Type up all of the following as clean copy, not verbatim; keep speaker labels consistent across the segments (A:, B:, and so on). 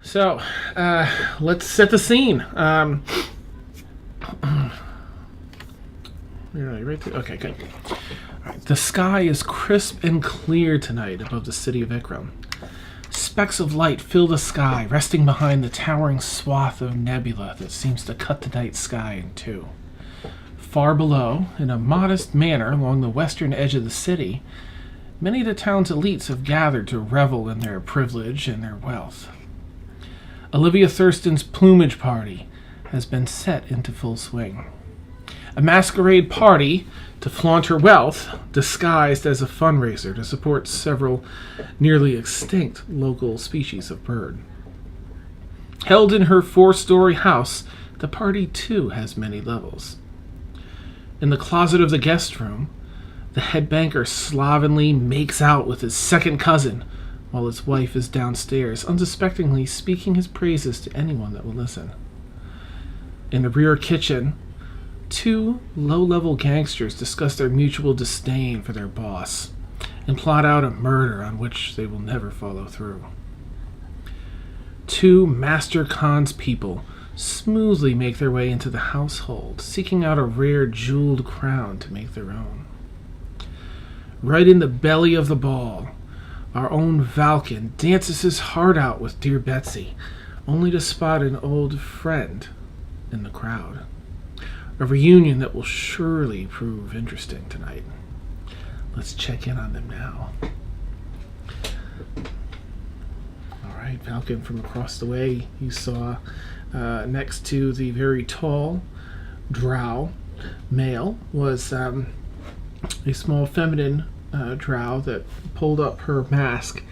A: So, let's set the scene. You're right there. Okay, good. All right. The sky is crisp and clear tonight above the city of Ikram. Specks of light fill the sky, resting behind the towering swath of nebula that seems to cut the night sky in two. Far below, in a modest manner along the western edge of the city, many of the town's elites have gathered to revel in their privilege and their wealth. Olivia Thurston's plumage party has been set into full swing. A masquerade party to flaunt her wealth, disguised as a fundraiser to support several nearly extinct local species of bird. Held in her 4-story house, the party too has many levels. In the closet of the guest room, the head banker slovenly makes out with his second cousin, while his wife is downstairs, unsuspectingly speaking his praises to anyone that will listen. In the rear kitchen, 2 low-level gangsters discuss their mutual disdain for their boss and plot out a murder on which they will never follow through. 2 Master Khan's people smoothly make their way into the household, seeking out a rare jeweled crown to make their own. Right in the belly of the ball, our own Valkyn dances his heart out with dear Betsy, only to spot an old friend in the crowd. A reunion that will surely prove interesting tonight. Let's check in on them now. All right, Valkyn, from across the way, you saw next to the very tall drow male was a small feminine drow that pulled up her mask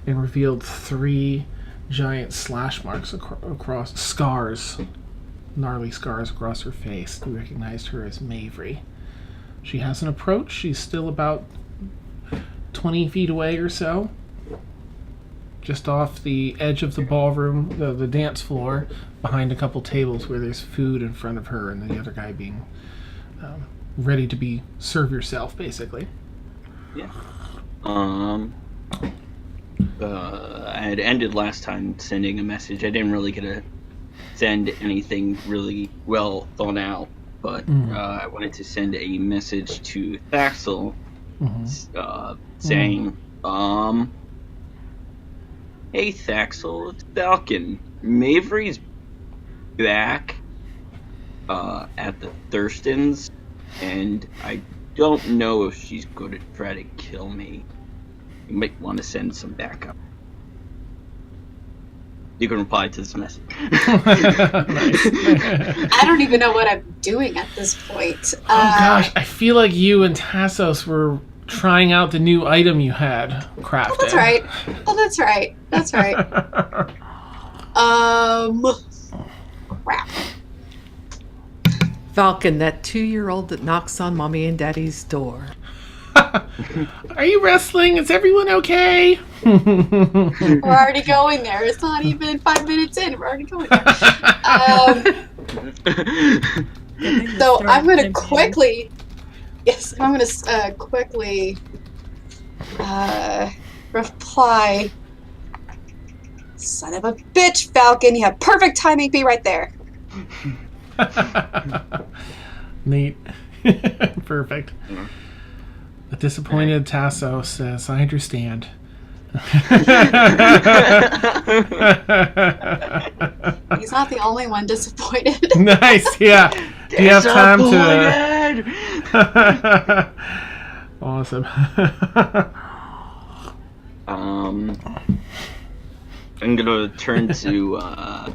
A: and revealed 3 giant slash marks across scars. Gnarly scars across her face. We recognized her as Mayvree. She hasn't approached. She's still about 20 feet away or so. Just off the edge of the ballroom, the dance floor, behind a couple tables where there's food in front of her and the other guy being ready to be serve yourself, basically.
B: Yeah. I had ended last time sending a message. I didn't really get to send anything really well thought out, but I wanted to send a message to Thaxl saying, hey Thaxl, it's Valkyn. Mayvree's back at the Thurstons, and I don't know if she's going to try to kill me. You might want to send some backup. You can reply to this message.
C: I don't even know what I'm doing at this point.
A: Oh gosh, I feel like you and Tassos were trying out the new item you had crafted.
C: Oh, that's right. That's right. Crap.
D: Valkyn, that 2-year-old that knocks on mommy and daddy's door.
A: Are you wrestling? Is everyone okay?
C: We're already going there. It's not even 5 minutes in. We're already going there. So I'm going to quickly... Yes, I'm going to quickly reply. Son of a bitch, Valkyn. You have perfect timing. Be right there.
A: Neat. Perfect. A disappointed Tasso says, I understand.
C: He's not the only one disappointed.
A: Nice, yeah. Do you have time to... Awesome.
B: I'm gonna turn to I'm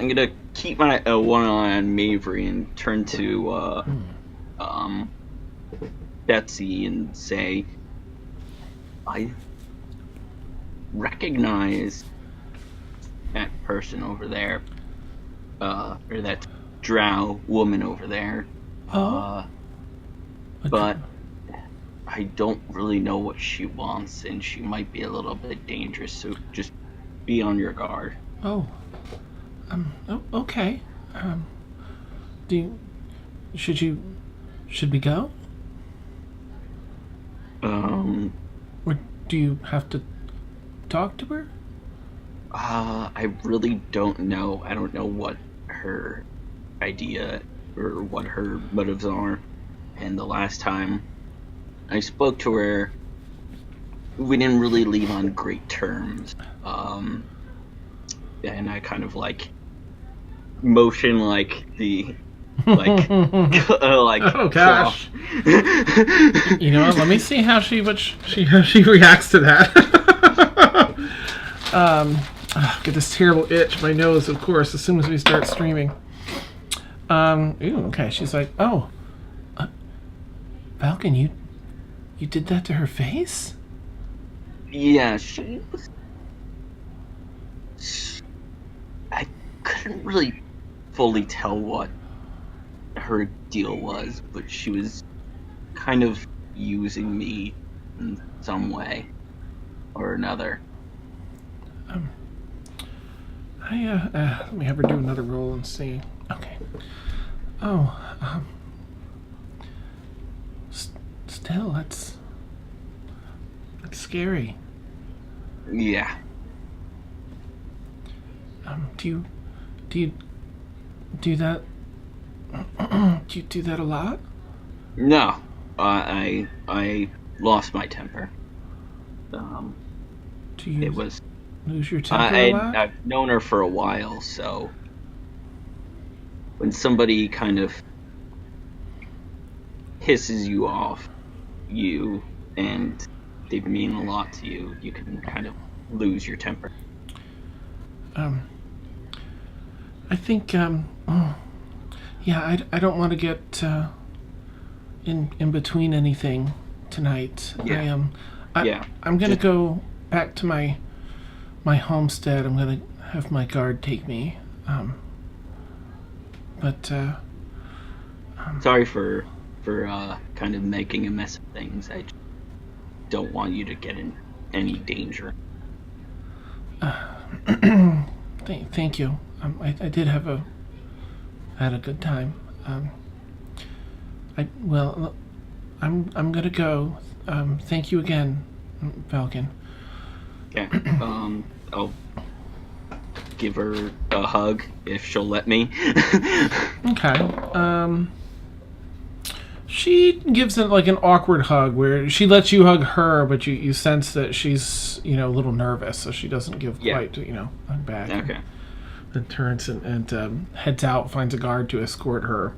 B: gonna keep my one eye on Mayvree and turn to Betsy and say, I recognize that person over there, or that drow woman over there, but I don't really know what she wants, and she might be a little bit dangerous, so just be on your guard.
A: Okay. Should we go? Or do you have to talk to her?
B: I really don't know. I don't know what her idea or what her motives are. And the last time I spoke to her, we didn't really leave on great terms. And I kind of motion like
A: oh gosh. You know what? Let me see how she reacts to that. Get this terrible itch. My nose, of course, as soon as we start streaming. Okay. She's like, oh, Valkyn, you did that to her face?
B: Yeah, she was. I couldn't really fully tell what her deal was, but she was kind of using me in some way or another.
A: Let me have her do another roll and see. Okay. Oh, still, that's scary.
B: Yeah.
A: Do you do that? Do you do that a lot?
B: No, I lost my temper.
A: Do you
B: It was.
A: lose your temper a lot?
B: I've known her for a while, so when somebody kind of pisses you off, and they mean a lot to you, you can kind of lose your temper.
A: I think, yeah, I don't want to get in between anything tonight.
B: Yeah.
A: I'm gonna go back to my homestead. I'm gonna have my guard take me.
B: Sorry for kind of making a mess of things. I just don't want you to get in any danger.
A: Thank you. I did had a good time. I'm gonna go. Thank you again, Valkyn.
B: Yeah. I'll give her a hug if she'll let me.
A: Okay. She gives it like an awkward hug where she lets you hug her, but you sense that she's, a little nervous, so she doesn't give quite, hug back.
B: Okay.
A: And turns and heads out, finds a guard to escort her,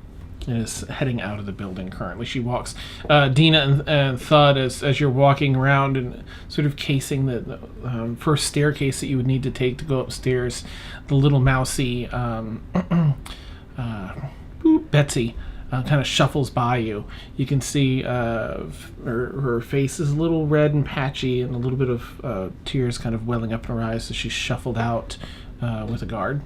A: and is heading out of the building currently. She walks, Deena and Thud, as you're walking around and sort of casing the first staircase that you would need to take to go upstairs. The little mousy Betsy kind of shuffles by you. You can see her face is a little red and patchy, and a little bit of tears kind of welling up in her eyes as she's shuffled out with a guard.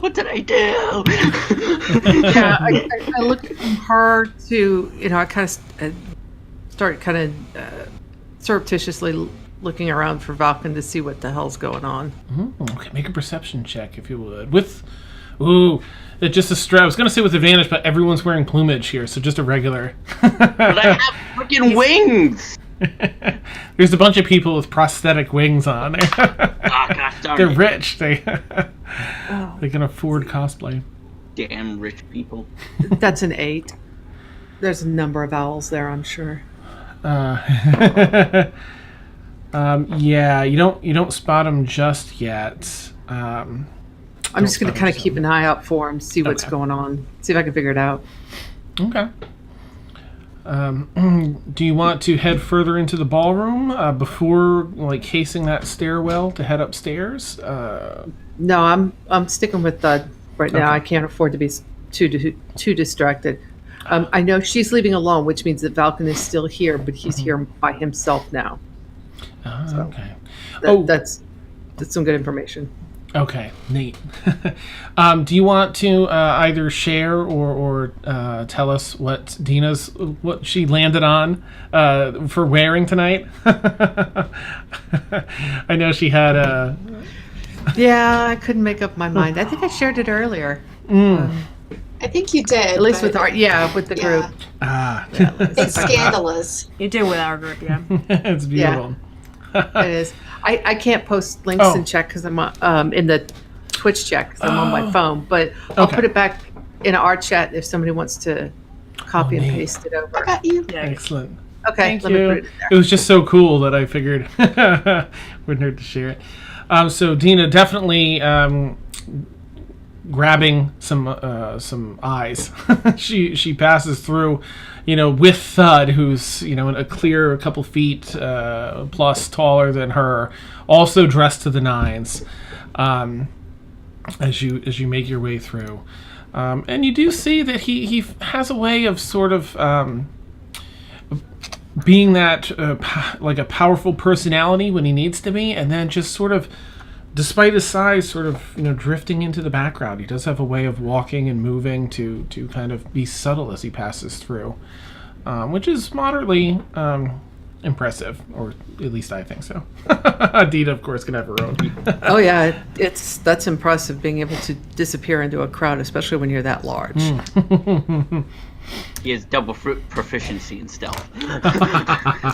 B: What did I do?
D: Yeah, I look from her to, I kind of start kind of surreptitiously looking around for Valkyn to see what the hell's going on.
A: Okay, make a perception check if you would. Just a strap. I was going to say with advantage, but everyone's wearing plumage here, so just a regular.
B: But I have freaking wings!
A: There's a bunch of people with prosthetic wings on there.
B: Gosh darn
A: They're
B: it.
A: rich. They can afford cosplay.
B: Damn rich people.
D: That's an 8. There's a number of owls there, I'm sure.
A: Yeah, you don't spot them just yet.
D: I'm just going to kind of keep an eye out for him, see what's going on, see if I can figure it out.
A: Okay. Do you want to head further into the ballroom before casing that stairwell to head upstairs?
D: No, I'm sticking with Thud right now.
A: Okay.
D: I can't afford to be too distracted. I know she's leaving alone, which means that Valkyn is still here, but he's here by himself now.
A: Okay.
D: That's some good information.
A: Okay, neat. Do you want to either share or tell us what she landed on for wearing tonight? I know she had a.
D: Yeah, I couldn't make up my mind. I think I shared it earlier.
C: I think you did.
D: At least with with the group.
C: It's scandalous.
E: You did with our group, yeah.
A: It's beautiful.
D: It is. I can't post links in chat because I'm in the Twitch chat because I'm on my phone, but I'll put it back in our chat if somebody wants to copy and paste it over.
C: I got you.
D: Yeah.
A: Excellent.
D: Okay,
A: Thank
D: let
A: you.
D: me put it in there.
A: It was just so cool that I figured wouldn't hurt to share it. So Deena definitely grabbing some eyes. she passes through, with Thud, who's a couple feet plus taller than her, also dressed to the nines. As you make your way through, and you do see that he has a way of sort of being that like a powerful personality when he needs to be, and then just sort of, despite his size, sort of drifting into the background. He does have a way of walking and moving to kind of be subtle as he passes through, which is moderately impressive, or at least I think so. Deena, of course, can have her own.
D: Oh yeah, that's impressive, being able to disappear into a crowd, especially when you're that large.
B: He has double proficiency in stealth.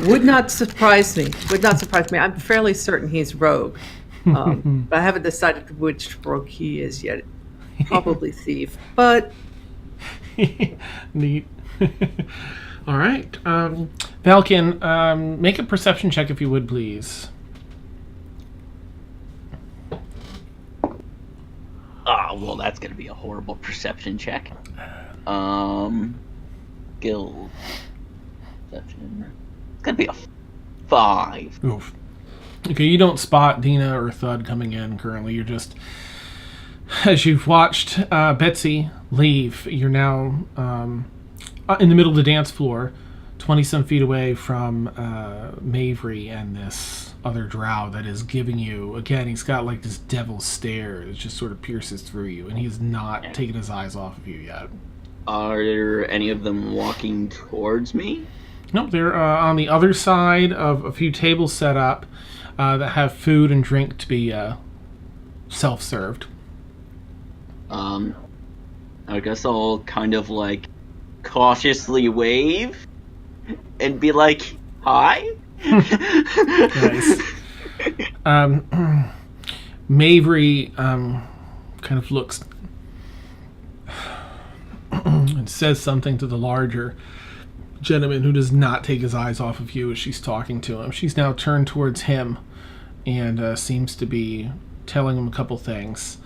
D: Would not surprise me. I'm fairly certain he's rogue, but I haven't decided which rogue he is yet. Probably thief, but
A: neat. All right, Valkyn, make a perception check if you would, please.
B: Well, that's going to be a horrible perception check. Guild perception. It's going to be a 5.
A: Oof. Okay, you don't spot Deena or Thud coming in currently. You're just, as you've watched Betsy leave, you're now in the middle of the dance floor, 20-some feet away from Mayvree and this other drow that is giving you, again, he's got like this devil's stare that just sort of pierces through you, and he's not taken his eyes off of you yet.
B: Are there any of them walking towards me?
A: Nope, they're on the other side of a few tables set up that have food and drink to be self-served.
B: I guess I'll kind of like cautiously wave and be like, hi?
A: Nice. Mayvree kind of looks and says something to the larger gentleman, who does not take his eyes off of you as she's talking to him. She's now turned towards him and seems to be telling him a couple things.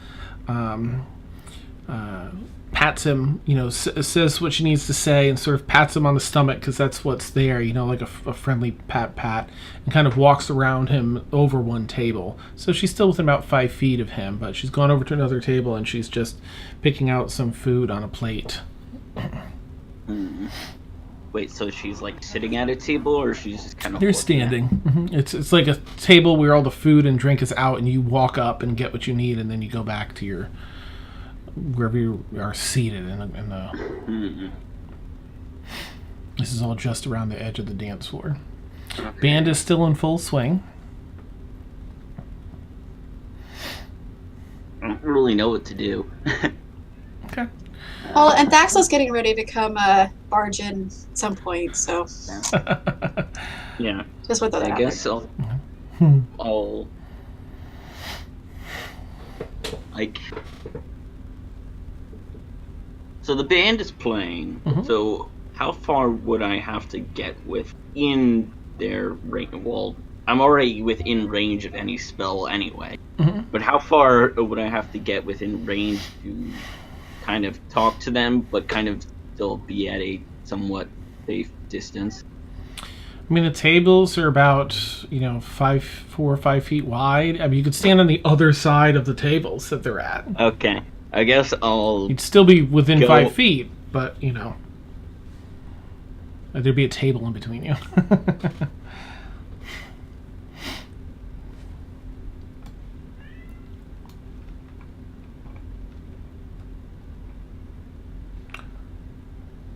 A: Pats him, says what she needs to say, and sort of pats him on the stomach because that's what's there, like a friendly pat, and kind of walks around him over one table. So she's still within about 5 feet of him, but she's gone over to another table and she's just picking out some food on a plate.
B: Wait, so she's like sitting at a table, or she's just kind of...
A: You're standing. Mm-hmm. It's like a table where all the food and drink is out, and you walk up and get what you need, and then you go back to your... wherever you are seated in the This is all just around the edge of the dance floor. Okay. Band is still in full swing.
B: I don't really know what to do.
A: Okay.
C: Well, and Thaxl's getting ready to come barge in at some point, so...
B: Yeah.
C: Just what that
B: I guess I'll like... So the band is playing, so how far would I have to get within their range? Well, I'm already within range of any spell anyway, but how far would I have to get within range to kind of talk to them, but kind of still be at a somewhat safe distance?
A: I mean, the tables are about, 4 or 5 feet wide. I mean, you could stand on the other side of the tables that they're at.
B: Okay. I guess
A: You'd still be within 5 feet, but, there'd be a table in between you.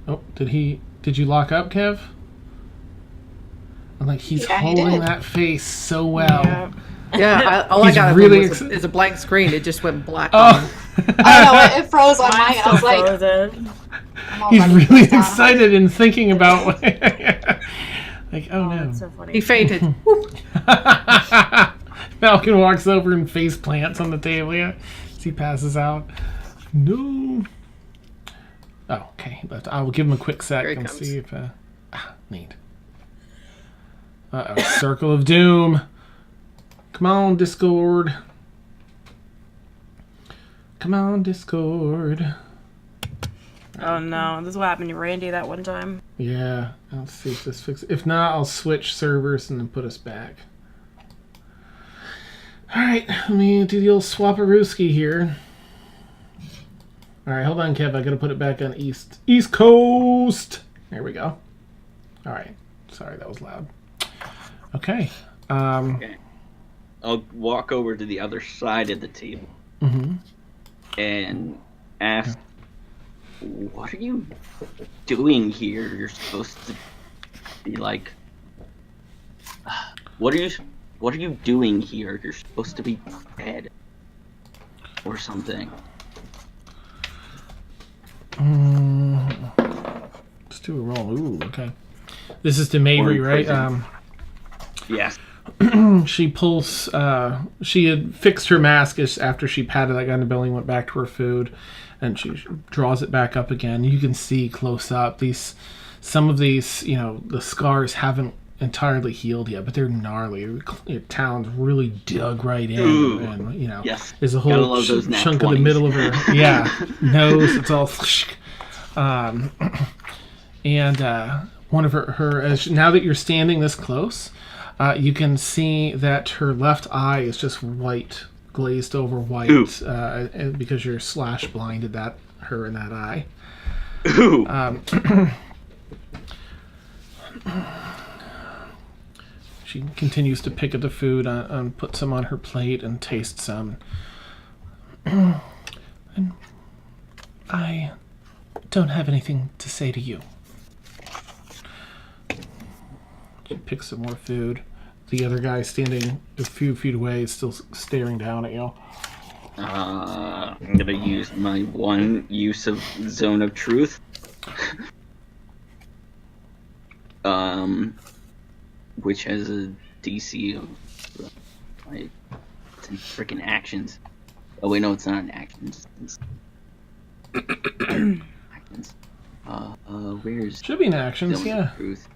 A: Oh, did you lock up, Kev? I'm like, he's holding that face so well.
D: Yeah, all I got really is a blank screen. It just went black.
C: I don't know, it froze on mine. I was like,
A: he's really excited and thinking about. Like, oh no.
E: That's so funny.
D: He fainted.
A: Valkyn walks over and face plants on the table. Yeah, as he passes out. No. Oh, okay. But I will give him a quick sec
D: Here he
A: and
D: comes.
A: see if. Neat. Circle of Doom. Come on, Discord. Come on, Discord.
E: Oh no, this is what happened to Randy that one time.
A: Yeah, let's see if this fixes. If not, I'll switch servers and then put us back. Alright, let me do the old swap-a-rooski here. Alright, hold on, Kev. I gotta put it back on East Coast! There we go. Alright. Sorry, that was loud. Okay.
B: Okay. I'll walk over to the other side of the table and ask, what are you doing here? You're supposed to be like, what are you doing here? You're supposed to be dead or something.
A: Let's do a roll. Ooh, okay. This is to Mayvree, right?
B: Yes.
A: She pulls. She had fixed her mask after she patted that guy in the belly and went back to her food, and she draws it back up again. You can see close up some of these. The scars haven't entirely healed yet, but they're gnarly. Talon's really dug right in,
B: Ooh.
A: and
B: Yes.
A: there's a
B: Gotta
A: whole
B: love those nat
A: chunk of the
B: 20s.
A: middle of her nose. It's all. And one of her now that you're standing this close. You can see that her left eye is just white, glazed over white, because you're slash blinded her in that eye.
B: Ooh.
A: She continues to pick at the food and put some on her plate and taste some. And I don't have anything to say to you. She picks some more food. The other guy standing a few feet away is still staring down at you.
B: I'm gonna use my one use of Zone of Truth. Which has a DC of like 10 freaking actions. Oh wait, no, it's not an action. It's actions. Where's
A: Should be in actions,
B: Zone
A: yeah.
B: of Truth?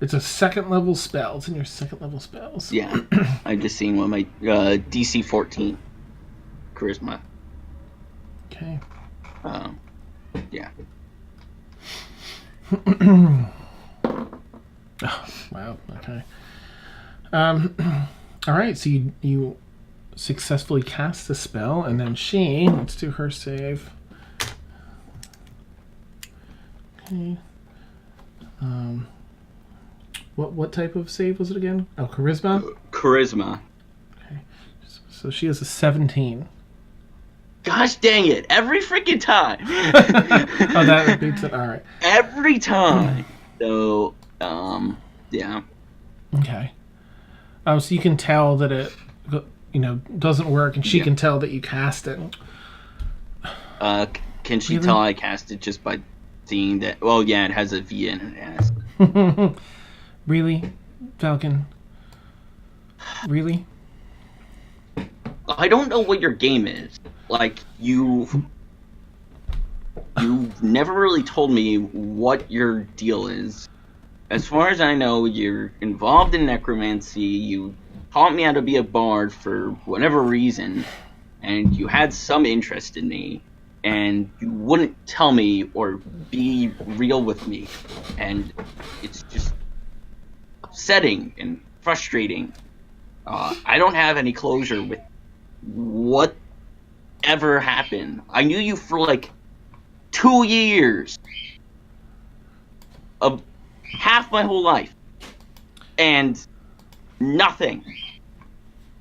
A: It's a second level spell. It's in your second level spells.
B: Yeah, I'm just seeing what my DC 14 charisma.
A: Okay.
B: Yeah.
A: Oh, wow. Okay. All right. So you successfully cast the spell, and then let's do her save. Okay. What type of save was it again? Oh, charisma?
B: Charisma.
A: Okay. So she has a 17.
B: Gosh dang it! Every freaking time.
A: Oh, that beats it. All right.
B: Every time. So, yeah.
A: Okay. So you can tell that it, doesn't work, and she can tell that you cast it.
B: Can she
A: Really?
B: tell I cast it just by seeing that? Well, yeah, it has a V in it. Yes.
A: Really, Valkyn? Really?
B: I don't know what your game is. Like, you've never really told me what your deal is. As far as I know, you're involved in necromancy. You taught me how to be a bard for whatever reason, and you had some interest in me, and you wouldn't tell me or be real with me, and it's just upsetting and frustrating. I don't have any closure with whatever happened. I knew you for like 2 years of half my whole life, and nothing.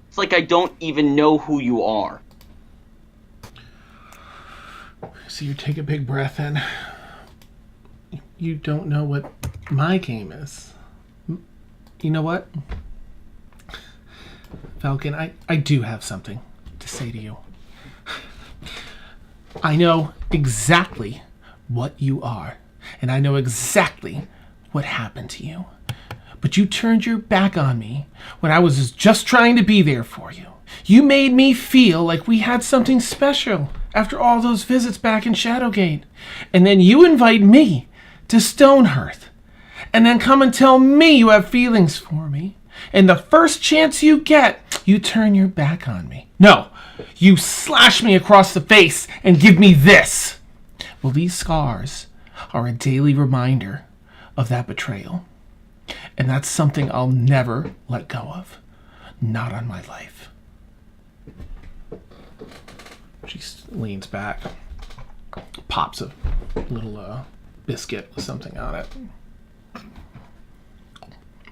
B: It's like I don't even know who you are.
A: So you take a big breath in. You don't know what my game is. You know what? Valkyn, I do have something to say to you. I know exactly what you are, and I know exactly what happened to you. But you turned your back on me when I was just trying to be there for you. You made me feel like we had something special after all those visits back in Shadowgate. And then you invite me to Stonehearth. And then come and tell me you have feelings for me. And the first chance you get, you turn your back on me. No, you slash me across the face and give me this. Well, these scars are a daily reminder of that betrayal. And that's something I'll never let go of. Not on my life. She leans back, pops a little biscuit with something on it.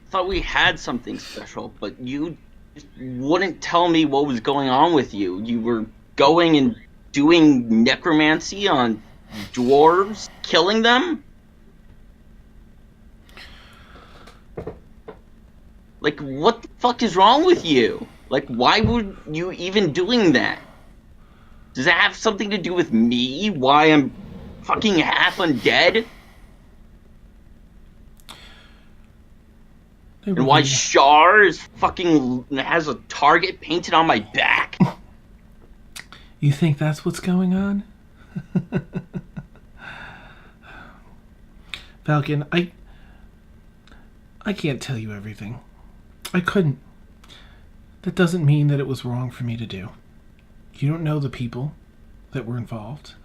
B: Thought we had something special, but you just wouldn't tell me what was going on with you. You were going and doing necromancy on dwarves, killing them? Like, what the fuck is wrong with you? Like, why would you even doing that? Does that have something to do with me? Why I'm fucking half undead? And why Shar is fucking has a target painted on my back?
A: You think that's what's going on? Valkyn, I can't tell you everything. I couldn't. That doesn't mean that it was wrong for me to do. You don't know the people that were involved,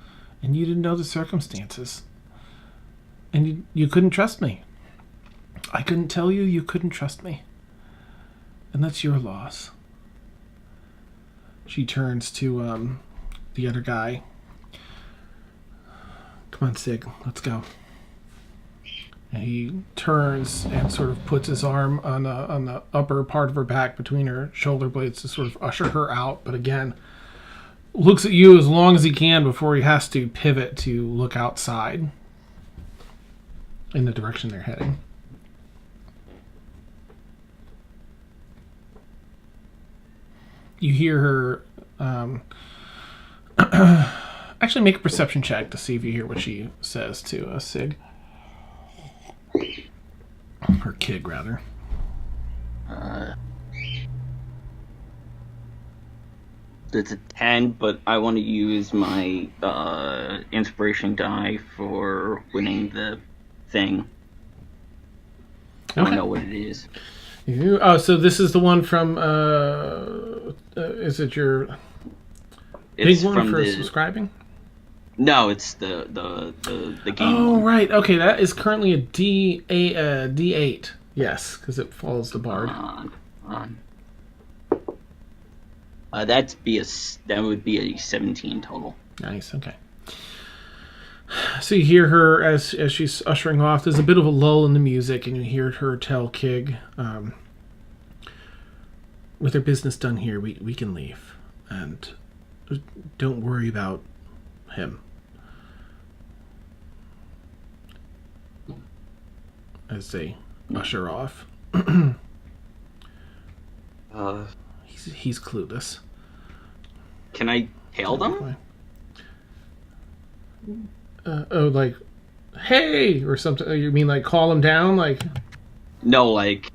A: and you didn't know the circumstances. And you couldn't trust me. I couldn't tell you, you couldn't trust me. And that's your loss. She turns to the other guy. Come on, Sig, let's go. And he turns and sort of puts his arm on the upper part of her back between her shoulder blades to sort of usher her out. But again, looks at you as long as he can before he has to pivot to look outside in the direction they're heading. You hear her actually make a perception check to see if you hear what she says to Sig. Her kid, rather.
B: It's a 10, but I want to use my inspiration die for winning the thing. I don't know what it is.
A: So this is the one from, is it your big one for subscribing?
B: No, it's the game.
A: Oh,
B: one.
A: right. Okay, that is currently a D8. Yes, because it follows the bard.
B: That would be a 17 total.
A: Nice. Okay. So you hear her as she's ushering off. There's a bit of a lull in the music, and you hear her tell Kig, with her business done here, we can leave, and don't worry about him. As they usher off. He's clueless.
B: Can I hail them?
A: Like, hey, or something. You mean like call him down, like?
B: No, like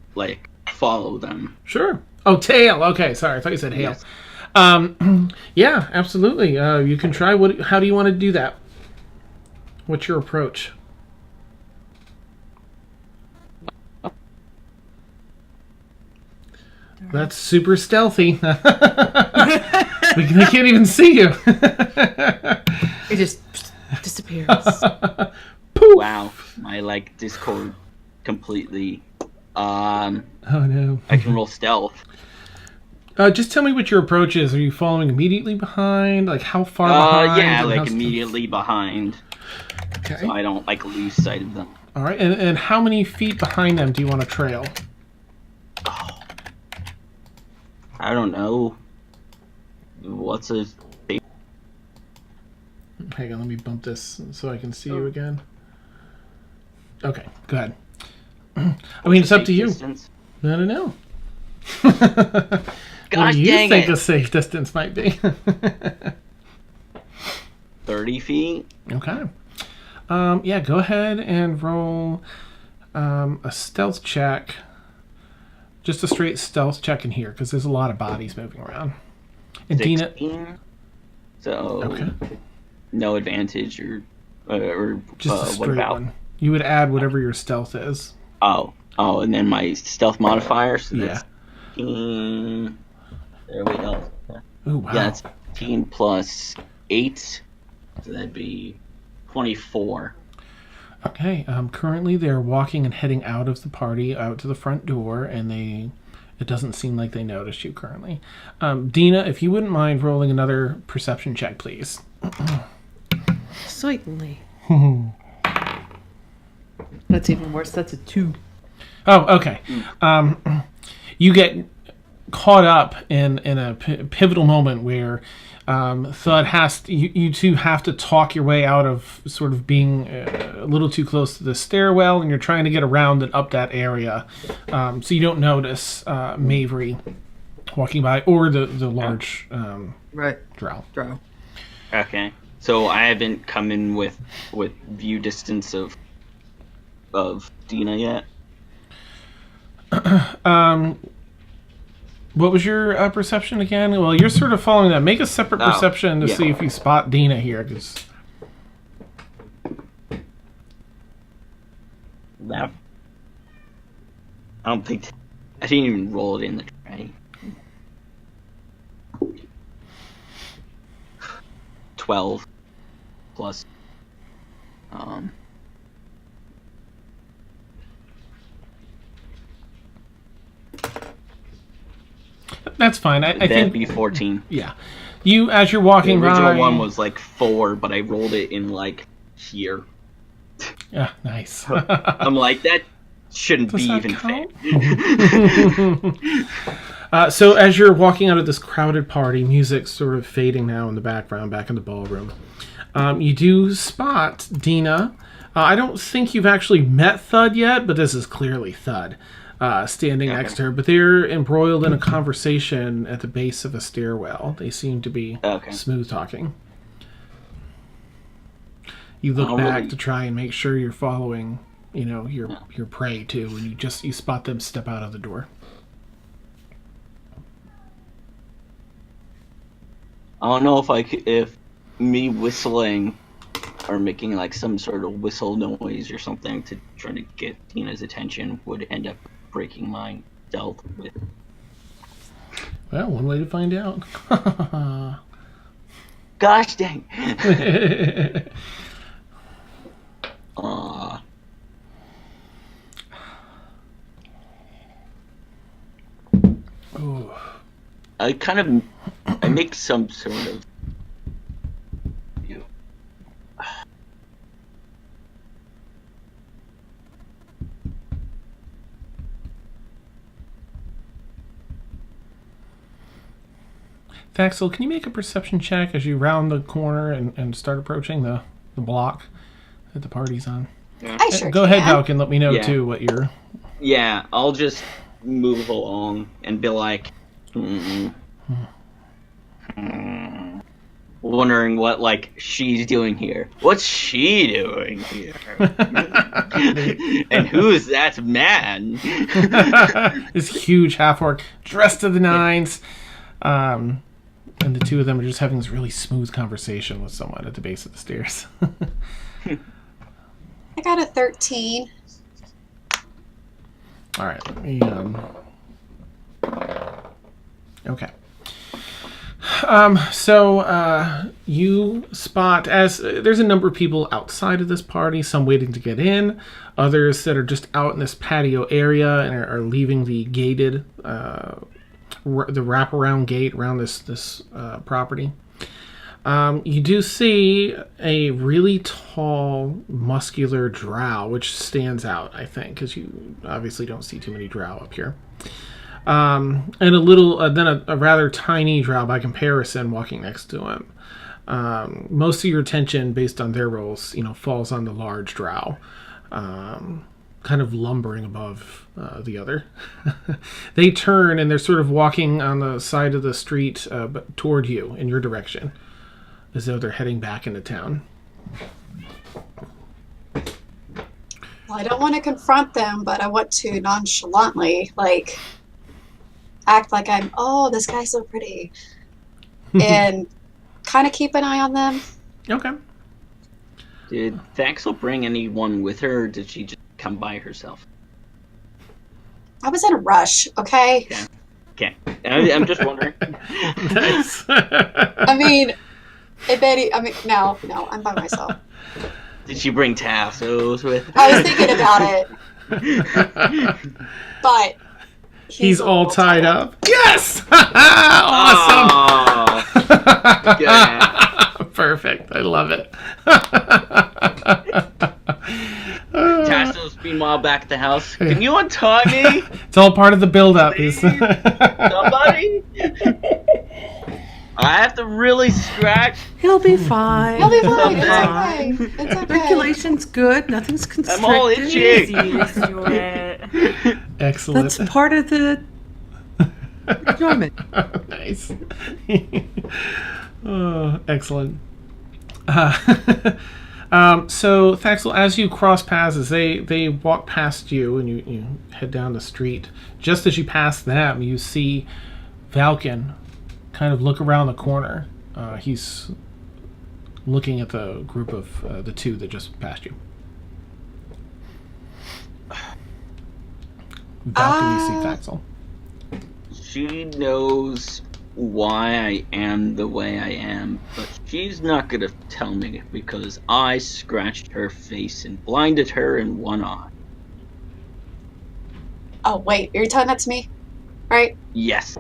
B: follow them.
A: Sure. Oh, tail. Okay, sorry. I thought you said hail. Yes. Yeah, absolutely. You can try. How do you want to do that? What's your approach? That's super stealthy. They can't even see you.
D: It just disappears.
A: Poof.
B: Wow, my Discord completely.
A: Oh no.
B: I can roll stealth.
A: Just tell me what your approach is. Are you following immediately behind? Like how far behind?
B: Yeah, immediately behind.
A: Okay.
B: So I don't lose sight of them.
A: All right, and how many feet behind them do you want to trail?
B: I don't know. What's a...
A: Hang on, let me bump this so I can see you again. Okay, go ahead. I mean, it's up to you.
B: Distance?
A: I don't know.
B: Gosh,
A: what do you
B: dang
A: think
B: it.
A: a safe distance might be?
B: 30 feet?
A: Okay. Yeah, go ahead and roll a stealth check. Just a straight stealth check in here, because there's a lot of bodies moving around. And
B: 16,
A: Deena...
B: So,
A: Okay.
B: no advantage or
A: Just a
B: what
A: straight
B: about?
A: one. You would add whatever your stealth is.
B: Oh, and then my stealth modifier. So
A: Yeah.
B: that's 15. There we go.
A: Ooh, wow.
B: Yeah, that's 15 plus 8. So that'd be 24.
A: Okay, currently they're walking and heading out of the party, out to the front door, and it doesn't seem like they noticed you currently. Deena, if you wouldn't mind rolling another perception check, please.
D: Certainly. That's even worse. That's a 2.
A: Oh, okay. You get caught up in a pivotal moment where Thud has to, you two have to talk your way out of sort of being a little too close to the stairwell, and you're trying to get around and up that area, so you don't notice Mayvree walking by or the large
D: Right.
A: drow.
B: Okay. So I haven't come in with view distance of Deena yet.
A: What was your perception again? Well, you're sort of following that. Make a separate perception to
B: yeah.
A: see if you spot Deena here, because
B: That I don't think I didn't even roll it in the tray. 12 plus
A: that's fine. I
B: that'd
A: think
B: be 14.
A: yeah. You, as you're walking
B: The original
A: by,
B: one was like 4, but I rolled it in like here.
A: yeah, nice.
B: I'm like, that shouldn't
A: Does
B: be
A: that
B: even
A: count? So as you're walking out of this crowded party, music's sort of fading now in the background, back in the ballroom. You do spot Deena. I don't think you've actually met Thud yet, but this is clearly Thud standing next to her. But they're embroiled in a conversation at the base of a stairwell. They seem to be smooth talking. You look back to try and make sure you're following, your prey too, and you spot them step out of the door.
B: I don't know if me whistling or making like some sort of whistle noise or something to try to get Deena's attention would end up breaking my stealth with.
A: Well, one way to find out.
B: Gosh dang.
A: Ooh.
B: I make some sort of
A: Thaxl, can you make a perception check as you round the corner and start approaching the block that the party's on?
B: Yeah.
C: I sure
A: Go
C: can.
A: ahead, Valkyn. Let me know, too, what you're...
B: Yeah, I'll just move along and be like... wondering what, like, she's doing here. What's she doing here? And who's that man?
A: This huge half-orc, dressed to the nines. And the two of them are just having this really smooth conversation with someone at the base of the stairs.
C: I got a 13.
A: All right. Let me, okay. So you spot, as there's a number of people outside of this party, some waiting to get in, others that are just out in this patio area and are leaving the gated, the wraparound gate around this property. You do see a really tall, muscular drow, which stands out, I think, because you obviously don't see too many drow up here. And a little, then a rather tiny drow by comparison walking next to him. Most of your attention, based on their roles, falls on the large drow, kind of lumbering above the other. They turn and they're sort of walking on the side of the street, but toward you, in your direction, as though they're heading back into town.
C: Well, I don't want to confront them, but I want to nonchalantly, like, act like this guy's so pretty. And kind of keep an eye on them.
A: Okay.
B: Did Thaxl bring anyone with her, or did she just come by herself?
C: I was in a rush, okay?
B: Okay. I'm just wondering.
A: Nice.
C: I mean, no, I'm by myself.
B: Did she bring tassos with her?
C: I was thinking about it. But
A: he's all tied up. Yes! Awesome!
B: Oh, good.
A: Perfect. I love it.
B: Tassos, meanwhile, back at the house. Can you untie me?
A: It's all part of the build-up.
B: Somebody? I have to really stretch.
D: He'll be fine.
C: He'll be fine. It's okay.
D: Circulation's good. Nothing's constricted.
B: I'm all itchy.
E: Used to it.
A: Excellent.
D: That's part of the enjoyment.
A: Nice. Oh, excellent. So Thaxl, as you cross paths, as they walk past you and you head down the street, just as you pass them, you see Valkyn kind of look around the corner. He's looking at the group of the two that just passed you. Valkyn, you see Thaxl.
B: She knows why I am the way I am, but she's not gonna tell me because I scratched her face and blinded her in one eye.
C: Oh, wait. You're telling that to me? Right?
B: Yes.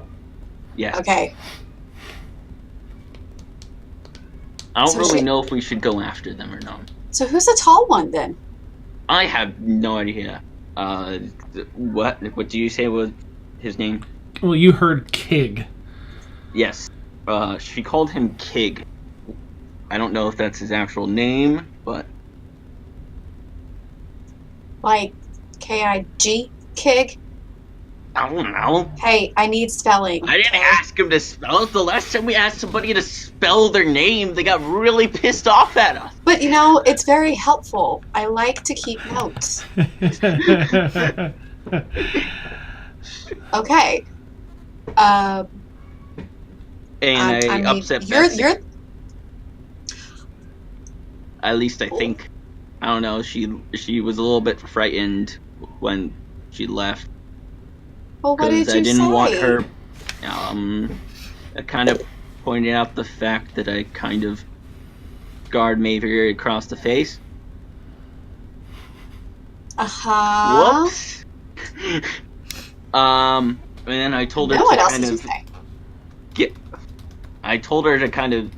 B: Yes.
C: Okay.
B: I don't
C: So
B: really
C: she-
B: know if we should go after them or not.
C: So who's the tall one, then?
B: I have no idea. What do you say was his name?
A: Well, you heard Kig.
B: Yes. She called him Kig. I don't know if that's his actual name, but
C: Like, K-I-G? Kig?
B: I don't know.
C: Hey, I need spelling.
B: I didn't
C: okay?
B: ask him to spell it. The last time we asked somebody to spell their name, they got really pissed off at us.
C: But, it's very helpful. I like to keep notes. Okay.
B: And I
C: mean,
B: upset
C: you're
B: Betsy. At least I think. I don't know. She was a little bit frightened when she left
C: well, what did you
B: because I didn't
C: say?
B: want her. I kind of pointed out the fact that I kind of scarred Mayvree across the face.
C: Uh-huh.
B: Whoops. And then I told her
C: No one
B: to
C: else
B: kind
C: is
B: of
C: saying.
B: I told her to kind of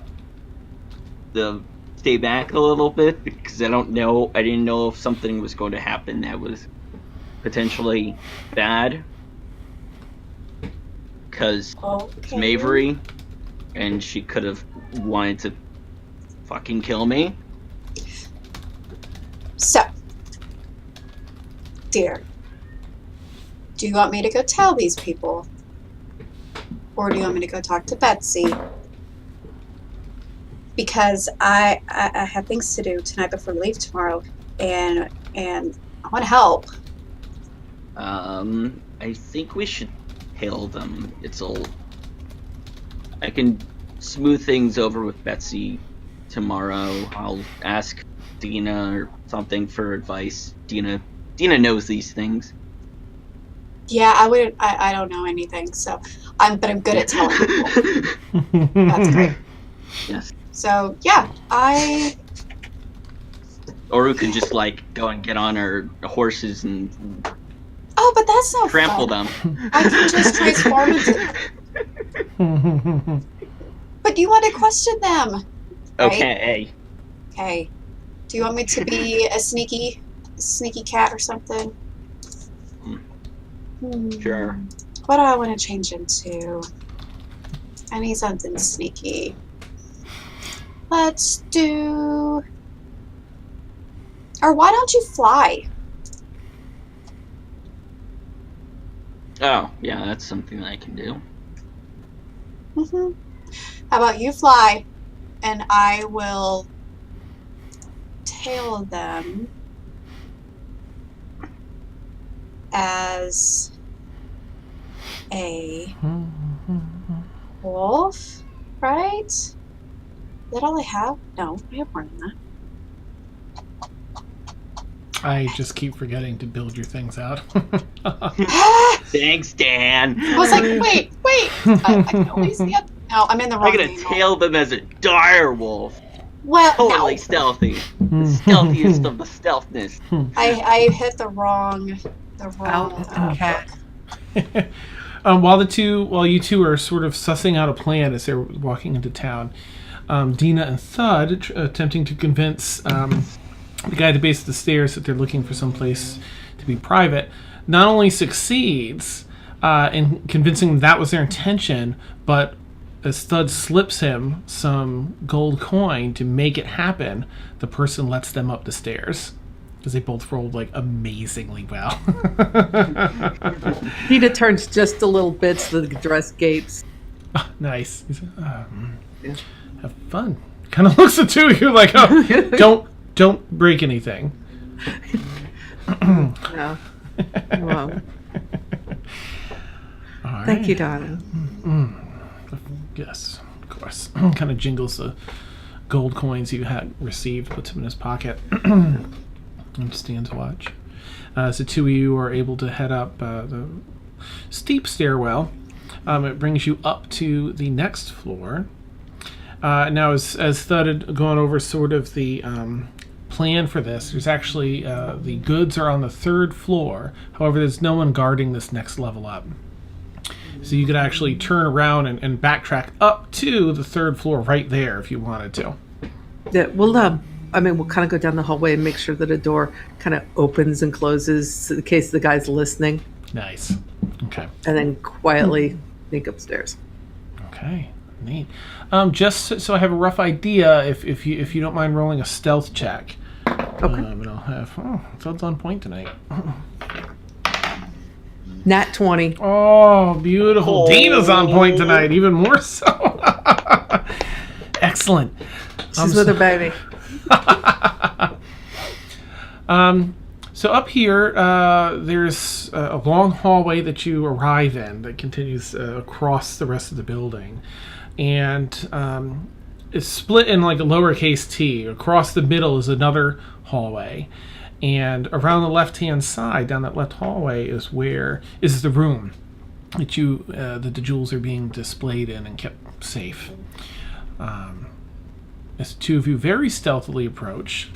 B: stay back a little bit because I didn't know if something was going to happen that was potentially bad. Because it's Mayvree, and she could have wanted to fucking kill me.
C: So, dear, do you want me to go tell these people? Or do you want me to go talk to Betsy? Because I have things to do tonight before we leave tomorrow, and I want to help.
B: I think we should hail them. I can smooth things over with Betsy tomorrow. I'll ask Deena or something for advice. Deena knows these things.
C: Yeah, I don't know anything, but I'm good at telling people. That's great.
B: Yes.
C: So yeah,
B: Or we could just go and get on our horses and
C: Oh, but that's not
B: trample
C: fun.
B: them.
C: I can just transform into. But you want to question them. Right?
B: Okay.
C: Okay. Do you want me to be a sneaky cat or something?
B: Sure.
C: What do I want to change into? I need something sneaky. Let's do. Or why don't you fly?
B: Oh, yeah, that's something that I can do.
C: How about you fly, and I will tail them as a wolf, right? Is that all I have? No, I have more than that.
A: I just keep forgetting to build your things out.
B: Thanks, Dan.
C: I was like, wait. I can always see it. No, I'm in the wrong
B: I'm gonna
C: angle.
B: tail them as a dire wolf.
C: Well,
B: Totally
C: no.
B: stealthy. The stealthiest of the stealthness.
C: I hit the wrong.
D: Out is the cat.
A: While you two are sort of sussing out a plan as they're walking into town, Deena and Thud attempting to convince the guy at the base of the stairs that they're looking for some place to be private, not only succeeds in convincing them that was their intention, but as Thud slips him some gold coin to make it happen, the person lets them up the stairs. Because they both rolled, like, amazingly well.
D: Deena turns just a little bit so the dress gapes.
A: Oh, nice. He's like, have fun. Kind of looks at two of you like, oh, don't break anything.
D: No. Well,
A: All
D: thank
A: right.
D: you, darling.
A: Yes, of course. Kind of jingles the gold coins you had received, puts them in his pocket, and stands watch. So two of you are able to head up the steep stairwell. It brings you up to the next floor. Now, as Thud had gone over sort of the plan for this, there's actually the goods are on the 3rd floor. However, there's no one guarding this next level up. So you could actually turn around and backtrack up to the 3rd floor right there if you wanted to.
D: Yeah, we'll kind of go down the hallway and make sure that a door kind of opens and closes in case the guy's listening.
A: Nice. Okay.
D: And then quietly sneak upstairs.
A: Okay. Neat. Just so I have a rough idea, if you don't mind rolling a stealth check.
D: Okay.
A: And I'll have Thud's on point tonight.
D: Nat 20.
A: Oh, beautiful. Deena's on point tonight, even more so. Excellent.
D: She's with her baby.
A: So up here, there's a long hallway that you arrive in that continues across the rest of the building. And it's split in like a lowercase t. Across the middle is another hallway. And around the left-hand side, down that left hallway, is the room that the jewels are being displayed in and kept safe. As the two of you very stealthily approach,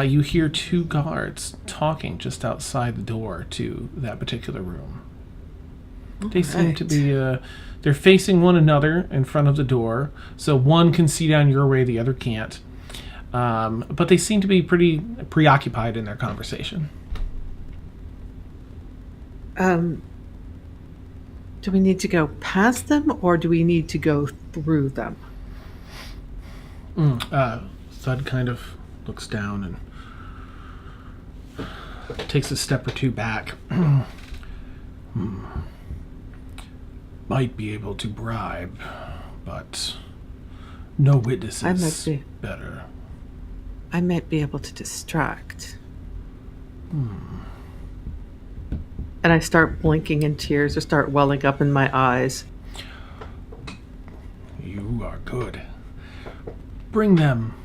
A: you hear 2 guards talking just outside the door to that particular room. They seem to be, they're facing one another in front of the door, so one can see down your way, the other can't. But they seem to be pretty preoccupied in their conversation.
D: Do we need to go past them or do we need to go through them?
A: Thud kind of looks down and takes a step or 2 back. Might be able to bribe, but no witnesses. Better.
D: I might be able to distract. And I start blinking and tears or start welling up in my eyes.
A: You are good. Bring them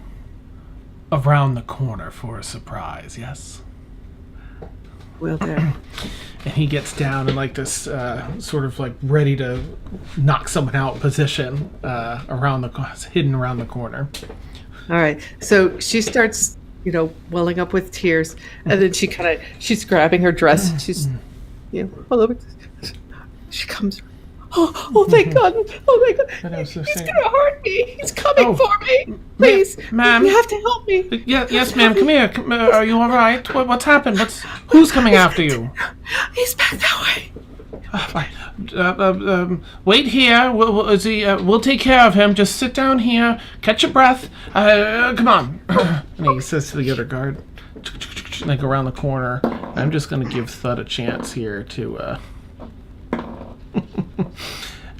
A: around the corner for a surprise, yes?
D: Will do.
A: And he gets down in like this sort of like ready to knock someone out position hidden around the corner.
D: All right. So she starts, welling up with tears, and then she's grabbing her dress. And she's, she comes. Oh, thank God! Oh my God! He's gonna hurt me. He's coming for me. Please,
A: ma'am,
D: you have to help me.
A: Yes, ma'am. Come here. Are you all right? What's happened? Who's coming after you?
D: He's back that
A: way. Wait here. We'll take care of him. Just sit down here. Catch your breath. Come on. And he says to the other guard, like around the corner. I'm just going to give Thud a chance here to.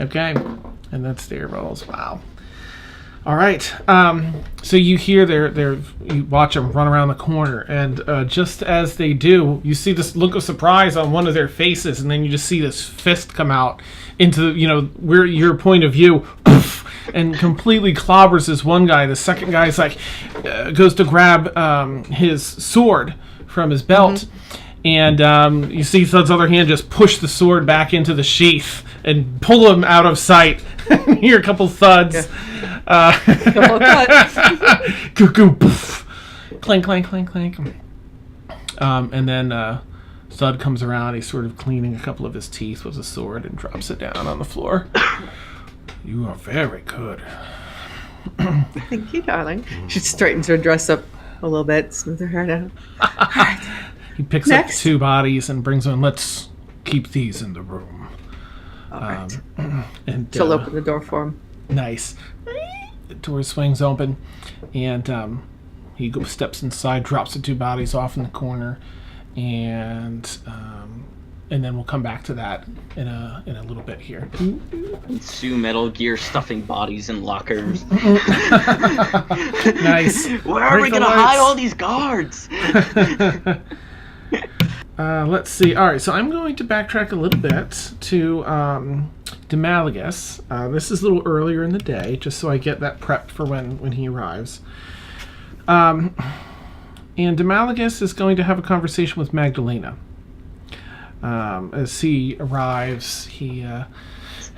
A: Okay, and that's their rolls. Wow. All right. So you hear you watch them run around the corner, and just as they do, you see this look of surprise on one of their faces, and then you just see this fist come out into where your point of view, poof, and completely clobbers this one guy. The second guy's like goes to grab his sword from his belt, and you see Thud's other hand just push the sword back into the sheath and pull him out of sight. You hear a couple thuds.
D: Yeah.
A: Cuckoo, poof. Clank, clank, clank, clank. And then Thud comes around. He's sort of cleaning a couple of his teeth with a sword and drops it down on the floor. You are very good.
D: Thank you, darling. She straightens her dress up a little bit, smooths her hair down.
A: He picks up 2 bodies and brings them. Let's keep these in the room.
D: All right.
A: And
D: she'll open the door for him.
A: Nice. The door swings open, and he steps inside, drops the 2 bodies off in the corner, and then we'll come back to that in a little bit here.
B: Sue Metal Gear stuffing bodies in lockers.
A: Nice.
B: Where are we gonna hide all these guards?
A: Let's see. All right, so I'm going to backtrack a little bit to Demalagus. This is a little earlier in the day, just so I get that prepped for when he arrives. And Demalagus is going to have a conversation with Magdalena. As he arrives, he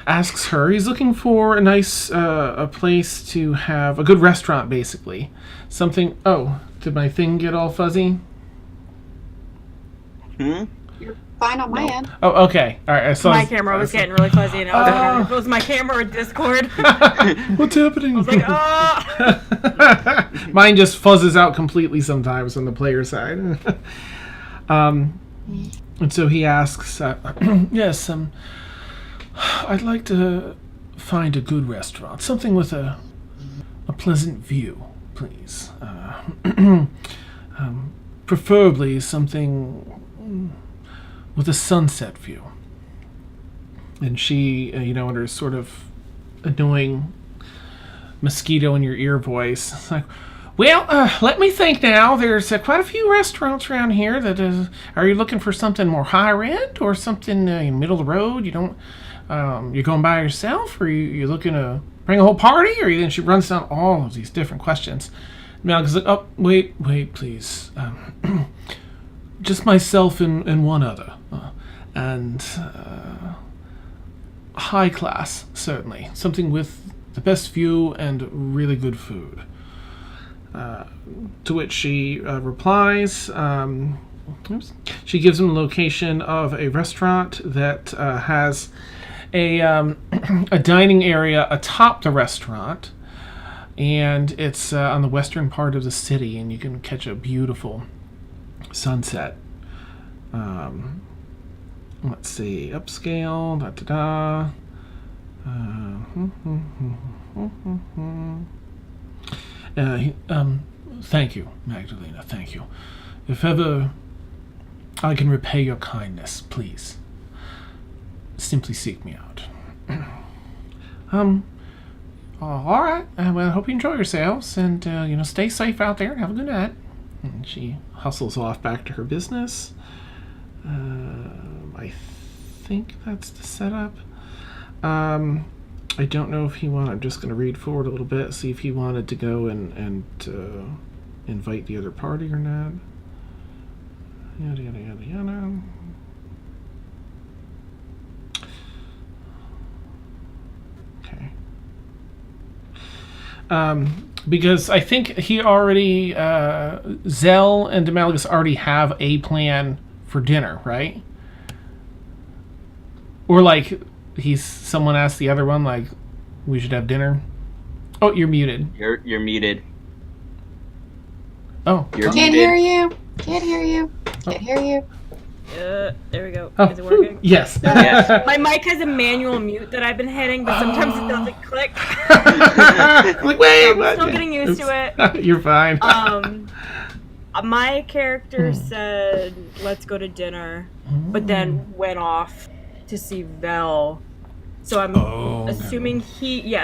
A: asks her. He's looking for a nice a place to have a good restaurant, basically. Something. Oh, did my thing get all fuzzy?
C: You're fine on my end.
A: Oh, okay. All right. I saw
E: My camera was getting really fuzzy, and I was wondering if it was my camera or Discord.
A: What's happening?
E: I was like, oh!
A: Mine just fuzzes out completely sometimes on the player side. And so he asks, yes, I'd like to find a good restaurant, something with a pleasant view, please. Preferably something with a sunset view. And she, in her sort of annoying mosquito in your ear voice, it's like, well, let me think now. There's quite a few restaurants around here that are you looking for something more higher end or something in middle of the road? You don't, you're going by yourself, or you looking to bring a whole party? Or then she runs down all of these different questions. Malcolm's like, oh, wait, please. Just myself and one other. And high class, certainly. Something with the best view and really good food. To which she replies, she gives him the location of a restaurant that has a dining area atop the restaurant, and it's on the western part of the city, and you can catch a beautiful sunset. Let's see, upscale, thank you, Magdalena, thank you. If ever I can repay your kindness, please, simply seek me out. All right. Well, I hope you enjoy yourselves, and stay safe out there and have a good night. And she hustles off back to her business. I think that's the setup. I don't know if he wanted. I'm just going to read forward a little bit, see if he wanted to go and invite the other party or not. Yada yada yada yada. Okay. Because I think he already, Zell and Demalagus already have a plan for dinner, right? Or someone asked the other one, we should have dinner. Oh, you're muted.
B: You're muted.
A: Oh.
C: Can't hear you. Can't hear you. Can't hear you.
E: There we go.
A: Oh,
E: Is it working?
A: Yes.
B: Yes.
E: My mic has a manual mute that I've been hitting, but sometimes it doesn't click.
A: Wait,
E: I'm still getting used to it.
A: You're fine.
E: My character said, let's go to dinner, but then went off to see Vel So I'm
A: okay.
E: assuming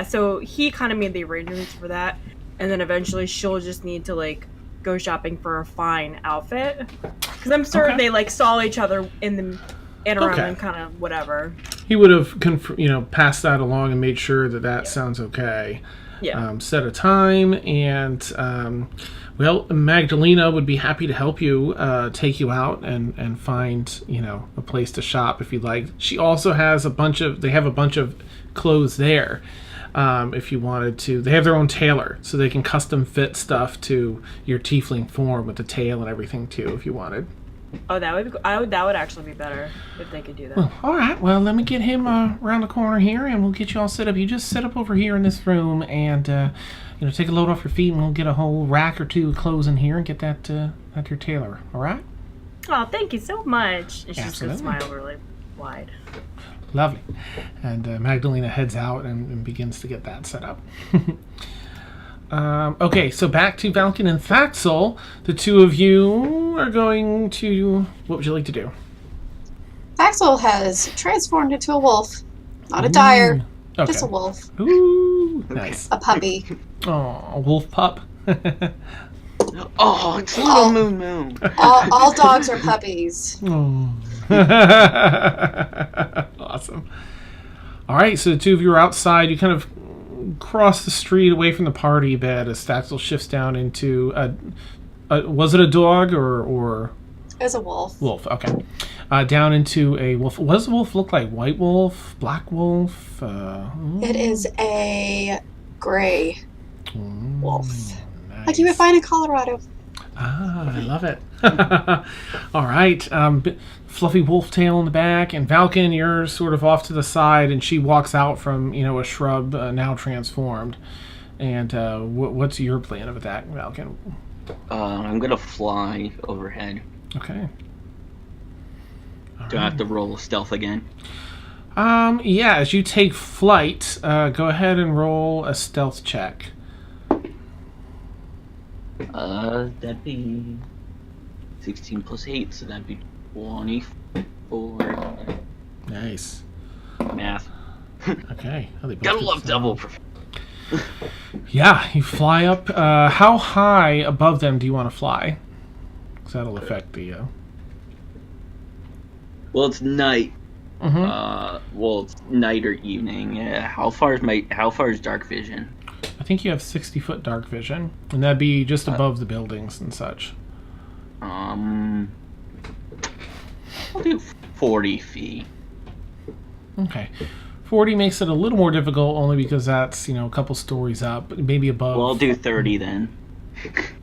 E: so he kind of made the arrangements for that, and then eventually she'll just need to like go shopping for a fine outfit, because I'm certain they like saw each other in the interim and kind of whatever.
A: He would have passed that along and made sure that sounds okay.
E: Yeah.
A: Set a time, and Magdalena would be happy to help you, take you out and find a place to shop if you'd like. She also has a bunch of clothes there. If you wanted to, they have their own tailor, so they can custom fit stuff to your tiefling form with the tail and everything too, if you wanted.
E: Oh, that would actually be better if they could do that.
A: Well, all right. Well, let me get him around the corner here, and we'll get you all set up. You just sit up over here in this room, and take a load off your feet, and we'll get a whole rack or two of clothes in here and get that at your tailor. All right?
E: Oh, thank you so much. And she's just gonna
A: Absolutely.
E: smile really wide.
A: Lovely. And Magdalena heads out and begins to get that set up. Okay, so back to Valkyn and Thaxl. The two of you are going to... What would you like to do?
C: Thaxl has transformed into a wolf. Not a dire,
A: Okay.
C: just a wolf.
A: Ooh, nice.
C: A puppy.
A: Oh, a wolf pup.
B: Oh, it's little Moon.
C: All dogs are puppies.
A: Oh. Awesome. All right, so the two of you are outside. You kind of cross the street away from the party a bit as Thaxl shifts down into was it a dog or
C: It was a wolf.
A: wolf? Okay, down into a wolf. What does the wolf look like? White wolf, black wolf?
C: It is a gray wolf,
A: Nice.
C: like you would find in Colorado.
A: Ah, I love it. All right. Fluffy wolf tail in the back, and Valkyn, you're sort of off to the side, and she walks out from a shrub now transformed. And what's your plan of attack, Valkyn?
B: I'm gonna fly overhead.
A: Okay.
B: Do I have to roll stealth again?
A: Yeah. As you take flight, go ahead and roll a stealth check.
B: That'd be 16 plus 8, so that'd be 24.
A: Nice.
B: Math.
A: Okay. Oh, they both
B: Gotta
A: did
B: love
A: so.
B: double.
A: Yeah, you fly up. How high above them do you want to fly? Because that'll affect the...
B: Well, it's night.
A: Mm-hmm.
B: Well, it's night or evening. Yeah. How far is dark vision?
A: I think you have 60-foot dark vision, and that'd be just above the buildings and such.
B: I'll do 40 feet.
A: Okay. 40 makes it a little more difficult, only because that's, a couple stories up, maybe above.
B: Well, I'll do 30 then.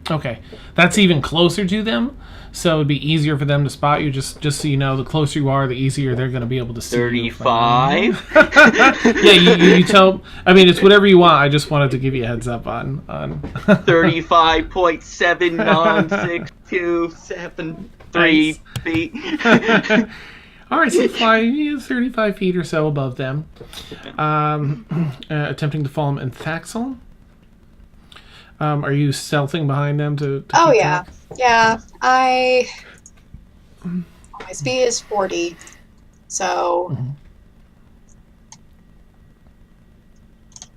A: Okay. That's even closer to them, so it'd be easier for them to spot you. Just so you know, the closer you are, the easier they're going to be able to see
B: 35?
A: you. Yeah, you tell... I mean, it's whatever you want. I just wanted to give you a heads up on
B: 35.796273 feet.
A: All right, so fly 35 feet or so above them. Attempting to follow them. And Thaxl? Are you stealthing behind them to
C: Oh
A: keep
C: yeah,
A: track?
C: yeah. My speed is 40, so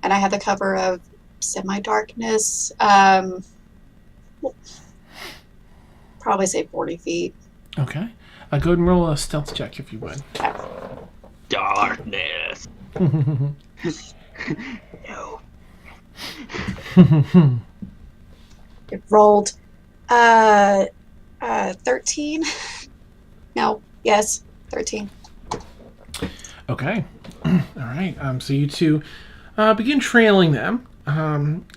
C: and I have the cover of semi-darkness. Probably say 40 feet.
A: Okay. Go ahead and roll a stealth check if you would.
B: Darkness. No.
C: It rolled 13. No, yes, 13.
A: Okay. All right. So you two begin trailing them.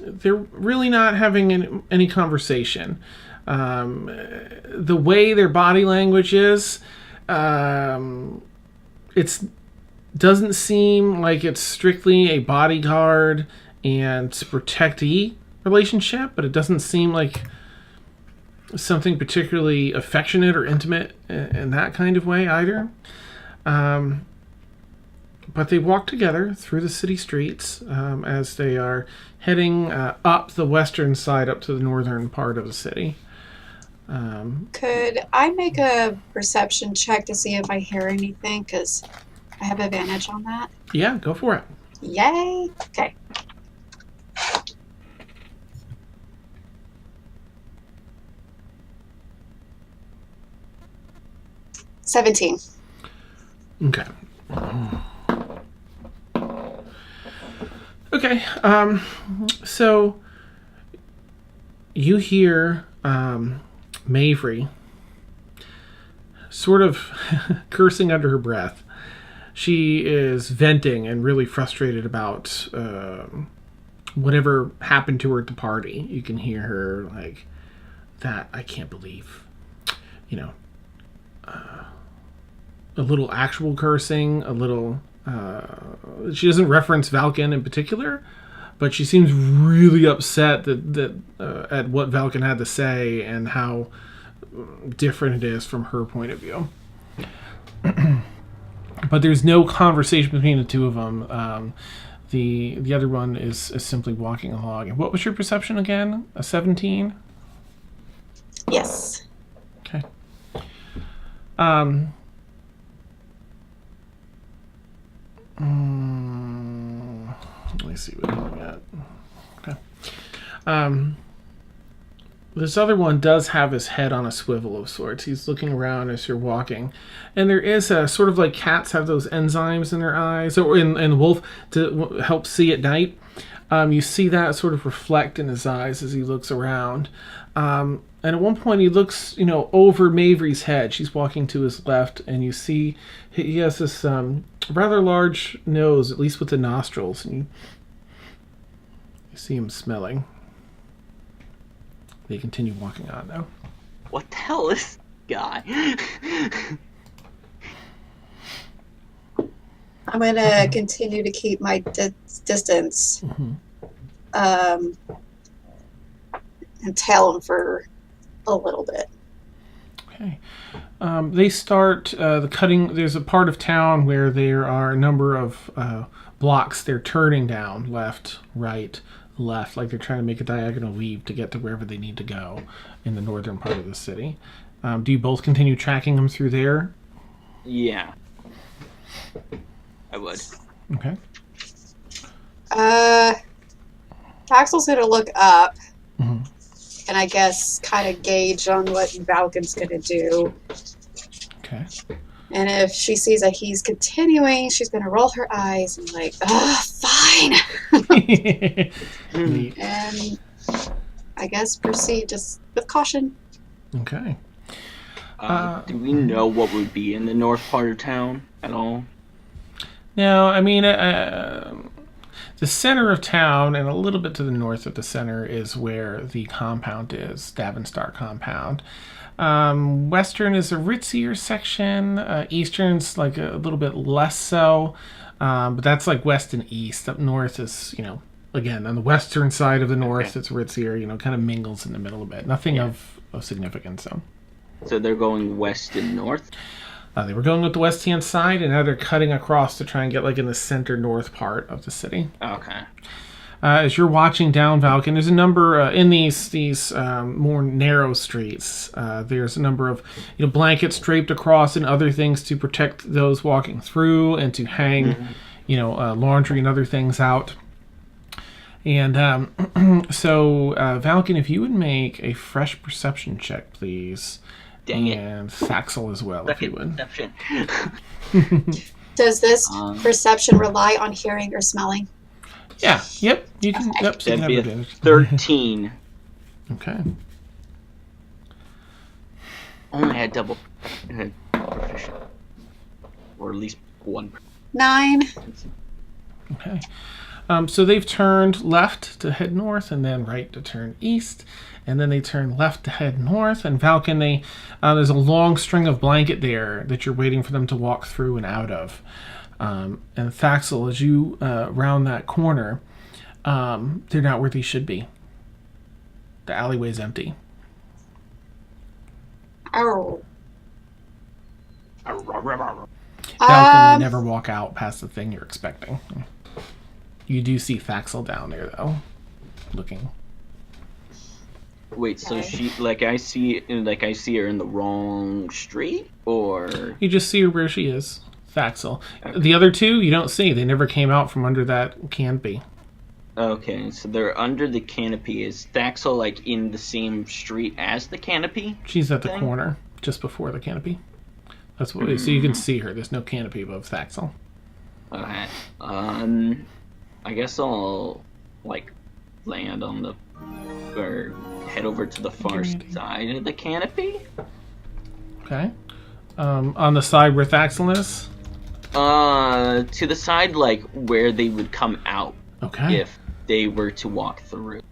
A: They're really not having any conversation. The way their body language is, it doesn't seem like it's strictly a bodyguard and protectee relationship, but it doesn't seem like something particularly affectionate or intimate in that kind of way either. But they walk together through the city streets as they are heading up the western side, up to the northern part of the city.
C: Could I make a perception check to see if I hear anything? Because I have advantage on that.
A: Yeah, go for it.
C: Yay! Okay. $17.
A: Okay. Okay. So you hear Mayvree sort of cursing under her breath. She is venting and really frustrated about whatever happened to her at the party. You can hear her like, that I can't believe. You know, a little actual cursing, a little... she doesn't reference Valkyn in particular, but she seems really upset that at what Valkyn had to say and how different it is from her point of view. But there's no conversation between the two of them. The other one is simply walking along. And what was your perception again? A 17?
C: Yes.
A: Okay. Let me see what we got. Okay. This other one does have his head on a swivel of sorts. He's looking around as you're walking. And there is a sort of like cats have those enzymes in their eyes, or in wolf, to help see at night. You see that sort of reflect in his eyes as he looks around. And at one point he looks, over Mayvree's head. She's walking to his left, and you see he has this rather large nose, at least with the nostrils. And you see him smelling. They continue walking on, though.
B: What the hell is this guy?
C: I'm going to continue to keep my distance. And tail him for a little bit.
A: Okay. They start the cutting. There's a part of town where there are a number of blocks. They're turning down left, right, left, like they're trying to make a diagonal weave to get to wherever they need to go in the northern part of the city. Do you both continue tracking them through there?
B: Yeah. I would.
A: Okay.
C: Thaxl's going to look up.
A: Mm-hmm.
C: And I guess kind of gauge on what Valkyn's going to do.
A: Okay.
C: And if she sees that he's continuing, she's going to roll her eyes and fine. And I guess proceed just with caution.
A: Okay.
B: Do we know what would be in the north part of town at all?
A: No, I mean, the center of town and a little bit to the north of the center is where the compound is, Davenstar compound. Western is a ritzier section. Eastern's like a little bit less so. But that's like west and east. Up north is, again, on the western side of the north, It's ritzier, kind of mingles in the middle a bit. Nothing of significance, though.
B: So they're going west and north?
A: They were going with the west-hand side, and now they're cutting across to try and get like in the center north part of the city.
B: Okay.
A: As you're watching down Valkyn, there's a number in these more narrow streets. There's a number of blankets draped across and other things to protect those walking through and to hang laundry and other things out. And so Valkyn, if you would make a fresh perception check, please.
B: Dang it.
A: And Thaxl as well, if you would.
B: Perception.
C: Does this perception rely on hearing or smelling?
A: Yeah. Yep. You can.
C: Okay.
A: Yep. So you
B: That'd
A: can
B: be
A: have
B: a
A: advantage.
B: 13.
A: Okay.
B: Only had double proficient. Or at least one.
C: 9.
A: Okay. So they've turned left to head north, and then right to turn east, and then they turn left to head north. And Valkyn, there's a long string of blanket there that you're waiting for them to walk through and out of. And Thaxl, as you round that corner, they're not where they should be. The alleyway's empty.
C: Oh.
A: Valkyn would never walk out past the thing you're expecting. You do see Thaxl down there, though, looking.
B: Wait, so she I see her in the wrong street, or
A: You just see her where she is. Thaxl. The other two you don't see. They never came out from under that canopy.
B: Okay, so they're under the canopy. Is Thaxl like in the same street as the canopy?
A: She's at the corner, just before the canopy. That's what. So you can see her. There's no canopy above Thaxl.
B: Okay. I guess I'll like land on the or head over to the far side of the canopy.
A: Okay. On the side where Thaxl is?
B: To the side like where they would come out.
A: Okay.
B: If they were to walk through.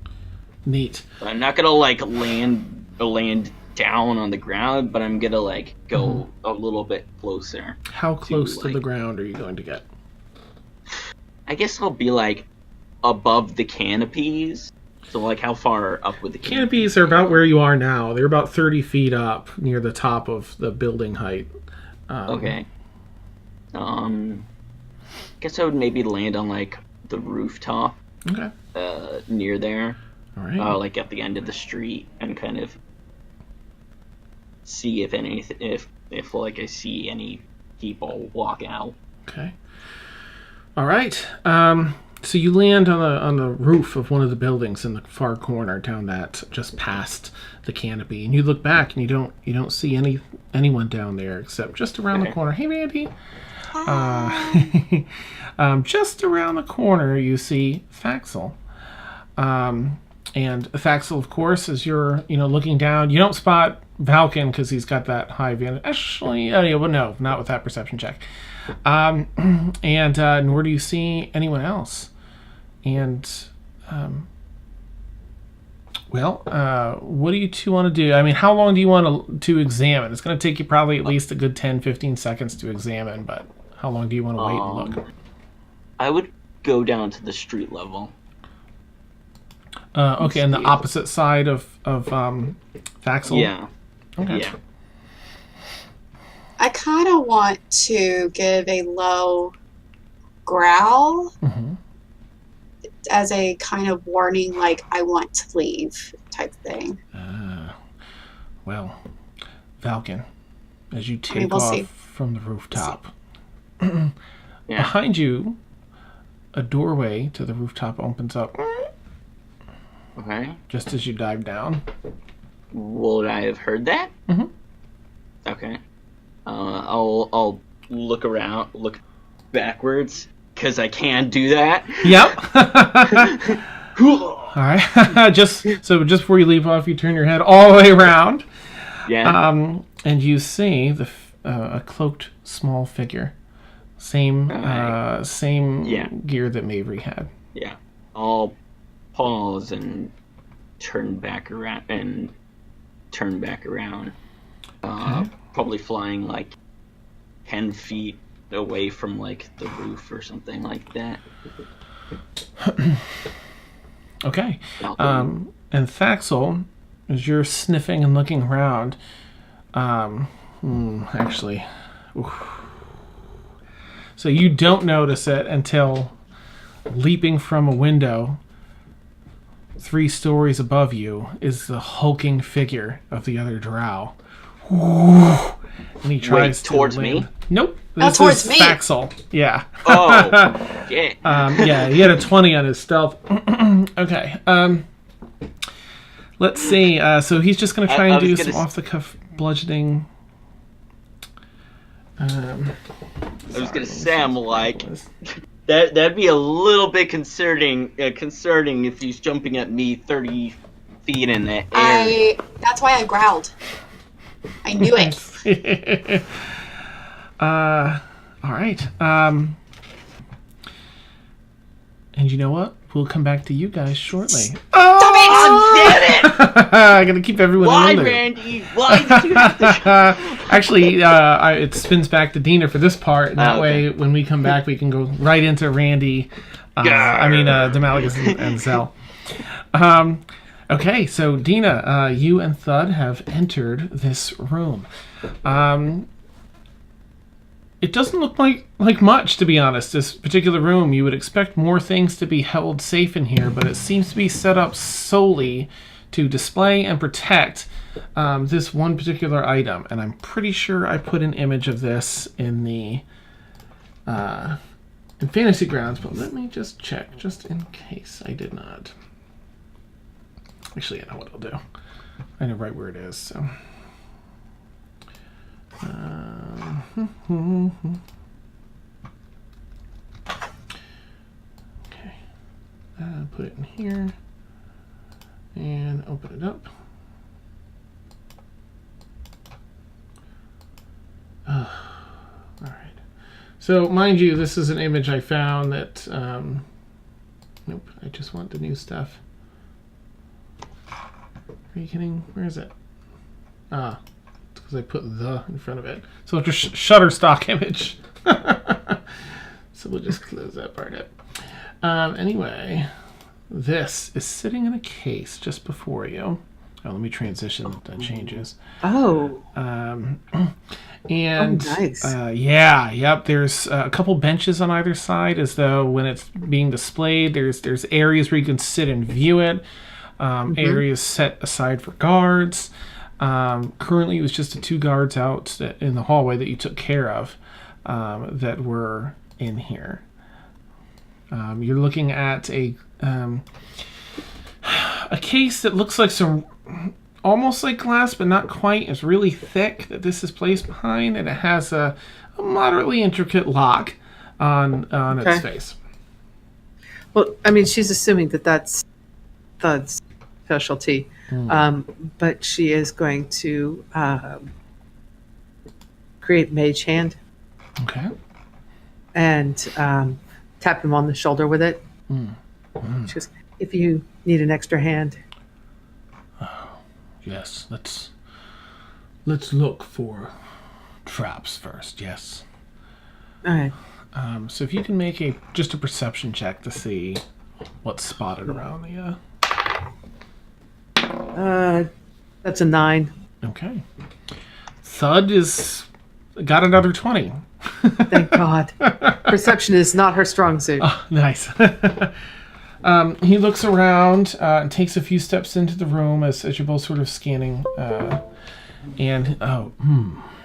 A: Neat.
B: I'm not gonna like land down on the ground, but I'm gonna like go a little bit closer.
A: How close to the ground are you going to get?
B: I guess I'll be like above the canopies. So like how far up would the
A: canopies are about where you are now. They're about 30 feet up near the top of the building height.
B: Okay. Guess I would maybe land on like the rooftop.
A: Okay.
B: Near there.
A: All right.
B: Like at the end of the street and kind of see if like I see any people walk out.
A: Okay. All right. So you land on the roof of one of the buildings in the far corner, down that just past the canopy, and you look back and you don't see anyone down there except just around the corner. Hey, Randy. Just around the corner, you see Thaxl. And Thaxl, of course, as you're looking down, you don't spot Valkyn because he's got that high vantage. Actually, no, not with that perception check. And nor do you see anyone else. And what do you two want to do? I mean, how long do you want to examine? It's going to take you probably at least a good 10-15 seconds to examine, but how long do you want to wait and look?
B: I would go down to the street level.
A: Okay, and the opposite side of Thaxl?
B: Yeah.
A: Okay.
B: Yeah.
C: I kind of want to give a low growl as a kind of warning, like I want to leave type thing.
A: Well, Valkyn, as you take off from the rooftop, behind you, a doorway to the rooftop opens up.
B: Okay.
A: Just as you dive down.
B: Would I have heard that?
A: Mm-hmm.
B: Okay. I'll look around, look backwards, because I can do that.
A: Yep. All right. just before you leave off, you turn your head all the way around.
B: Yeah.
A: And you see a cloaked small figure, same gear that Mayvree had.
B: Yeah. I'll pause and turn back around.
A: Okay.
B: Probably flying like 10 feet away from like the roof or something like that.
A: Okay. And Thaxl, as you're sniffing and looking around, actually, so you don't notice it until leaping from a window 3 stories above you is the hulking figure of the other drow. And he tries
B: towards
A: land.
B: me?
A: Nope.
C: This towards me.
A: Thaxl. Yeah.
B: Oh, yeah.
A: Yeah, he had a 20 on his stealth. Okay. Let's see. So he's just going to try and do some off-the-cuff bludgeoning.
B: I was going to say, I'm like... That'd be a little bit concerning if he's jumping at me 30 feet in the air.
C: That's why I growled. I knew it.
A: All right. And you know what? We'll come back to you guys shortly.
B: I did it!
A: I'm gonna keep everyone
B: Why,
A: in there.
B: Randy? Why did you have to...
A: Actually, it spins back to Deena for this part, and that way, when we come back, we can go right into Randy. Demaligus and Zell. Okay, so Deena, you and Thud have entered this room. It doesn't look like much, to be honest. This particular room, you would expect more things to be held safe in here, but it seems to be set up solely to display and protect this one particular item. And I'm pretty sure I put an image of this in the in Fantasy Grounds, but let me just check, just in case I did not. Actually, I know what I'll do. I know right where it is, so. Okay. Put it in here. And open it up. All right. So, mind you, this is an image I found that, nope, I just want the new stuff. Are you kidding? Where is it? Ah, it's because I put the in front of it. So it's a Shutterstock image. So we'll just close that part up. Anyway, this is sitting in a case just before you. Oh, let me transition the changes.
D: Oh.
A: And
D: nice.
A: There's a couple benches on either side, as though when it's being displayed, there's areas where you can sit and view it. Areas set aside for guards. Currently, it was just the 2 guards out in the hallway that you took care of that were in here. You're looking at a case that looks like some, almost like glass, but not quite. It's really thick that this is placed behind, and it has a moderately intricate lock on its face.
D: Well, I mean, she's assuming that that's Thud's specialty, but she is going to create Mage Hand.
A: Okay.
D: And tap him on the shoulder with it. She goes, if you need an extra hand.
A: Yes, let's look for traps first. Yes.
D: All right.
A: So if you can make just a perception check to see what's spotted around the.
D: That's a 9.
A: Okay. Thud got another 20.
D: Thank God. Perception is not her strong suit.
A: Oh, nice. He looks around and takes a few steps into the room as you're both sort of scanning, and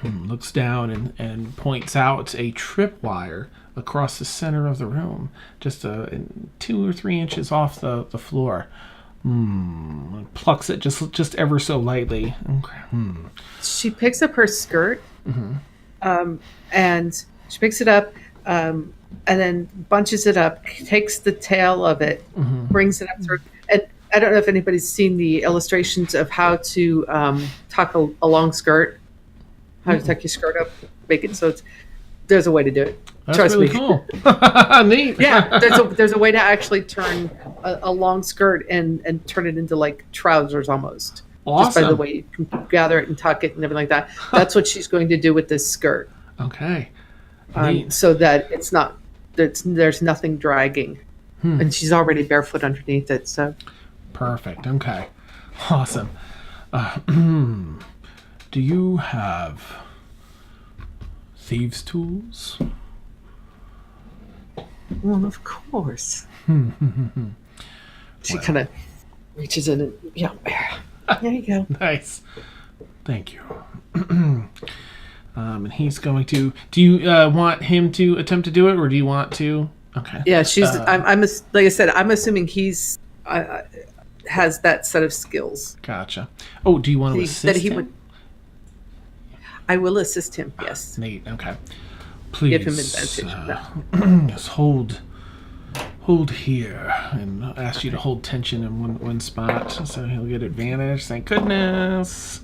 A: looks down and points out a tripwire across the center of the room, just 2 or 3 inches off the floor. Plucks it just ever so lightly.
D: She picks up her skirt, and she picks it up, and then bunches it up, takes the tail of it, brings it up through. And I don't know if anybody's seen the illustrations of how to tuck a long skirt, how to tuck your skirt up, make it so there's a way to do it.
A: That's
D: Trust
A: really
D: me.
A: Cool. Neat.
D: Yeah, there's a way to actually turn a long skirt and turn it into like trousers almost.
A: Awesome.
D: Just by the way you can gather it and tuck it and everything like that. That's what she's going to do with this skirt.
A: Okay.
D: So that there's nothing dragging, and she's already barefoot underneath it. So
A: perfect. Okay. Awesome. Do you have thieves' tools?
D: Well, of course. She kind of reaches in and there you go.
A: Nice. Thank you. And he's going to. Do you want him to attempt to do it, or do you want to? Okay.
D: Yeah, she's. I'm like I said. I'm assuming he's has that set of skills.
A: Gotcha. Oh, do you want to assist him?
D: I will assist him. Yes.
A: Neat. Okay. Please.
D: Give him advantage.
A: Just hold here, and I'll ask you to hold tension in one spot, so he'll get advantage. Thank goodness.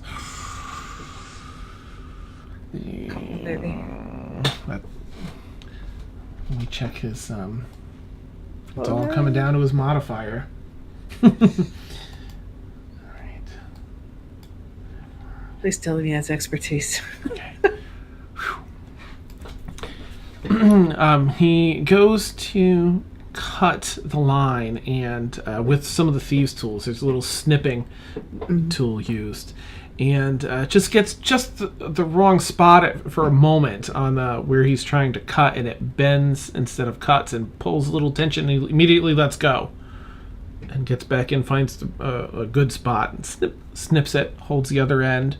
D: Maybe.
A: Let me check his. It's all coming down to his modifier. All right.
D: Please tell him he has expertise.
A: Okay. He goes to cut the line, and with some of the thieves' tools, there's a little snipping tool used, and just gets the wrong spot for a moment on where he's trying to cut, and it bends instead of cuts and pulls a little tension, and he immediately lets go and gets back in, finds a good spot, and snips it, holds the other end.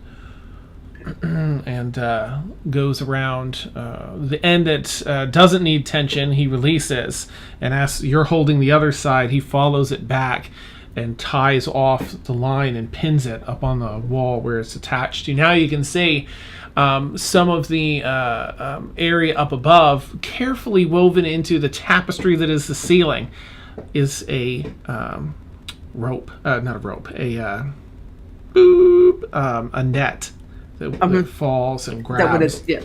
A: and goes around the end that doesn't need tension. He releases, and as you're holding the other side, he follows it back and ties off the line and pins it up on the wall where it's attached to. Now you can see some of the area up above, carefully woven into the tapestry that is the ceiling, is a rope. Not a rope. A net that falls and grabs.
D: Yeah.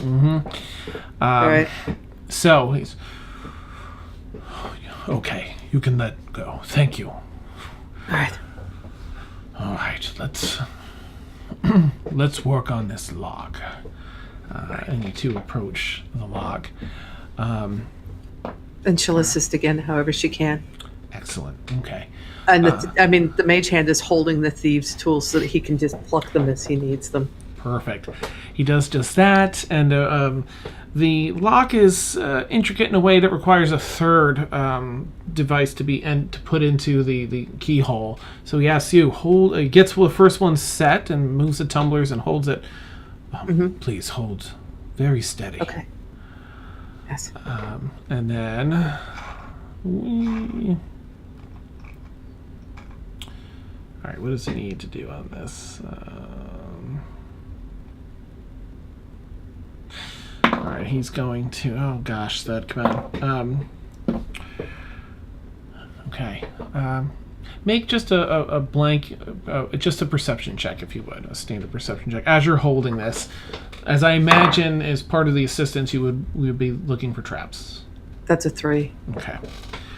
A: All
D: right.
A: So he's okay. You can let go. Thank you.
D: All right.
A: All right. Let's work on this log. And you two approach the log.
D: And she'll assist again, however she can.
A: Excellent. Okay.
D: And the mage hand is holding the thieves' tools so that he can just pluck them as he needs them.
A: Perfect. He does just that, and the lock is intricate in a way that requires a third device to put into the keyhole. So he asks you, gets the first one set and moves the tumblers and holds it. Please hold very steady.
D: Okay. Yes.
A: And then all right, what does he need to do on this? All right, he's going to. Oh gosh, that come on. Okay. Make just a blank, just a perception check, if you would, a standard perception check. As you're holding this, as I imagine, as part of the assistance, we would be looking for traps.
D: That's a 3.
A: Okay.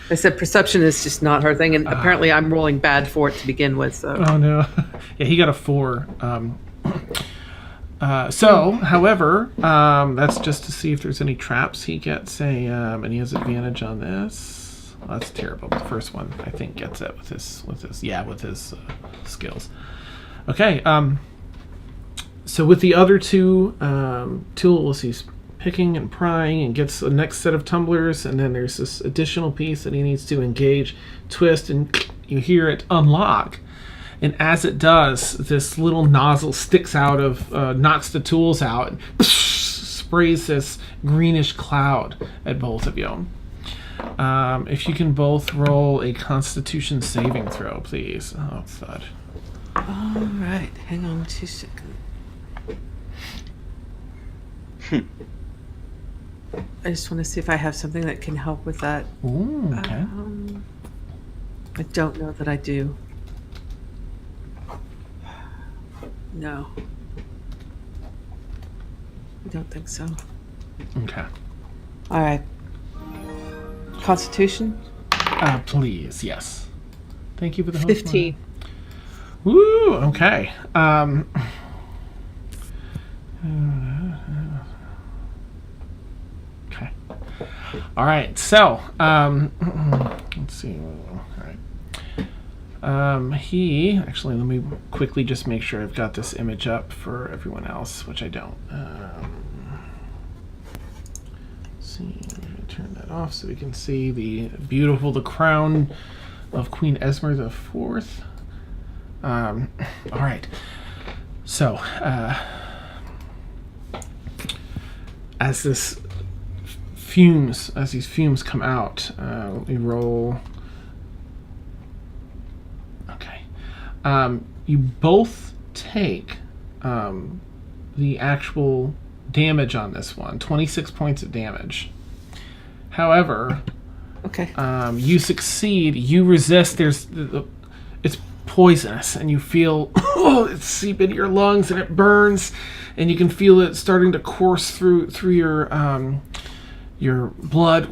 D: I said perception is just not her thing, and apparently I'm rolling bad for it to begin with. So.
A: Oh no. Yeah, he got a 4. However, that's just to see if there's any traps. He gets and he has advantage on this. Well, that's terrible. The first one, I think, gets it with his skills. Okay. So with the other two tools, he's picking and prying and gets the next set of tumblers, and then there's this additional piece that he needs to engage, twist, and you hear it unlock. And as it does, this little nozzle sticks out of, knocks the tools out, and sprays this greenish cloud at both of you. If you can both roll a Constitution saving throw, please. Oh, Thud.
D: All right. Hang on 2 seconds. I just want to see if I have something that can help with that.
A: Ooh, okay.
D: I don't know that I do. No. I don't think so.
A: Okay.
D: All right. Constitution?
A: Please, yes. Thank you for the host.
D: 15.
A: Woo, okay. Okay. All right, so, let's see. All right. Actually, let me quickly just make sure I've got this image up for everyone else, which I don't. Let's see, let me turn that off so we can see the crown of Queen Esmer the Fourth. All right. So, as these fumes come out, let me roll. Okay. You both take the actual damage on this one, 26 points of damage. However,
D: okay.
A: You succeed. You resist. It's poisonous, and you feel it seep into your lungs, and it burns, and you can feel it starting to course through your blood.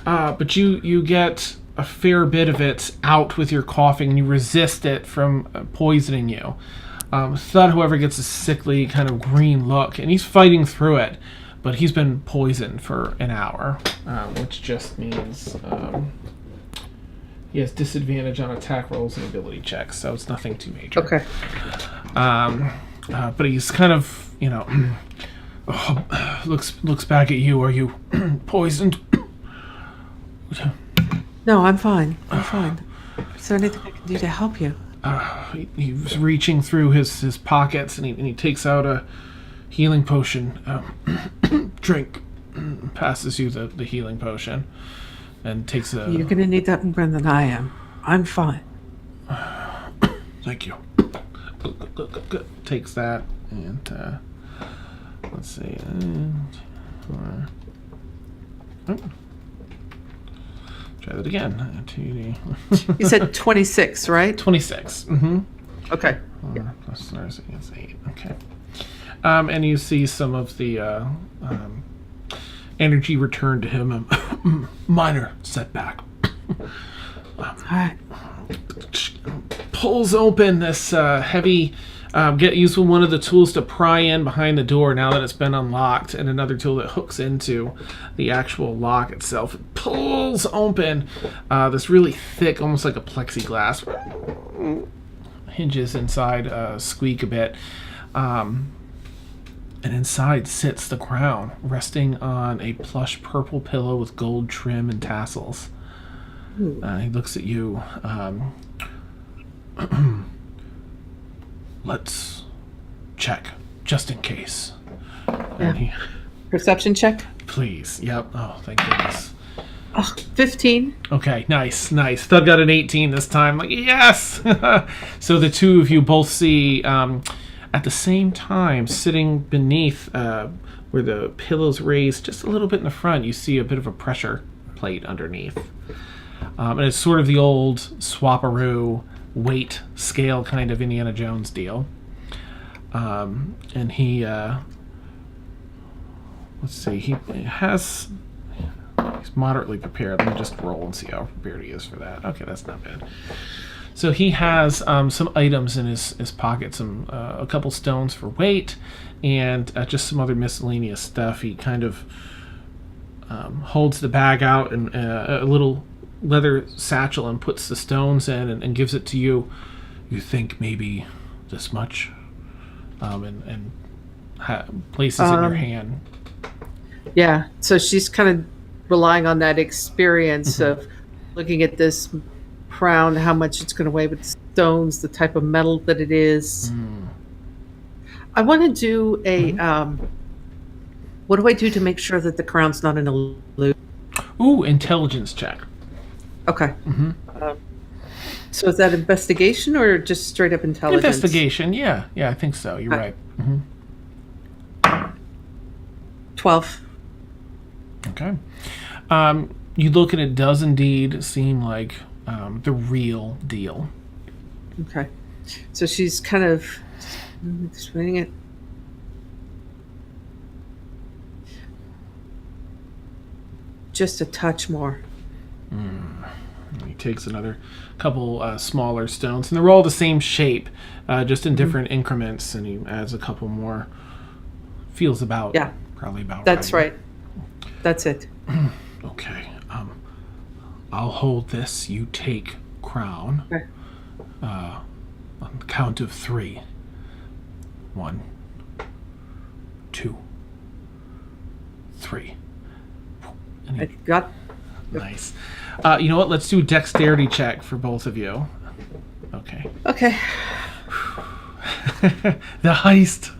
A: But you get a fair bit of it out with your coughing, and you resist it from poisoning you. Thud, however, gets a sickly kind of green look, and he's fighting through it, but he's been poisoned for an hour, which just means he has disadvantage on attack rolls and ability checks, so it's nothing too major.
D: Okay.
A: But he's kind of, looks back at you. Are you poisoned?
D: No, I'm fine. I'm fine. Is there anything I can do to help you?
A: He's reaching through his pockets, and he takes out a healing potion. Drink. Passes you the healing potion, and takes a...
D: You're going to need that more than I am. I'm fine.
A: Thank you. Takes that, and let's see. Try that again.
D: You said 26, right?
A: 26. Mm-hmm.
D: Okay.
A: Plus 6 is 8. Okay. And you see some of the energy return to him. Minor setback.
D: All right.
A: Pulls open this heavy... using one of the tools to pry in behind the door now that it's been unlocked, and another tool that hooks into the actual lock itself. It pulls open this really thick, almost like a plexiglass. Hinges inside squeak a bit. And inside sits the crown, resting on a plush purple pillow with gold trim and tassels. He looks at you. Let's check, just in case. And
D: Perception check?
A: Please. Yep. Oh, thank goodness.
D: Oh, 15.
A: Okay, nice. Thud got an 18 this time. Like, yes! So the two of you both see, at the same time, sitting beneath where the pillow's raised just a little bit in the front, you see a bit of a pressure plate underneath. And it's sort of the old swaparoo weight scale kind of Indiana Jones deal. And he, let's see, he's moderately prepared. Let me just roll and see how prepared he is for that. Okay, that's not bad. So he has some items in his pocket, a couple stones for weight, and just some other miscellaneous stuff. He kind of holds the bag out and a little leather satchel and puts the stones in and gives it to you. You think maybe this much, and places in your hand.
D: Yeah, so she's kind of relying on that experience of looking at this crown, how much it's going to weigh with stones, the type of metal that it is. I want to do a what do I do to make sure that the crown's not an illusion?
A: Ooh, intelligence check.
D: Okay. So is that investigation or just straight up intelligence?
A: Investigation, yeah, I think so. You're right.
D: 12.
A: Okay. You look and it does indeed seem like the real deal.
D: Okay. So she's kind of explaining it. Just a touch more.
A: He takes another couple smaller stones, and they're all the same shape, just in different increments, and he adds a couple more. Feels about, probably about
D: That's right. That's it.
A: Okay. I'll hold this. You take crown.
D: Okay.
A: On the count of 3. 1, 2, 3. And
D: I got.
A: nice. You know what? Let's do a dexterity check for both of you. Okay.
D: Okay.
A: The heist.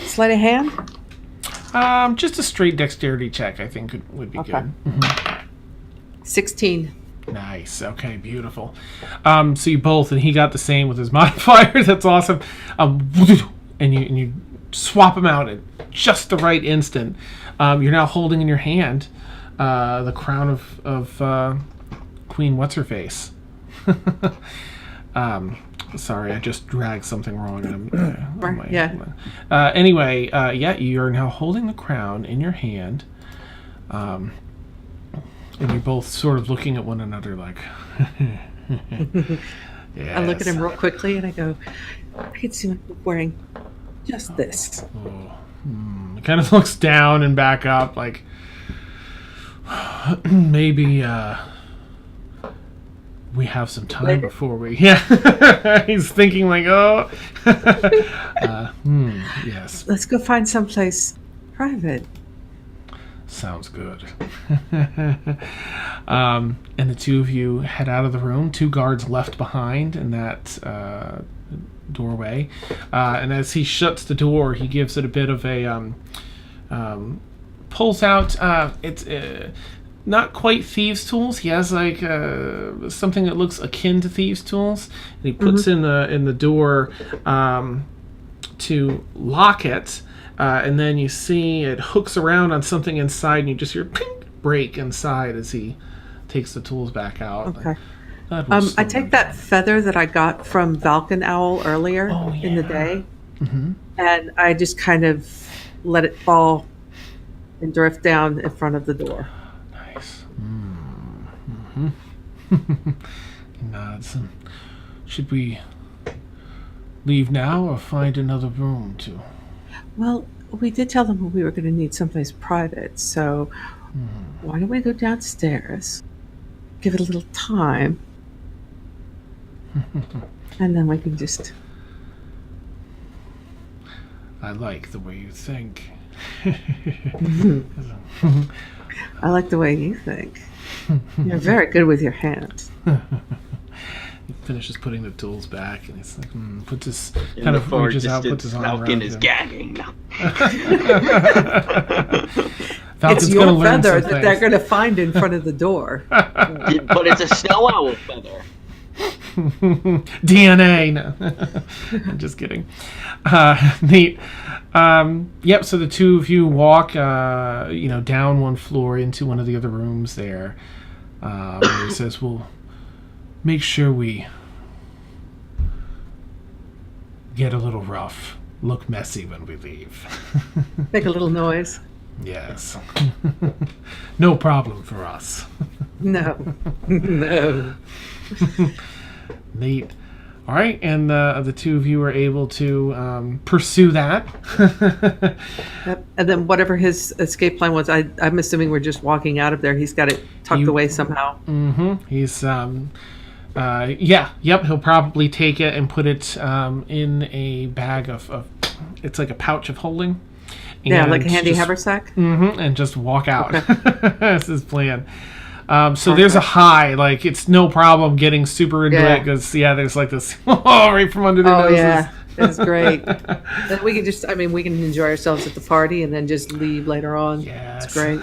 D: Sleight of hand?
A: Just a straight dexterity check, I think, would be good.
D: 16.
A: Nice. Okay, beautiful. So you both, and he got the same with his modifier. That's awesome. And you swap them out at just the right instant. You're now holding in your hand the crown of Queen What's-Her-Face. Sorry, I just dragged something wrong. Anyway, you are now holding the crown in your hand. And you're both sort of looking at one another like... Yes.
D: I look at him real quickly and I go, I can see him wearing just this.
A: He kind of looks down and back up like... Maybe we have some time before we... Yeah. He's thinking like, oh... yes.
D: Let's go find someplace private.
A: Sounds good. And the two of you head out of the room. 2 guards left behind in that doorway. And as he shuts the door, he gives it a bit of a... pulls out... it's not quite thieves' tools. He has like something that looks akin to thieves' tools. And he puts in the door to lock it. And then you see it hooks around on something inside, and you just hear ping break inside as he takes the tools back out.
D: Okay. I take that feather that I got from Valkyn Owl earlier in the day, and I just kind of let it fall and drift down in front of the door.
A: Nice. He nods. Should we leave now or find another room to...
D: Well, we did tell them we were going to need someplace private, so why don't we go downstairs, give it a little time, and then we can just...
A: I like the way you think.
D: I like the way you think. You're very good with your hands.
A: He finishes putting the tools back, and he's like, puts his
B: In
A: kind
B: the
A: of
B: far
A: reaches out, puts
B: distance,
A: his arm
B: Valkyn
A: around
B: is
A: him.
B: gagging now.
A: Falcon's
D: It's
A: gonna
D: your
A: learn
D: feather
A: some
D: that they're
A: things.
D: going to find in front of the door.
B: But it's a snow owl feather.
A: DNA. No. I'm just kidding. Neat. Yep. So the two of you walk, down one floor into one of the other rooms there. Where he says, "We'll make sure we get a little rough, look messy when we leave."
D: Make a little noise.
A: Yes. No problem for us.
D: No. No.
A: Neat. All right, and the two of you are able to pursue that.
D: Yep. And then whatever his escape plan was, I'm assuming we're just walking out of there. He's got it tucked away somehow.
A: He's he'll probably take it and put it in a bag of it's like a pouch of holding.
D: Yeah, like a
A: And
D: handy
A: just-
D: haversack.
A: and just walk out.
D: Okay.
A: That's his plan. So there's a high, like it's no problem getting super into it because there's like this right from under their noses.
D: Yeah, that's great. Then we can we can enjoy ourselves at the party and then just leave later on.
A: Yes.
D: It's great.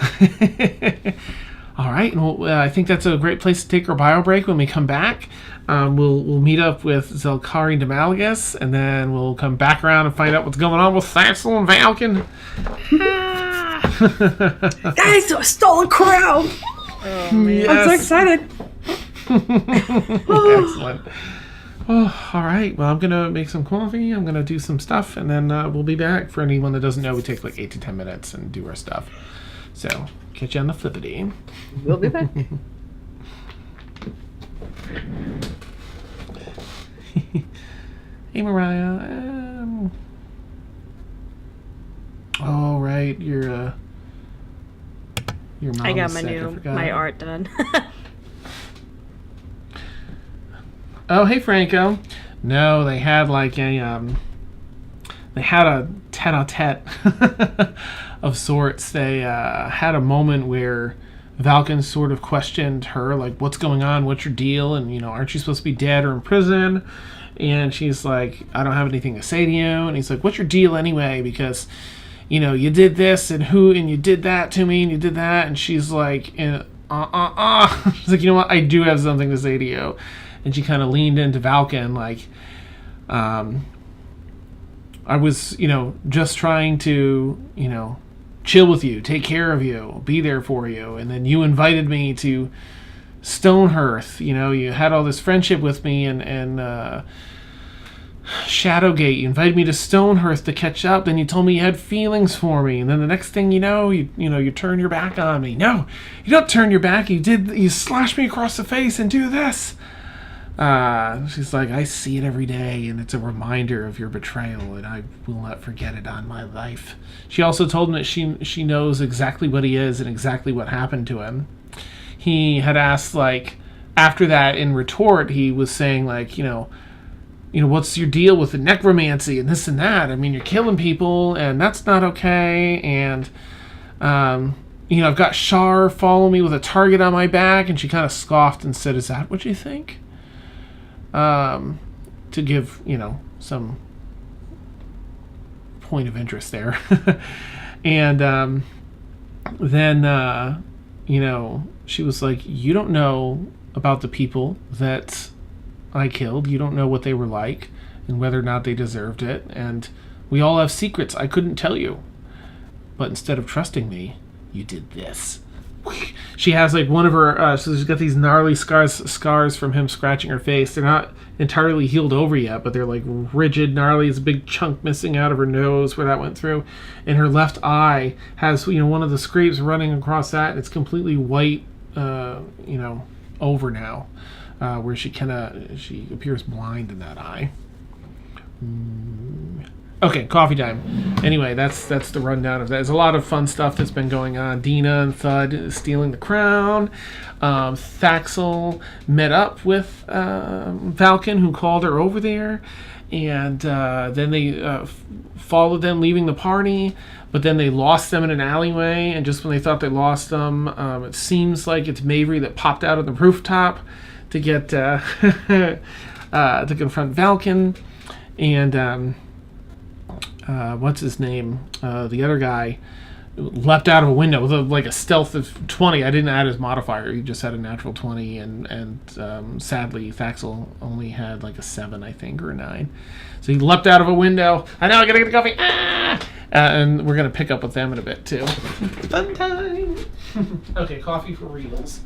A: All right, well, I think that's a great place to take our bio break. When we come back, we'll meet up with Zelkari and Demalagus, and then we'll come back around and find out what's going on with Thaxl and Valkyn.
D: Guys, a stolen crown!
E: Oh, man.
A: Yes.
D: I'm so excited.
A: Excellent. Oh, all right. Well, I'm going to make some coffee. I'm going to do some stuff, and then we'll be back. For anyone that doesn't know, we take like 8 to 10 minutes and do our stuff. So, catch you on the flippity.
D: We'll be back.
A: Hey, Mariah. Oh, right. Your mom
E: I got
A: is
E: my
A: sick.
E: my art done.
A: Oh, hey, Franco. No, they had like a tete-a-tete of sorts. They had a moment where Valkyn sort of questioned her, like, what's going on? What's your deal? And, aren't you supposed to be dead or in prison? And she's like, I don't have anything to say to you. And he's like, what's your deal anyway? Because, you did this and you did that to me and you did that. And she's like, She's like, you know what? I do have something to say to you. And she kind of leaned into Valkyn like, I was, just trying to, chill with you, take care of you, be there for you. And then you invited me to Stonehearth. You had all this friendship with me and Shadowgate. You invited me to Stonehearth to catch up. Then you told me you had feelings for me. And then the next thing you know, you turn your back on me. No, you don't turn your back. You slash me across the face and do this. She's like, I see it every day, and it's a reminder of your betrayal, and I will not forget it on my life. She also told him that she knows exactly what he is and exactly what happened to him. He had asked, like, after that, in retort, he was saying, like, what's your deal with the necromancy and this and that? I mean, you're killing people, and that's not okay, and, I've got Shar follow me with a target on my back, and she kind of scoffed and said, "Is that what you think?" To give, some point of interest there. And then, she was like, "You don't know about the people that I killed. You don't know what they were like and whether or not they deserved it. And we all have secrets I couldn't tell you. But instead of trusting me, you did this." She has like one of her, so she's got these gnarly scars from him scratching her face. They're not entirely healed over yet, but they're like rigid, gnarly. There's a big chunk missing out of her nose where that went through. And her left eye has, one of the scrapes running across that. And it's completely white, over now, where she appears blind in that eye. Okay, coffee time. Anyway, that's the rundown of that. There's a lot of fun stuff that's been going on. Deena and Thud stealing the crown. Thaxl met up with Valkyn, who called her over there. And then they followed them leaving the party. But then they lost them in an alleyway. And just when they thought they lost them, it seems like it's Mayvree that popped out of the rooftop to get to confront Valkyn. And what's his name? The other guy leapt out of a window with a stealth of 20. I didn't add his modifier. He just had a natural 20, and sadly, Thaxl only had like a 7, I think, or a 9. So he leapt out of a window. I know, I gotta get the coffee. And we're gonna pick up with them in a bit too. Fun time. Okay, coffee for reals.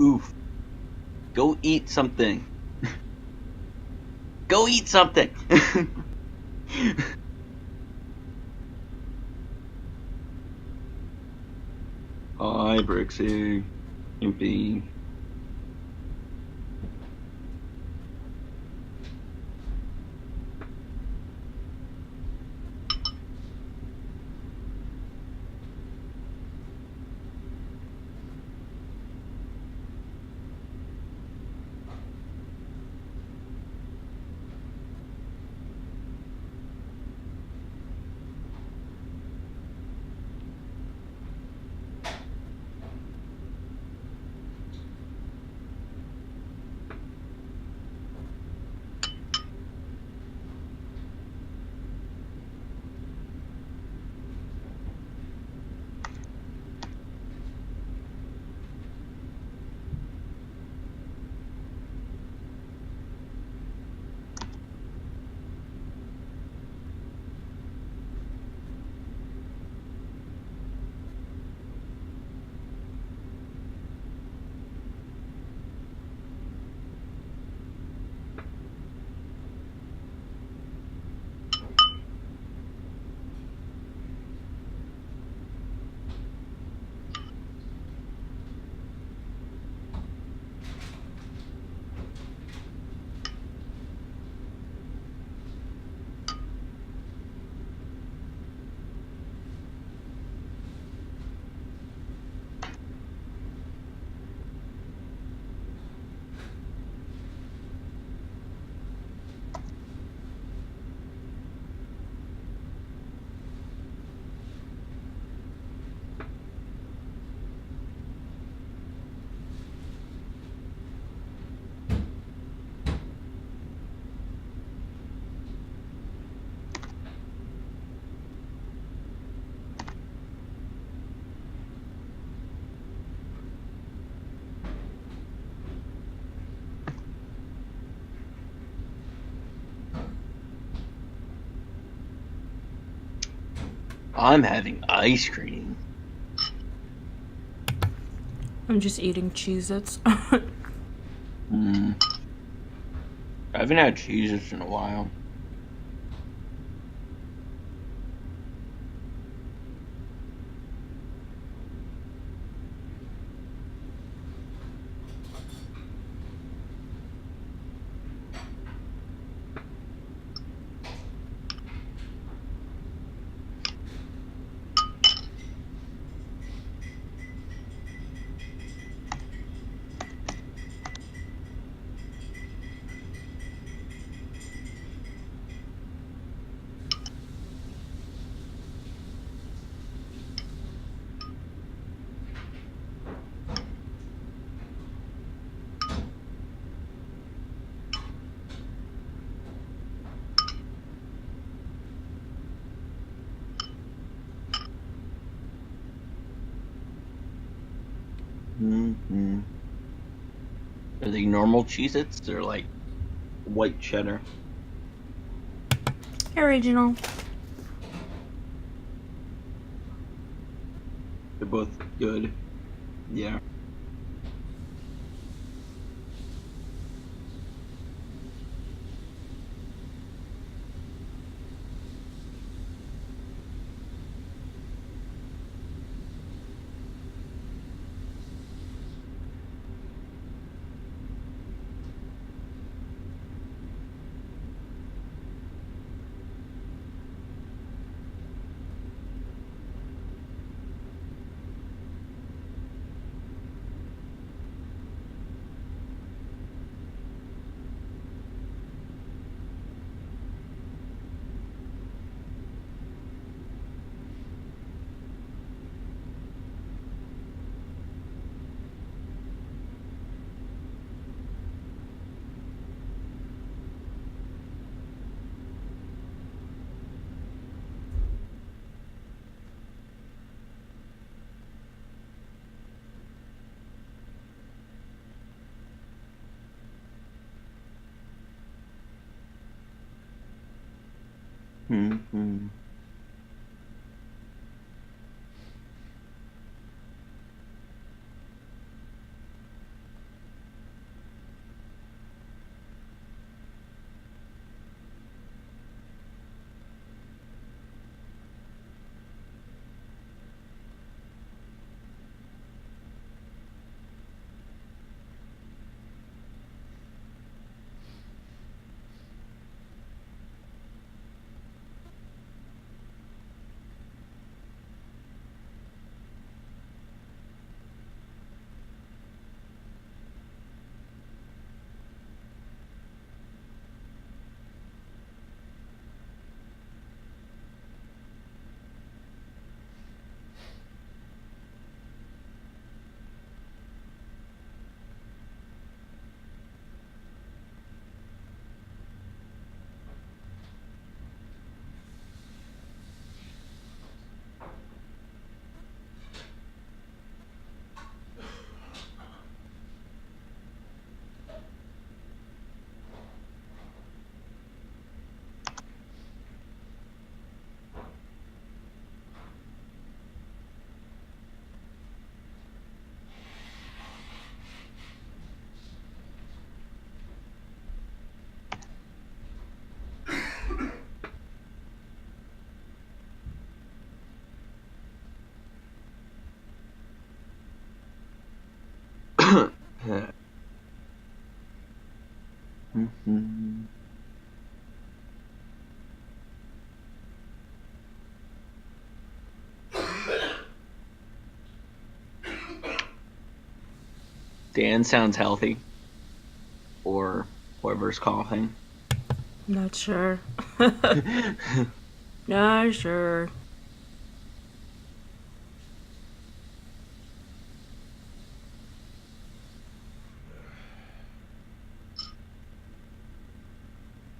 B: Oof. Go eat something. Go eat something. Hi, Brixie. Impy. I'm having ice cream.
E: I'm just eating Cheez-Its.
B: I haven't had Cheez-Its in a while. Mm-hmm. Are they normal Cheez-Its? They're like white cheddar.
E: Original.
B: They're both good. Yeah. Mm-hmm. Mm-hmm. Dan sounds healthy. Or whoever's coughing.
E: Not sure. Not sure.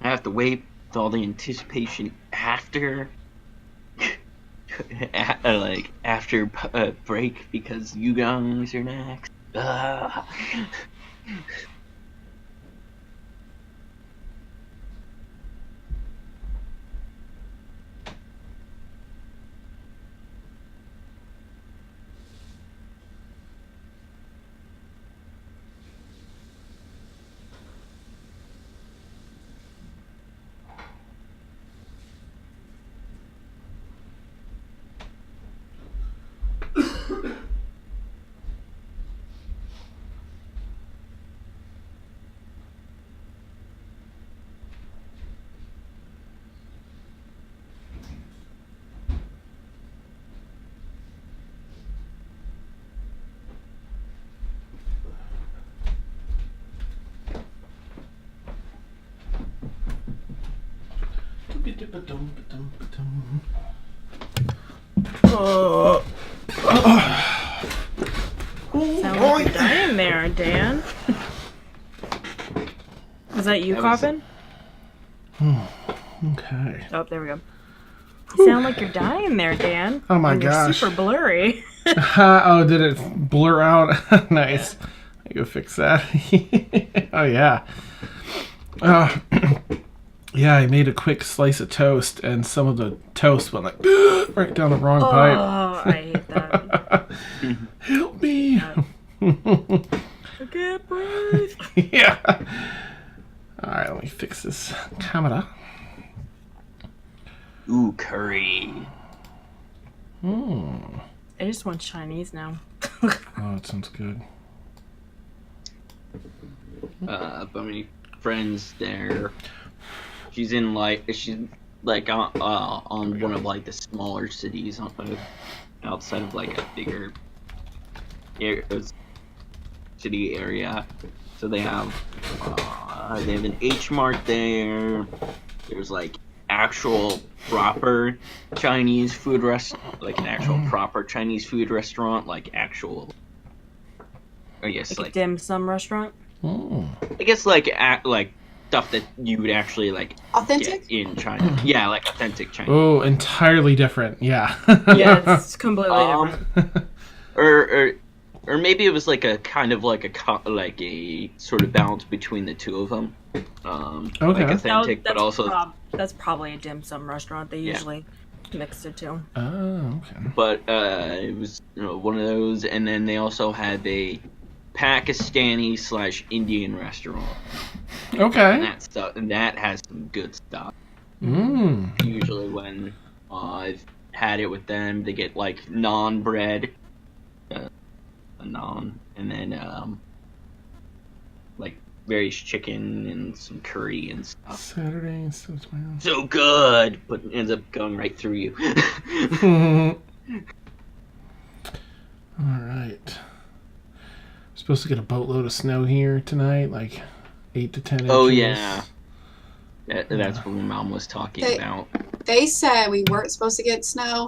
B: I have to wait with all the anticipation after, like after break because you guys are next.
E: Sound like you're dying there, Dan. Was that you coughing?
A: Okay.
E: Oh, there we go. You sound like you're dying there, Dan.
A: Oh my
E: And you're
A: gosh.
E: super blurry.
A: Oh, did it blur out? Nice. I go fix that. Oh yeah. Yeah, I made a quick slice of toast, and some of the toast went like right down the wrong pipe.
E: Oh, I hate that.
A: Help me!
E: I can't breathe.
A: Yeah. All right, let me fix this camera.
B: Ooh, curry.
A: Mm.
E: I just want Chinese now.
A: Oh, that sounds good.
B: But my friend's there. She's on one of like the smaller cities outside of like a bigger city area. So they have an H Mart there. There's like actual proper Chinese food restaurant, like an actual proper Chinese food restaurant, like actual. I guess
E: Like a dim sum restaurant?
B: I guess like stuff that you would actually like
C: Authentic?
B: get in China. Yeah, like authentic Chinese.
A: Oh, entirely different. Yeah.
E: Yeah, it's completely different.
B: Or maybe it was like a kind of like a sort of balance between the two of them.
A: Okay.
B: Like authentic, but also.
E: That's probably a dim sum restaurant. They
B: Yeah.
E: usually mix it too.
A: Oh, okay.
B: But it was one of those, and then they also had a Pakistani/Indian restaurant.
A: Okay.
B: And that has some good stuff.
A: Mm.
B: Usually when I've had it with them, they get like naan bread, a naan, and then like various chicken and some curry and stuff.
A: Saturday, so tomorrow.
B: So good, but it ends up going right through you.
A: All right. Supposed to get a boatload of snow here tonight, like 8 to 10 inches.
B: Oh yeah, that's what my mom was talking about.
C: They said we weren't supposed to get snow,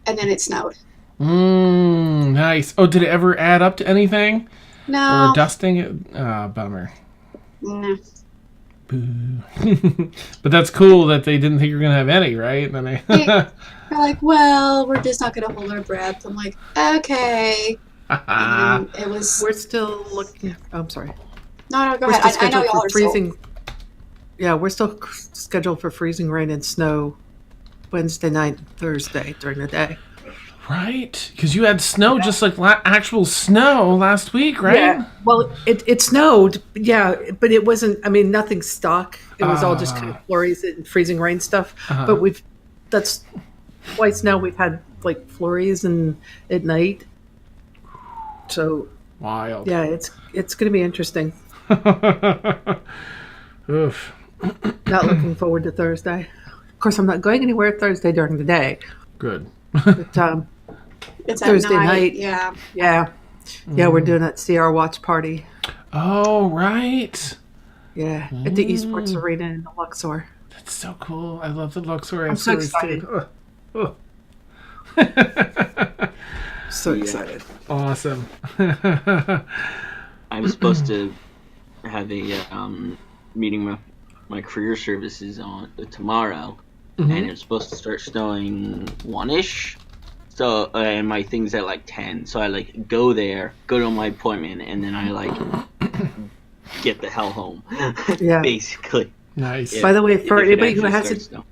C: and then it snowed.
A: Nice. Oh, did it ever add up to anything?
C: No.
A: Or dusting it? Bummer.
C: No.
A: Boo. But that's cool that they didn't think you were going to have any, right? And then they...
C: They're like, well, we're just not going to hold our breath. I'm like, okay. And it was...
D: We're still looking. Oh, I'm sorry.
C: No, go
D: We're
C: ahead.
D: still
C: I know
D: scheduled
C: y'all
D: for
C: are
D: freezing. Yeah, we're still scheduled for freezing rain and snow Wednesday night, and Thursday during the day.
A: Right? Because you had snow, just like actual snow last week, right?
D: Yeah. Well, it snowed, yeah, but it wasn't. I mean, nothing stuck. It was all just kind of flurries and freezing rain stuff. But that's twice now we've had like flurries and at night. So
A: Wild.
D: yeah, it's going to be interesting.
A: Oof.
D: Not looking forward to Thursday. Of course, I'm not going anywhere Thursday during the day.
A: Good.
D: But
C: It's
D: Thursday
C: at
D: night.
C: Yeah.
D: yeah, we're doing that CR watch party.
A: Oh, right.
D: Yeah, at the Esports Arena in the Luxor.
A: That's so cool. I love the Luxor.
D: I'm so excited.
A: Too. Oh.
D: So excited.
A: Awesome.
B: I'm supposed to have a meeting with my career services on tomorrow, and it's supposed to start snowing 1-ish. So and my thing's at like 10. So I like go there, go to my appointment, and then I like get the hell home.
D: Yeah.
B: Basically.
A: Nice.
D: By the way, for
B: If it
D: anybody who
B: actually
D: hasn't,
B: starts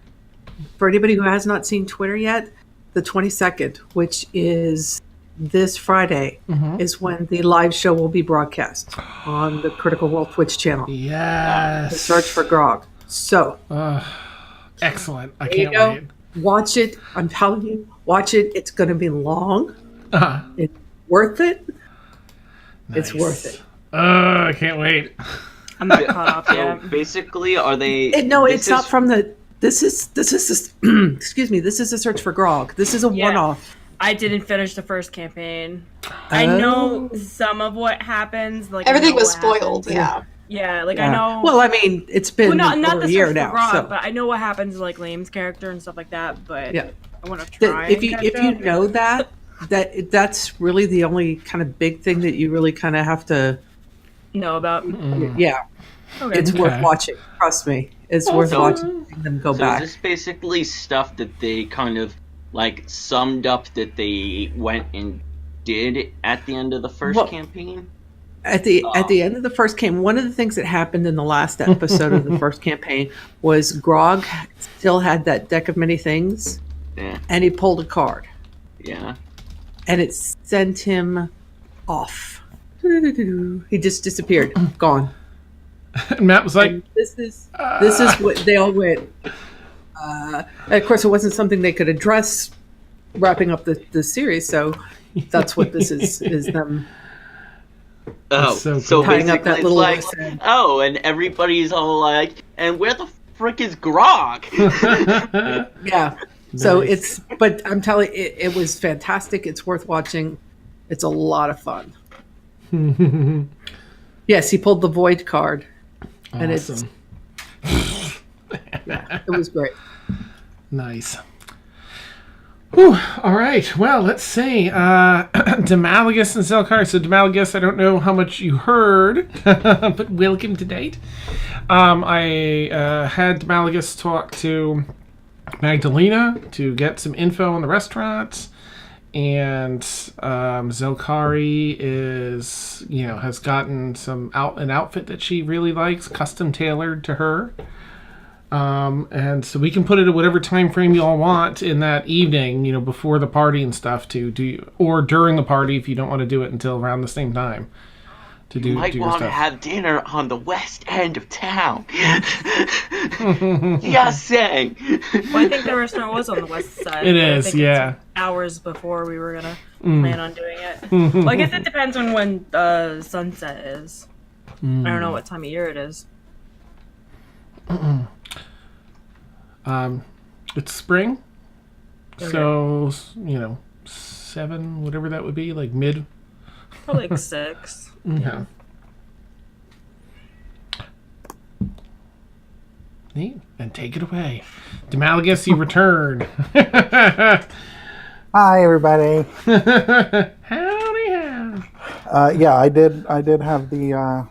D: for anybody who has not seen Twitter yet, the 22nd, which is this Friday, is when the live show will be broadcast on the Critical Role Twitch channel.
A: Yes.
D: Search for Grog. So
A: Excellent. I
D: there you
A: can't
D: go.
A: wait.
D: Watch it. I'm telling you, watch it. It's going to be long. It's worth it. It's worth it.
A: I can't wait.
E: I'm not caught up
B: So
E: yet.
B: basically, are they?
D: No,
B: this
D: it's not
B: is-
D: from the. This is excuse me. This is a search for Grog. This is a
E: Yeah.
D: one-off.
E: I didn't finish the first campaign. I know some of what happens. Like I
C: Everything
E: know
C: was
E: what
C: spoiled.
E: happens.
C: Yeah.
E: Yeah, like
D: Yeah.
E: I know.
D: Well, I mean, it's been
E: not
D: over
E: the
D: a year
E: search for
D: now.
E: Grog,
D: So
E: but I know what happens to like Lame's character and stuff like that. But
D: yeah,
E: I want to try.
D: if
E: and
D: you
E: catch up.
D: know that's really the only kind of big thing that you really kind of have to.
E: know about.
D: Yeah,
E: Okay.
D: it's worth watching. Trust me, it's worth watching. Seeing them go
B: So
D: back.
B: is this basically stuff that they kind of like summed up that they went and did at the end of the first campaign?
D: At the end of the first campaign, one of the things that happened in the last episode of the first campaign was Grog still had that deck of many things, and he pulled a card.
B: Yeah.
D: And it sent him off. He just disappeared, gone.
A: And Matt was like,
D: And this is what they all went. Of course, it wasn't something they could address wrapping up the series, so that's what this is them.
B: Oh,
A: so
B: so
D: tying
B: basically
D: up that
B: it's
D: little
B: like,
D: loose end.
B: oh, and everybody's all like, and where the frick is Grog?
D: Yeah. So
A: Nice.
D: but I'm telling you, it was fantastic. It's worth watching. It's a lot of fun. Yes, he pulled the void card. And
A: awesome.
D: It was great.
A: Nice. Whew. All right. Well, let's see. Demalagus and Zelkari. So Demalagus, I don't know how much you heard, but welcome to date. I had Demalagus talk to Magdalena to get some info on the restaurant, and Zelkari is, has gotten an outfit that she really likes, custom tailored to her. And so we can put it at whatever time frame you all want in that evening, before the party and stuff to do, or during the party if you don't want to do it until around the same time. To do,
B: You might
A: do your
B: want to
A: stuff.
B: have dinner on the west end of town. Just saying.
E: Well, I think the restaurant was on the west side.
A: It
E: but I
A: is,
E: think
A: yeah.
E: It's hours before we were gonna plan on doing it. Well, I guess it depends on when sunset is. I don't know what time of year it is.
A: It's spring,
E: Okay.
A: so 7, whatever that would be, like mid.
E: Probably like 6.
A: Yeah. Neat. And take it away, Demalagus. You return.
F: Hi, everybody.
A: Howdy, how.
F: Yeah, I did have the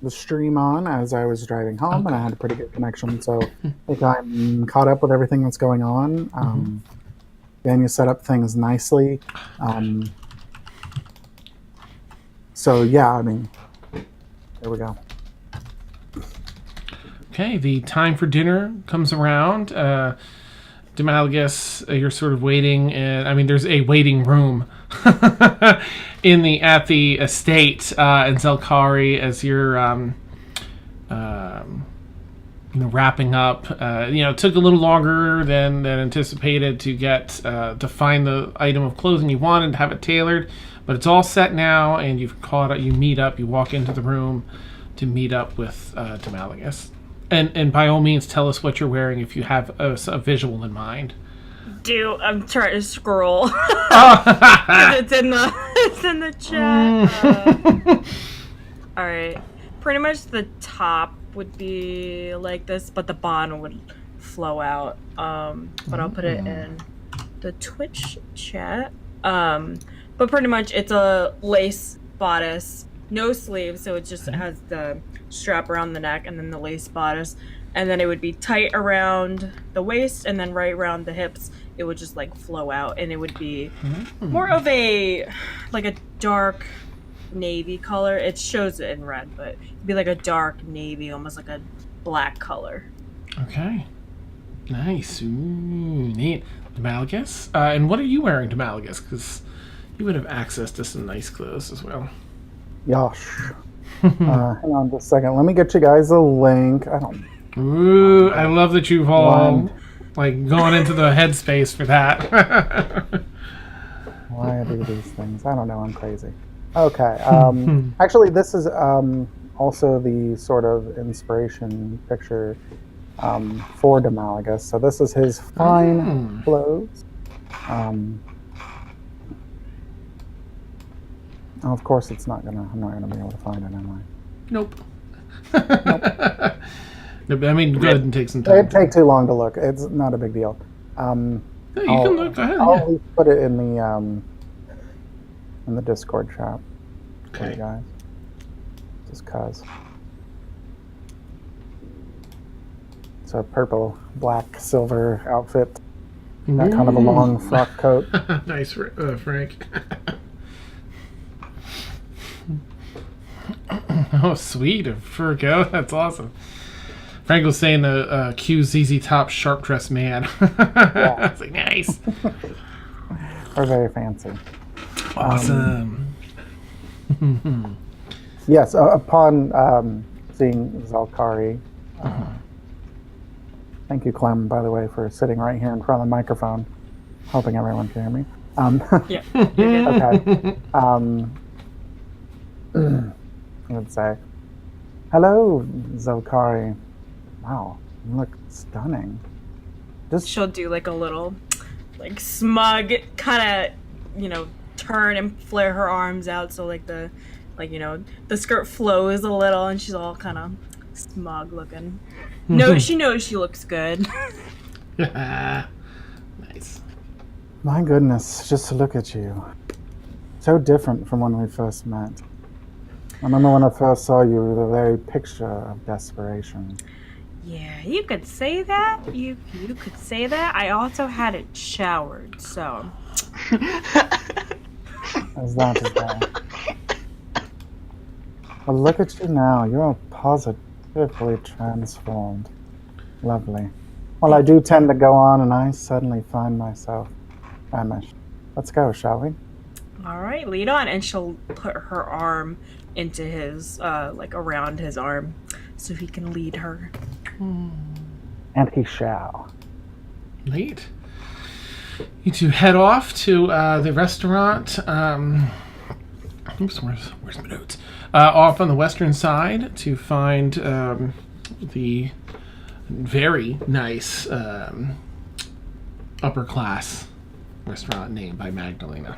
F: stream on as I was driving home, and I had a pretty good connection, so I think I'm caught up with everything that's going on. Daniel set up things nicely. So yeah, I mean, there we go.
A: Okay, the time for dinner comes around. Demalagus, you're sort of waiting, and there's a waiting room at the estate, and Zelkari, as you're wrapping up. It took a little longer than anticipated to get to find the item of clothing you wanted, to have it tailored, but it's all set now, and you walk into the room to meet up with Demalagus. And by all means, tell us what you're wearing if you have a visual in mind.
E: I'm trying to scroll. it's in the chat. All right. Pretty much the top would be like this, but the bottom would flow out. But I'll put it in the Twitch chat. But pretty much it's a lace bodice, no sleeves, so it just has the strap around the neck and then the lace bodice, and then it would be tight around the waist, and then right around the hips it would just like flow out, and it would be more of a dark navy color. It shows it in red, but it'd be like a dark navy, almost like a black color.
A: Okay. Nice. Ooh, neat. Demalagus? And what are you wearing, Demalagus? Because you would have access to some nice clothes as well.
F: Yosh. Hang on just a second. Let me get you guys a link.
A: Ooh, I love that you've all gone into the headspace for that.
F: Why I do these things? I don't know. I'm crazy. Okay. Actually, this is also the sort of inspiration picture for Demalagus. So this is his fine clothes. Of course, I'm not gonna be able to find it, am I?
A: Nope. No, but I mean, go ahead and take some time.
F: It'd take too long to look. It's not a big deal.
A: Yeah, you can look. Go ahead.
F: I'll put it in the Discord chat for you
A: Okay.
F: guys. Just cause. It's a purple, black, silver outfit. Got kind of a long frock coat.
A: Nice, Frank. Oh, sweet. A fur coat. That's awesome. Frank was saying the cue ZZ Top sharp dressed man.
F: Yeah.
A: It's like, nice.
F: We're very fancy.
A: Awesome.
F: Yes, upon seeing Zalkari, thank you, Clem, by the way, for sitting right here in front of the microphone, hoping everyone can hear me.
E: Yeah.
F: Okay. I would say, hello, Zalkari. Wow, you look stunning.
E: She'll do like a little, like smug kind of, turn and flare her arms out so like the skirt flows a little and she's all kind of smug looking. No, she knows she looks good.
A: Nice.
F: My goodness, just to look at you. So different from when we first met. I remember when I first saw you, you were the very picture of desperation.
E: Yeah, you could say that. You could say that. I also hadn't showered, so.
F: As that is that. Well, look at you now. You're positively transformed. Lovely. Well, I do tend to go on, and I suddenly find myself famished. Let's go, shall we?
E: All right, lead on, and she'll put her arm into his, around his arm, so he can lead her.
F: And he shall.
A: Neat. You two head off to the restaurant. Oops, where's my notes? Off on the western side to find the very nice upper class restaurant named by Magdalena.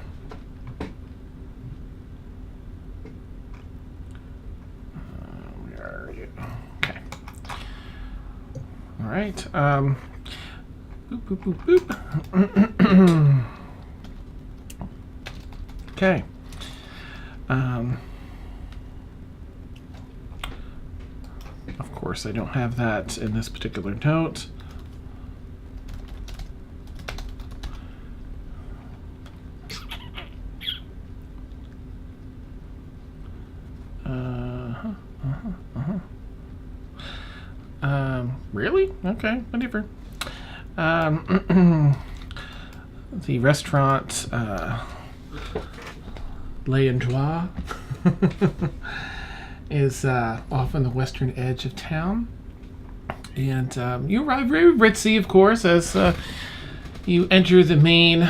A: Where are you? Okay. All right. Boop, boop, boop, boop. Okay. Of course, I don't have that in this particular note. Really? Okay, whatever. The restaurant Layandroit is off on the western edge of town. And you arrive very ritzy, of course, as you enter the main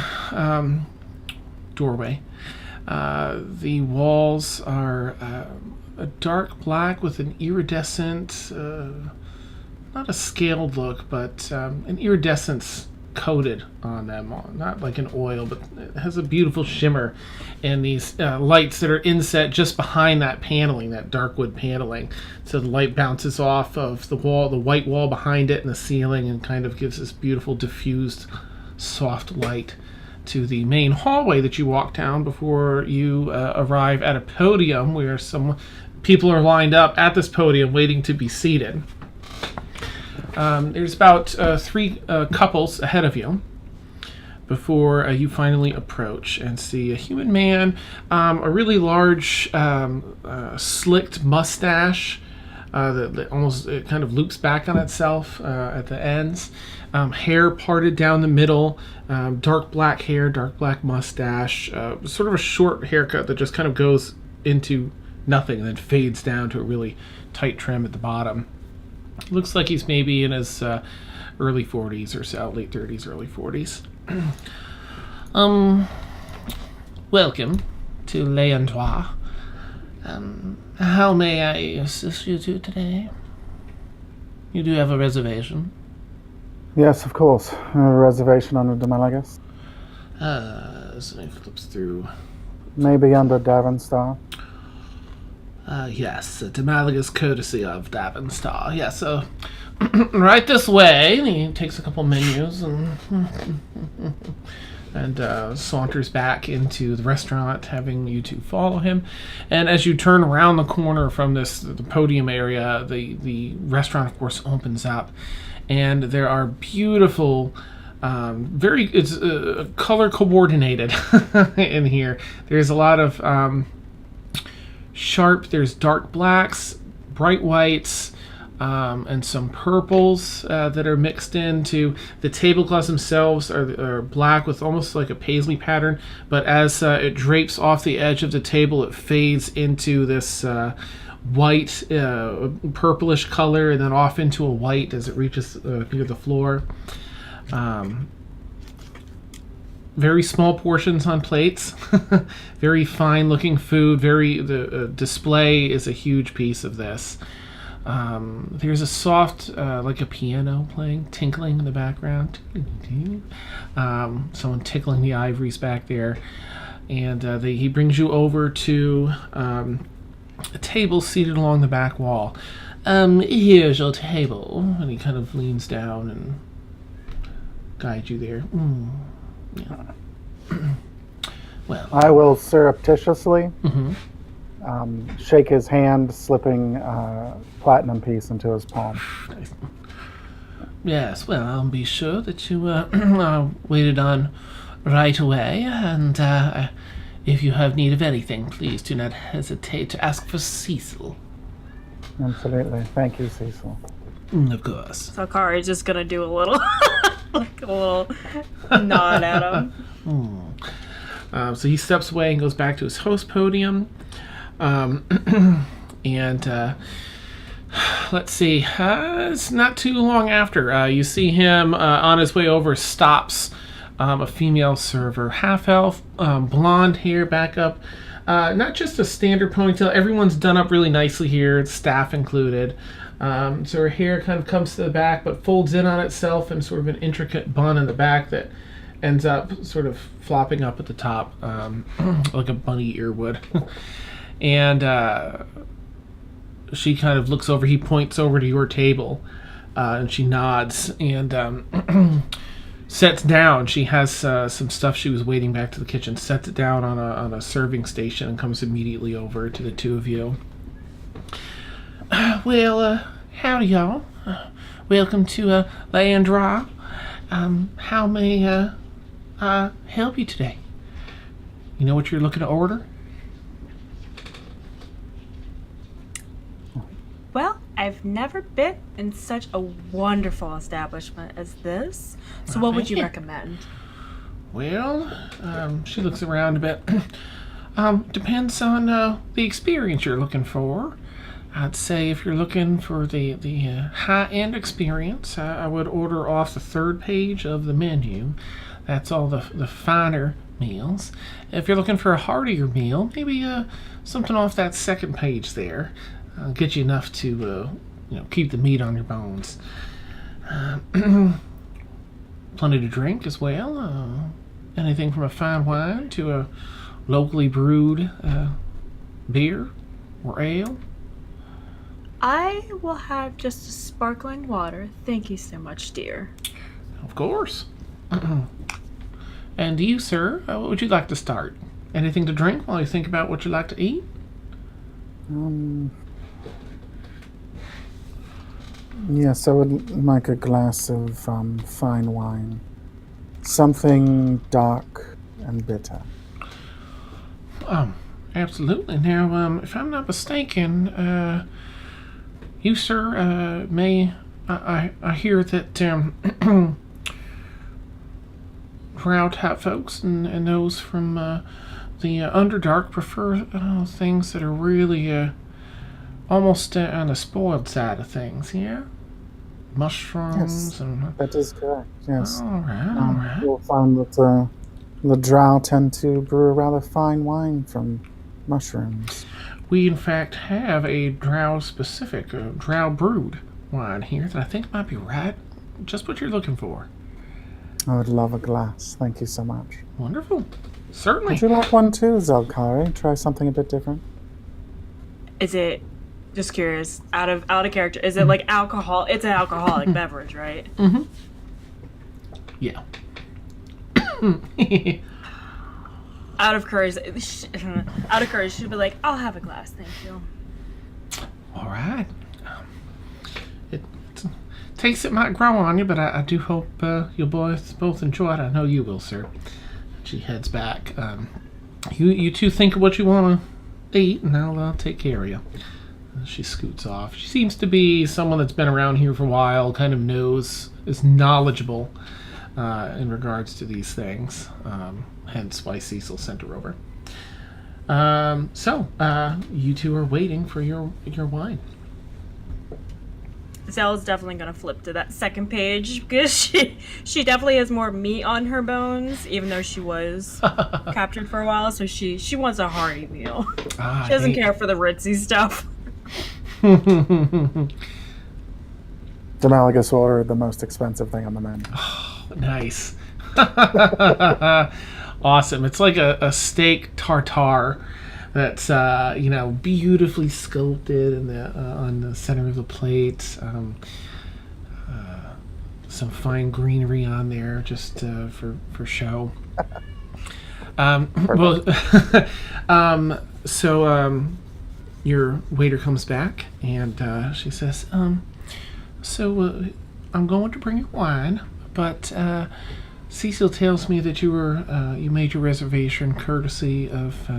A: doorway. The walls are a dark black with an iridescent, not a scaled look, but an iridescence coated on them. Not like an oil, but it has a beautiful shimmer. And these lights that are inset just behind that paneling, that dark wood paneling. So the light bounces off of the wall, the white wall behind it and the ceiling, and kind of gives this beautiful diffused soft light to the main hallway that you walk down before you arrive at a podium where some people are lined up at this podium waiting to be seated. There's about 3 couples ahead of you before you finally approach and see a human man, a really large slicked mustache that almost it kind of loops back on itself at the ends, hair parted down the middle, dark black hair, dark black mustache, sort of a short haircut that just kind of goes into nothing and then fades down to a really tight trim at the bottom. Looks like he's maybe in his early 40s or so, late 30s, early 40s. Welcome to Layandroit. How may I assist you two today? You do have a reservation?
F: Yes, of course. A reservation under Demelegas.
A: So he flips through.
F: Maybe under Davenstar.
A: Yes, Demalaga's courtesy of Davenstar. Yes, right this way. And he takes a couple menus and saunters back into the restaurant, having you two follow him. And as you turn around the corner from the podium area, the restaurant, of course, opens up. And there are beautiful, it's color coordinated in here. There's a lot of there's dark blacks, bright whites, and some purples that are mixed into. The tablecloths themselves are black with almost like a paisley pattern, but as it drapes off the edge of the table, it fades into this white, purplish color, and then off into a white as it reaches near the floor. Very small portions on plates. Very fine looking food. The display is a huge piece of this. There's a soft, like a piano playing, tinkling in the background. Someone tickling the ivories back there. And he brings you over to a table seated along the back wall. Here's your table. And he kind of leans down and guides you there. Yeah. Well,
F: I will surreptitiously shake his hand, slipping a platinum piece into his palm.
A: Yes, well, I'll be sure that you are waited on right away, and if you have need of anything, please do not hesitate to ask for Cecil.
F: Absolutely. Thank you, Cecil.
A: Of course.
E: So Kari's just gonna do a little, like a little nod at him.
A: So he steps away and goes back to his host podium. Let's see. It's not too long after. You see him on his way over, stops a female server, half-elf, blonde hair back up. Not just a standard ponytail. Everyone's done up really nicely here, staff included. So her hair kind of comes to the back, but folds in on itself in sort of an intricate bun in the back that ends up sort of flopping up at the top, like a bunny ear would. And she kind of looks over. He points over to your table, and she nods and sets down. She has some stuff she was waiting back to the kitchen. Sets it down on a serving station and comes immediately over to the two of you. Well, howdy, y'all. Welcome to Landra. How may I help you today? You know what you're looking to order?
E: Well, I've never been in such a wonderful establishment as this. So what would you recommend?
A: Well, she looks around a bit. Depends on the experience you're looking for. I'd say if you're looking for the high-end experience, I would order off the third page of the menu. That's all the finer meals. If you're looking for a heartier meal, maybe something off that second page there. Get you enough to keep the meat on your bones. Plenty to drink as well. Anything from a fine wine to a locally brewed beer or ale.
E: I will have just a sparkling water. Thank you so much, dear.
A: Of course. And you, sir, what would you like to start? Anything to drink while you think about what you'd like to eat?
F: Yes, I would like a glass of fine wine. Something dark and bitter.
A: Absolutely. Now, if I'm not mistaken, you, sir, I hear that drow type folks and those from the Underdark prefer things that are really almost on the spoiled side of things, yeah? Mushrooms
F: Yes,
A: and...
F: that is correct, yes.
A: All right.
F: You'll find that the drow tend to brew a rather fine wine from mushrooms.
A: We, in fact, have a drow-specific, drow-brewed wine here that I think might be right. Just what you're looking for.
F: I would love a glass. Thank you so much.
A: Wonderful. Certainly.
F: Would you like one too, Zelkari? Try something a bit different.
E: Is it, just curious, out of character, is it like alcohol? It's an alcoholic beverage, right?
A: Mm-hmm. Yeah.
E: Out of courage, she'd be like, I'll have a glass, thank you.
A: All right. It tastes it might grow on you, but I do hope you'll both enjoy it. I know you will, sir. She heads back. You two think of what you want to eat, and I'll take care of you. She scoots off. She seems to be someone that's been around here for a while, kind of is knowledgeable in regards to these things. Hence why Cecil sent her over. So you two are waiting for your wine.
E: Zel's definitely gonna flip to that second page because she definitely has more meat on her bones, even though she was captured for a while. So she wants a hearty meal. She doesn't care for the ritzy stuff.
F: Demalagus ordered the most expensive thing on the menu.
A: Oh, nice. Awesome. It's like a steak tartare that's beautifully sculpted in on the center of the plate. Some fine greenery on there just for show. Your waiter comes back and she says, I'm going to bring you wine, but Cecil tells me that you made your reservation courtesy of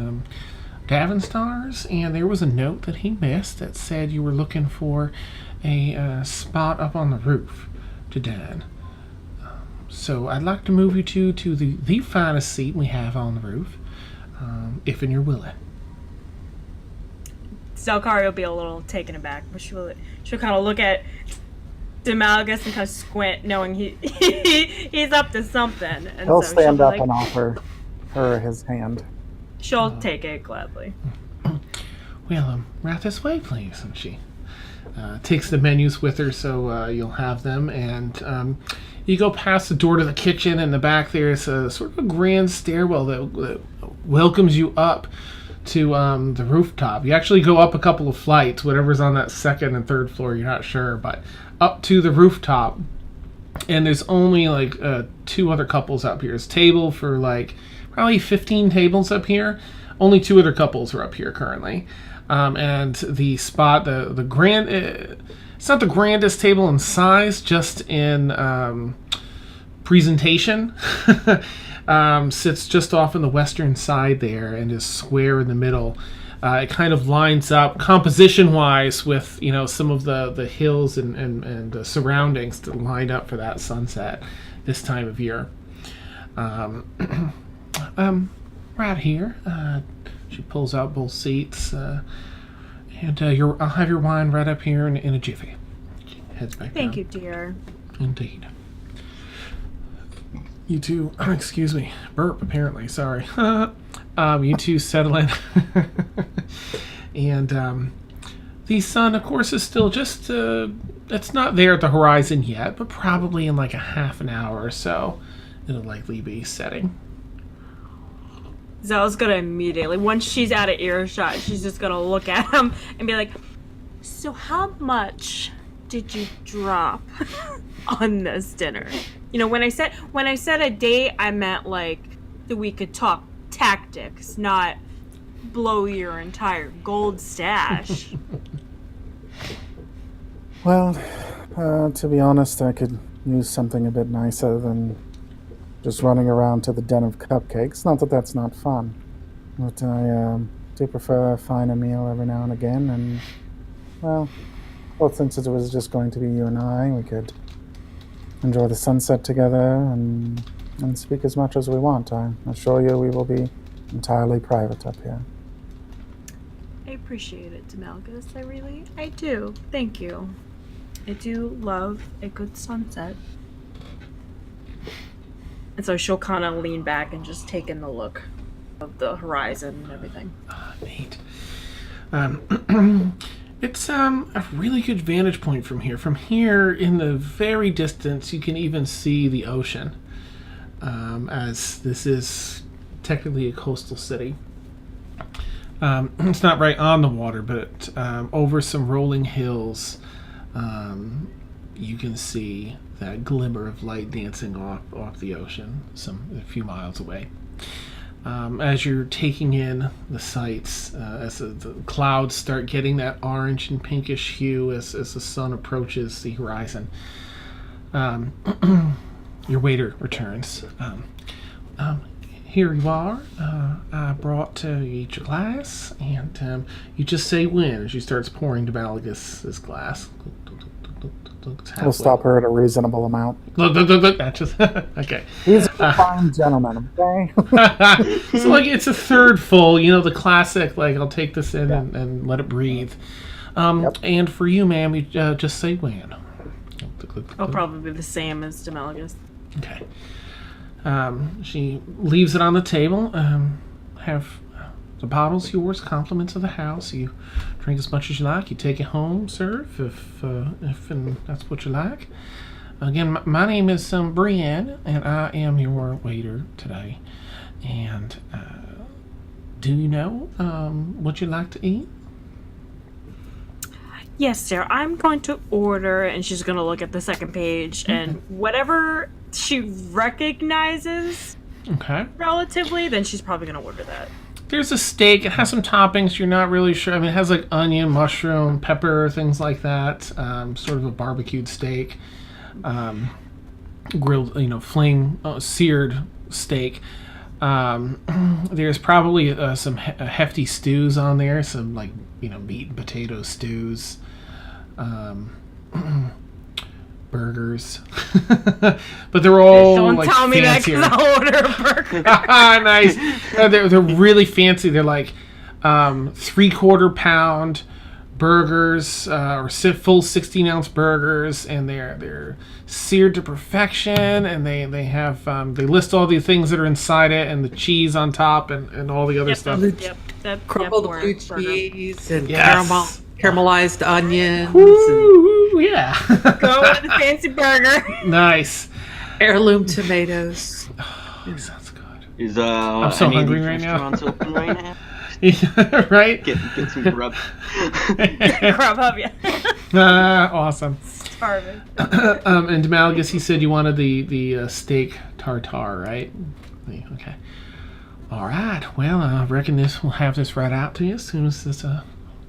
A: Davenstar's, and there was a note that he missed that said you were looking for a spot up on the roof to dine. So I'd like to move you to the finest seat we have on the roof, if and you're willing.
E: Zelkari will be a little taken aback, but she'll kind of look at Demalagus and kind of squint, knowing he's up to something. And
F: He'll
E: so
F: stand up
E: like,
F: and offer her his hand.
E: She'll take it gladly.
A: Well, right this way, please. And she takes the menus with her, so you'll have them. And you go past the door to the kitchen. In the back, there's a sort of a grand stairwell that welcomes you up to the rooftop. You actually go up a couple of flights, whatever's on that second and third floor, you're not sure, but up to the rooftop. And there's only like 2 other couples up here. There's a table for like probably 15 tables up here. Only 2 other couples are up here currently. And the spot, the grand, it's not the grandest table in size, just in presentation. Sits just off on the western side there and is square in the middle. It kind of lines up composition-wise with some of the hills and the surroundings to line up for that sunset this time of year. Right here, she pulls out both seats, and I'll have your wine right up here in a jiffy. She heads back
E: Thank
A: down.
E: you, dear.
A: Indeed. You two, excuse me, burp apparently, sorry. You two settle in. And the sun, of course, is still just, it's not there at the horizon yet, but probably in like a half an hour or so, it'll likely be setting.
E: Zel's gonna immediately, once she's out of earshot, she's just gonna look at him and be like, so how much did you drop on this dinner? When I said a date, I meant like that we could talk tactics, not blow your entire gold stash.
F: Well, to be honest, I could use something a bit nicer than just running around to the den of cupcakes. Not that that's not fun, but I do prefer a finer meal every now and again. And, well, since it was just going to be you and I, we could enjoy the sunset together and speak as much as we want. I assure you we will be entirely private up here.
E: I appreciate it, Demalagus. I do. Thank you. I do love a good sunset. And so she'll kind of lean back and just take in the look of the horizon and everything.
A: Neat. It's a really good vantage point from here. From here, in the very distance, you can even see the ocean, as this is technically a coastal city. It's not right on the water, but over some rolling hills, you can see that glimmer of light dancing off the ocean, a few miles away. As you're taking in the sights, as the clouds start getting that orange and pinkish hue as the sun approaches the horizon, your waiter returns. Here you are. I brought you each a glass, and you just say when. She starts pouring Demalagus's glass.
F: We'll stop her at a reasonable amount.
A: Look. That's just okay.
F: He's a fine gentleman, okay?
A: So, like, it's a third full. The classic. Like, I'll take this in and let it breathe. And for you, ma'am, you just say when.
E: I'll probably be the same as Demalagus.
A: Okay. She leaves it on the table. Have the bottle's yours, compliments of the house. You drink as much as you like. You take it home, sir, if and that's what you like. Again, my name is Brienne, and I am your waiter today. And do you know what you like to eat?
E: Yes, sir. I'm going to order, and she's going to look at the second page, and whatever she recognizes relatively, then she's probably going to order that.
A: There's a steak. It has some toppings. You're not really sure. I mean, it has like onion, mushroom, pepper, things like that. Sort of a barbecued steak. Grilled, seared steak. There's probably some hefty stews on there. Some meat and potato stews. Burgers. But they're all
E: Don't tell me
A: fancier.
E: that, 'cause I'll order a burger.
A: Nice. They're really fancy. They're like 3/4 pound burgers, or full 16-ounce burgers, and they're seared to perfection. And they have they list all the things that are inside it, and the cheese on top, and all the other stuff.
D: Crumbled blue cheese and caramelized onions.
A: Woo, yeah.
E: Go with the fancy burger.
A: Nice.
D: Heirloom tomatoes.
A: Sounds good.
B: Is
A: I'm so hungry right now.
B: restaurants open right now?
A: Yeah, right?
B: Get some grub.
E: Grub up, yeah.
A: Awesome.
E: Starving.
A: And Demalagus, he said you wanted the steak tartare, right? Okay. All right. Well, I reckon we'll have this right out to you as soon as it's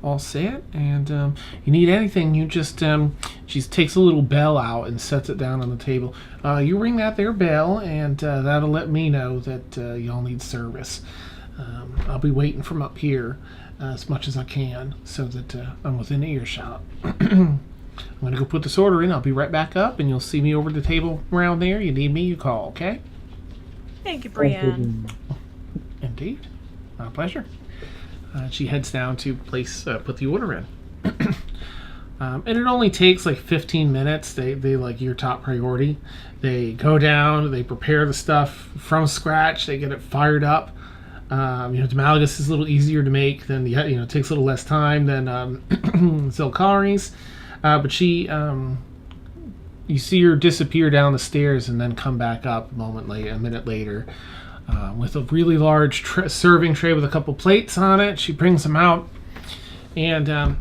A: all set. And you need anything, you just she takes a little bell out and sets it down on the table. You ring that there bell, and that'll let me know that y'all need service. I'll be waiting from up here as much as I can, so that I'm within earshot. I'm gonna go put this order in. I'll be right back up, and you'll see me over the table around there. You need me, you call, okay?
E: Thank you, Brienne.
A: Indeed. My pleasure. She heads down to put the order in. And it only takes like 15 minutes. They like your top priority. They go down, they prepare the stuff from scratch, they get it fired up. Demalagus is a little easier to make than it takes a little less time than Zilkari's. But she, you see her disappear down the stairs and then come back up a minute later, with a really large serving tray with a couple plates on it. She brings them out and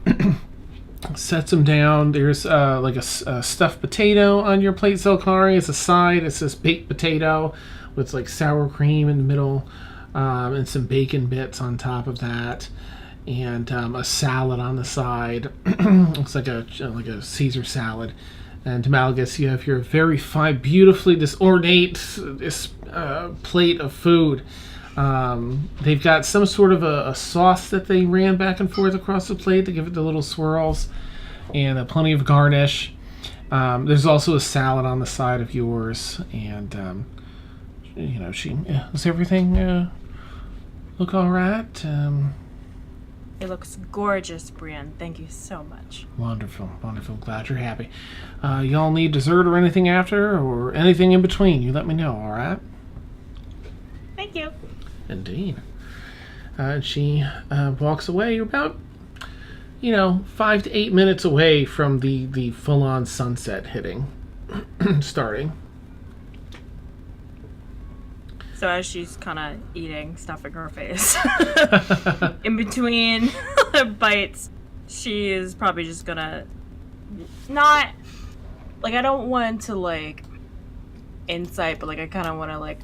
A: sets them down. There's like a stuffed potato on your plate, Zilkari. As a side, it's this baked potato with like sour cream in the middle. And some bacon bits on top of that, and a salad on the side. Looks like a Caesar salad. And Demalagus, you have your very fine, beautifully ornate plate of food. They've got some sort of a sauce that they ran back and forth across the plate to give it the little swirls, and plenty of garnish. There's also a salad on the side of yours, and does everything look all right?
E: It looks gorgeous, Brienne. Thank you so much.
A: Wonderful. Glad you're happy. Y'all need dessert or anything after, or anything in between, you let me know, all right?
E: Thank you.
A: Indeed. She walks away. You're about 5 to 8 minutes away from the full-on sunset hitting, starting.
E: So as she's kind of eating, stuffing her face, in between bites, she is probably just gonna not like, I don't want to like insight, but like I kind of want to like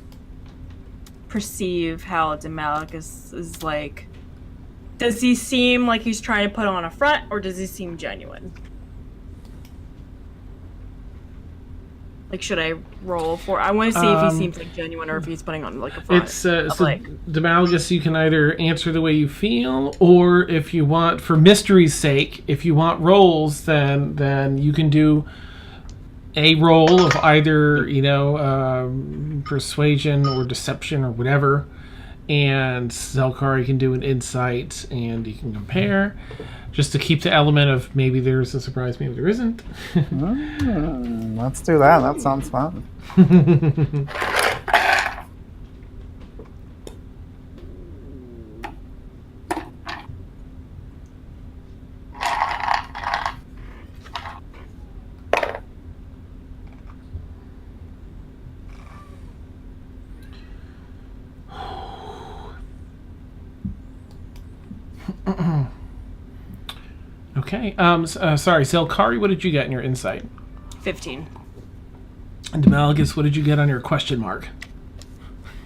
E: perceive how Demaligus is like. Does he seem like he's trying to put on a front, or does he seem genuine? Like, should I roll for? I want to see if he seems like genuine or if he's putting on like a front.
A: It's so Demaligus, you can either answer the way you feel, or if you want, for mystery's sake, if you want rolls, then you can do a roll of either persuasion or deception or whatever, and Zelkari can do an insight, and you can compare, just to keep the element of maybe there's a surprise, maybe there isn't.
F: Let's do that. That sounds fun.
A: Okay. Sorry, Zelkari, what did you get in your insight?
E: 15.
A: And Demaligus, what did you get on your question mark?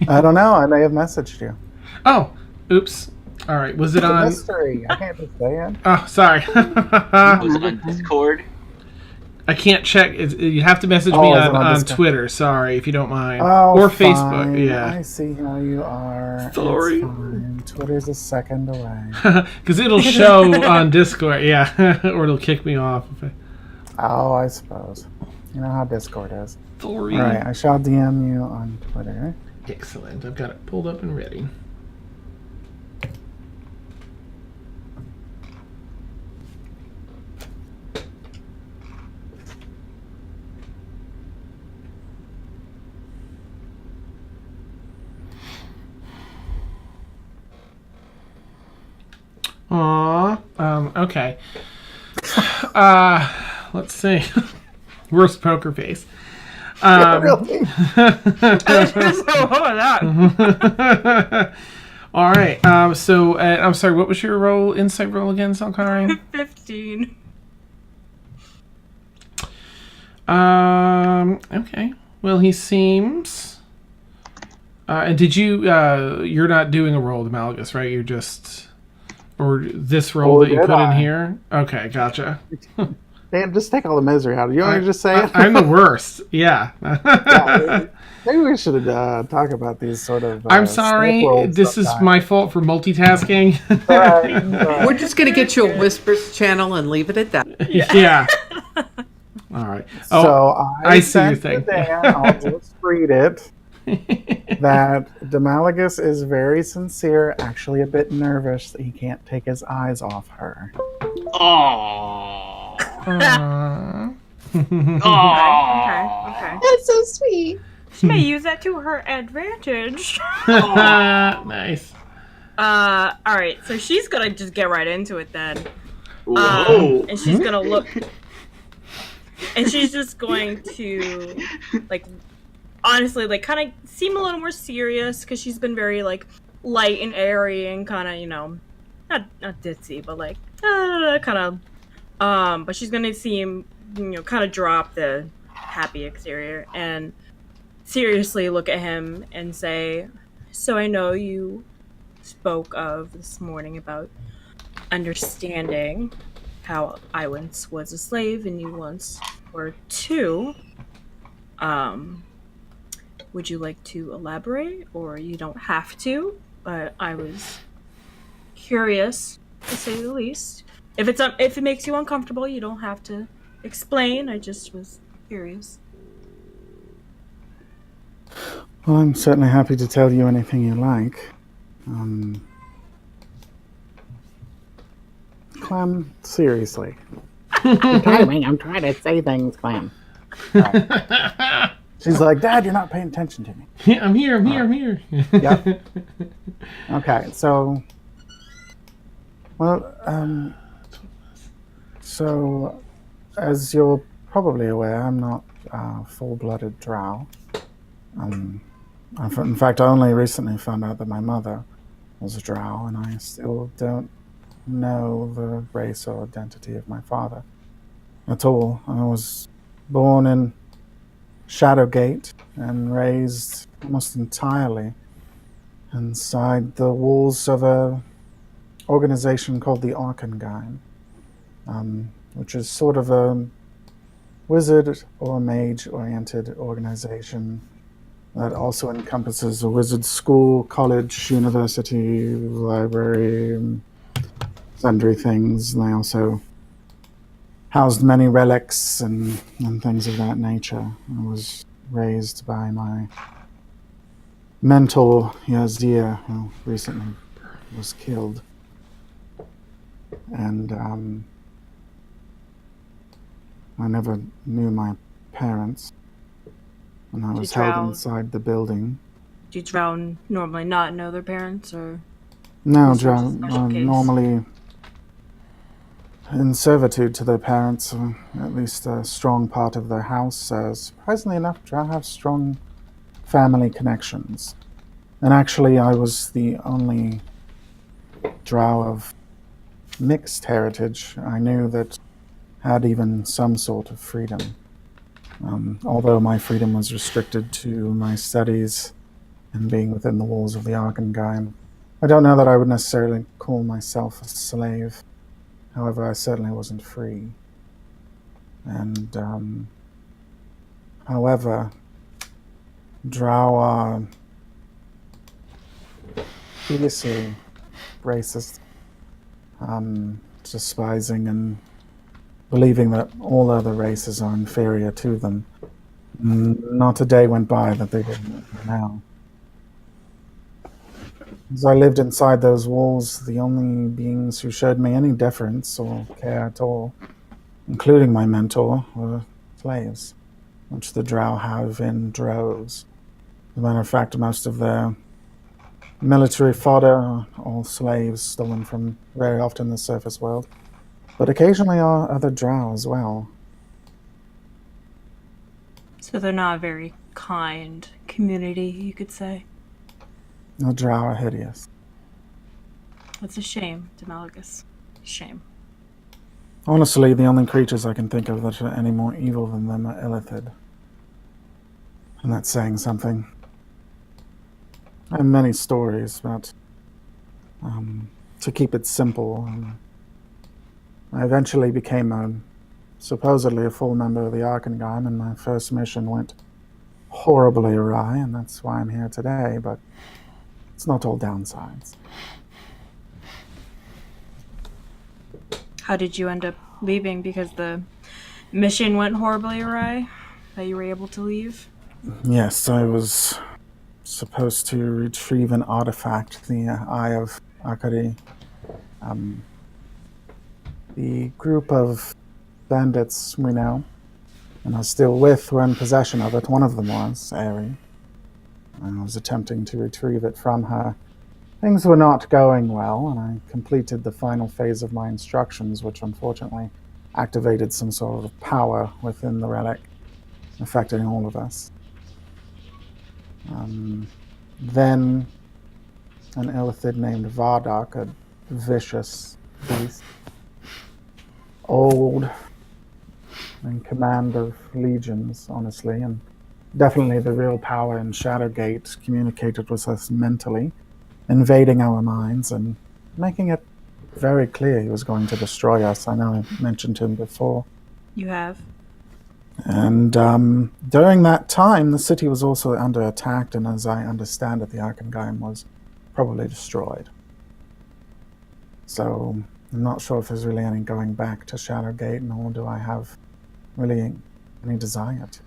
F: I don't know. I may have messaged you.
A: Oh, oops. All right. Was it
F: It's a
A: on?
F: mystery. I can't just say it.
A: Oh, sorry.
B: Was it on Discord?
A: I can't check. You have to message me
F: is it
A: on
F: Discord?
A: Twitter. Sorry, if you don't mind.
F: Oh,
A: Or
F: fine.
A: Facebook. Yeah.
F: I see how you are.
A: Sorry.
F: It's fine. Twitter's a second away.
A: Because it'll show on Discord. Yeah. Or it'll kick me off.
F: Oh, I suppose. You know how Discord is.
A: Sorry.
F: All right, I shall DM you on Twitter.
A: Excellent. I've got it pulled up and ready. Aww. Okay. Let's see. Worst poker face.
F: Really?
A: All right. So I'm sorry. What was your roll? Insight roll again, Zelkari?
E: 15.
A: Okay. Well, he seems. And did you? You're not doing a roll, Demaligus, right? You're just. Or this roll that you put in here? Okay, gotcha.
F: Dan, just take all the misery out of it. You want to just say it?
A: I'm the worst. Yeah.
F: Yeah, maybe we should talk about these sort of.
A: I'm sorry.
F: smoke rolls
A: This is
F: sometime.
A: my fault for multitasking.
F: All right.
D: We're just going to get you a Whispers channel and leave it at that.
A: Yeah. All right. Oh,
F: So
A: I see your
F: sent
A: thing.
F: to Dan, I'll just read it. That Demaligus is very sincere, actually a bit nervous that he can't take his eyes off her.
B: Aww.
A: Aww.
E: Okay.
C: That's so sweet.
E: She may use that to her advantage.
A: Nice.
E: Alright, so she's gonna just get right into it then.
B: Whoa.
E: And she's gonna look. And she's just going to, like, honestly, like, kind of seem a little more serious because she's been very, like, light and airy and kind of, not ditzy, but, like, kind of, but she's gonna seem, kind of drop the happy exterior and seriously look at him and say, so I know you spoke of this morning about understanding how I once was a slave and you once were too. Would you like to elaborate, or you don't have to? But I was curious, to say the least. If it makes you uncomfortable, you don't have to explain. I just was curious.
F: Well, I'm certainly happy to tell you anything you like. Clem, seriously. I'm trying to say things, Clem. She's like, Dad, you're not paying attention to me.
A: Yeah, I'm here.
F: Yep. Okay, so... Well, so, as you're probably aware, I'm not full-blooded drow. In fact, I only recently found out that my mother was a drow, and I still don't know the race or identity of my father at all. I was born in Shadowgate and raised almost entirely inside the walls of a organization called the Arkangeim, which is sort of a wizard or mage-oriented organization that also encompasses a wizard school, college, university, library, sundry things. And they also housed many relics and things of that nature. I was raised by my mentor, Yazdir, who recently was killed. And I never knew my parents. And I was held inside the building.
E: Do drow normally not know their parents, or?
F: No, drow are normally in servitude to their parents, or at least a strong part of their house. Surprisingly enough, drow have strong family connections. And actually, I was the only drow of mixed heritage I knew that had even some sort of freedom. Although my freedom was restricted to my studies and being within the walls of the Arkangeim, I don't know that I would necessarily call myself a slave. However, I certainly wasn't free. And, however, drow are fiercely racist, despising and believing that all other races are inferior to them. Not a day went by that they didn't now. As I lived inside those walls, the only beings who showed me any deference or care at all, including my mentor, were slaves, which the drow have in droves. As a matter of fact, most of their military fodder are all slaves stolen from very often the surface world. But occasionally are other drow as well.
E: So they're not a very kind community, you could say.
F: The drow are hideous.
E: That's a shame, Demalagus. Shame.
F: Honestly, the only creatures I can think of that are any more evil than them are illithid. And that's saying something. I have many stories, but to keep it simple, I eventually became supposedly a full member of the Arkangeim, and my first mission went horribly awry, and that's why I'm here today, but it's not all downsides.
E: How did you end up leaving? Because the mission went horribly awry? That you were able to leave?
F: Yes, I was supposed to retrieve an artifact, the Eye of Akari. The group of bandits we know, and are still with, were in possession of it. One of them was, Aerie. I was attempting to retrieve it from her. Things were not going well, and I completed the final phase of my instructions, which unfortunately activated some sort of power within the relic, affecting all of us. Then an illithid named Vardak, a vicious beast, old, in command of legions, honestly, and definitely the real power in Shadowgate, communicated with us mentally, invading our minds and making it very clear he was going to destroy us. I know I mentioned him before.
E: You have.
F: And during that time, the city was also under attack, and as I understand it, the Arkangeim was probably destroyed. So I'm not sure if there's really any going back to Shadowgate, nor do I have really any desire to.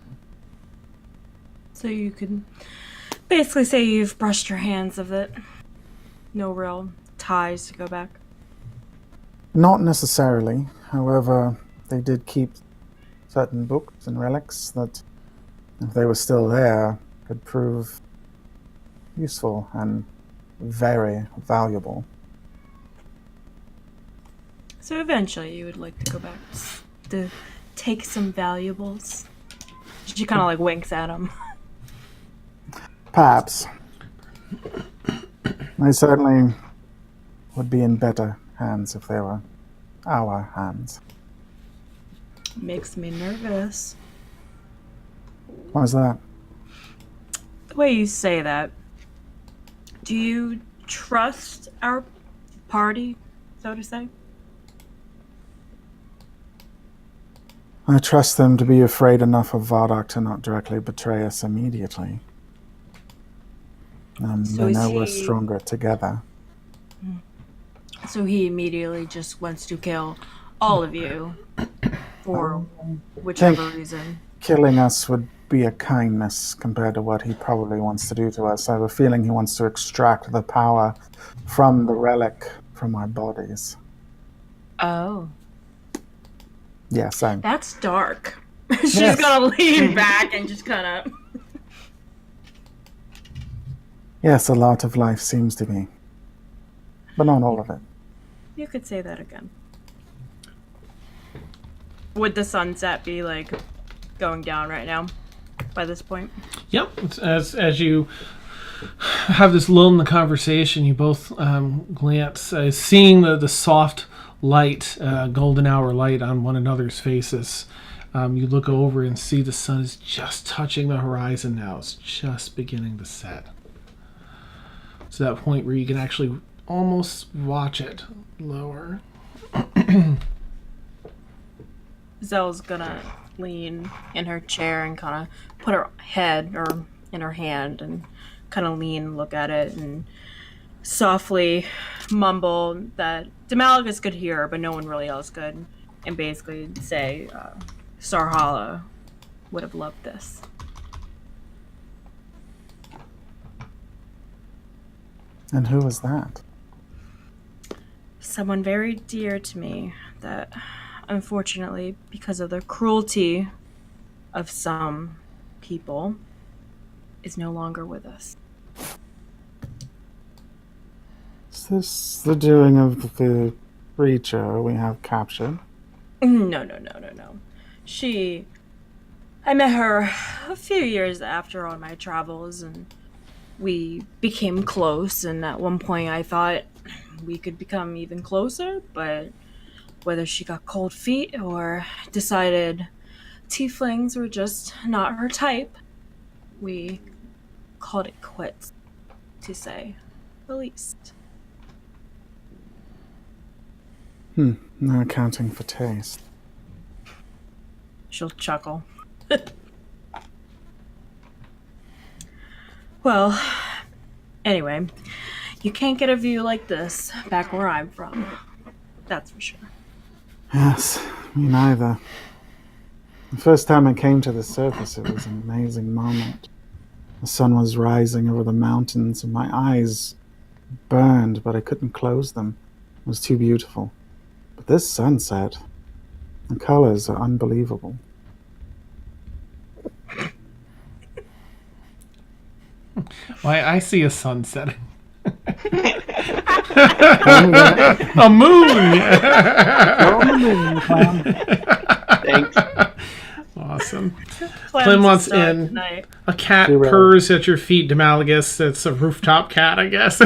E: So you could basically say you've brushed your hands of it. No real ties to go back.
F: Not necessarily. However, they did keep certain books and relics that, if they were still there, could prove useful and very valuable.
E: So eventually you would like to go back to take some valuables. She kind of like winks at him.
F: Perhaps. They certainly would be in better hands if they were our hands.
E: Makes me nervous.
F: Why is that?
E: The way you say that. Do you trust our party, so to say?
F: I trust them to be afraid enough of Vardok to not directly betray us immediately.
E: So
F: they
E: is
F: know we're
E: he-
F: stronger together.
E: So he immediately just wants to kill all of you for whichever reason.
F: Killing us would be a kindness compared to what he probably wants to do to us. I have a feeling he wants to extract the power from the relic from our bodies.
E: Oh.
F: Yes,
E: That's dark. She's
F: Yes.
E: gonna lean back and just kind of...
F: yes, a lot of life seems to be. But not all of it.
E: You could say that again. Would the sunset be, like, going down right now by this point?
A: Yep. As you have this lull in the conversation, you both glance, seeing the soft light, golden hour light on one another's faces. You look over and see the sun is just touching the horizon now. It's just beginning to set. To that point where you can actually almost watch it lower.
E: Zelle's gonna lean in her chair and kind of put her head or in her hand and kind of lean, look at it, and softly mumble that Demalagus could hear, but no one really else could, and basically say, Sarhala would have loved this.
F: And who was that?
E: Someone very dear to me that, unfortunately, because of the cruelty of some people, is no longer with us.
F: Is this the doing of the creature we have captured?
E: No. I met her a few years after on my travels, and we became close, and at one point I thought we could become even closer, but whether she got cold feet or decided tieflings were just not her type, we called it quits, to say the least.
F: No accounting for taste.
E: She'll chuckle. Well, anyway, you can't get a view like this back where I'm from. That's for sure.
F: Yes, me neither. The first time I came to the surface, it was an amazing moment. The sun was rising over the mountains, and my eyes burned, but I couldn't close them. It was too beautiful. But this sunset, the colors are unbelievable.
A: Why, I see a sun setting. A moon!
B: Thanks.
A: Awesome.
E: Clem
A: wants in. A cat
F: She will.
A: purrs at your feet, Demalagus. It's a rooftop cat, I guess.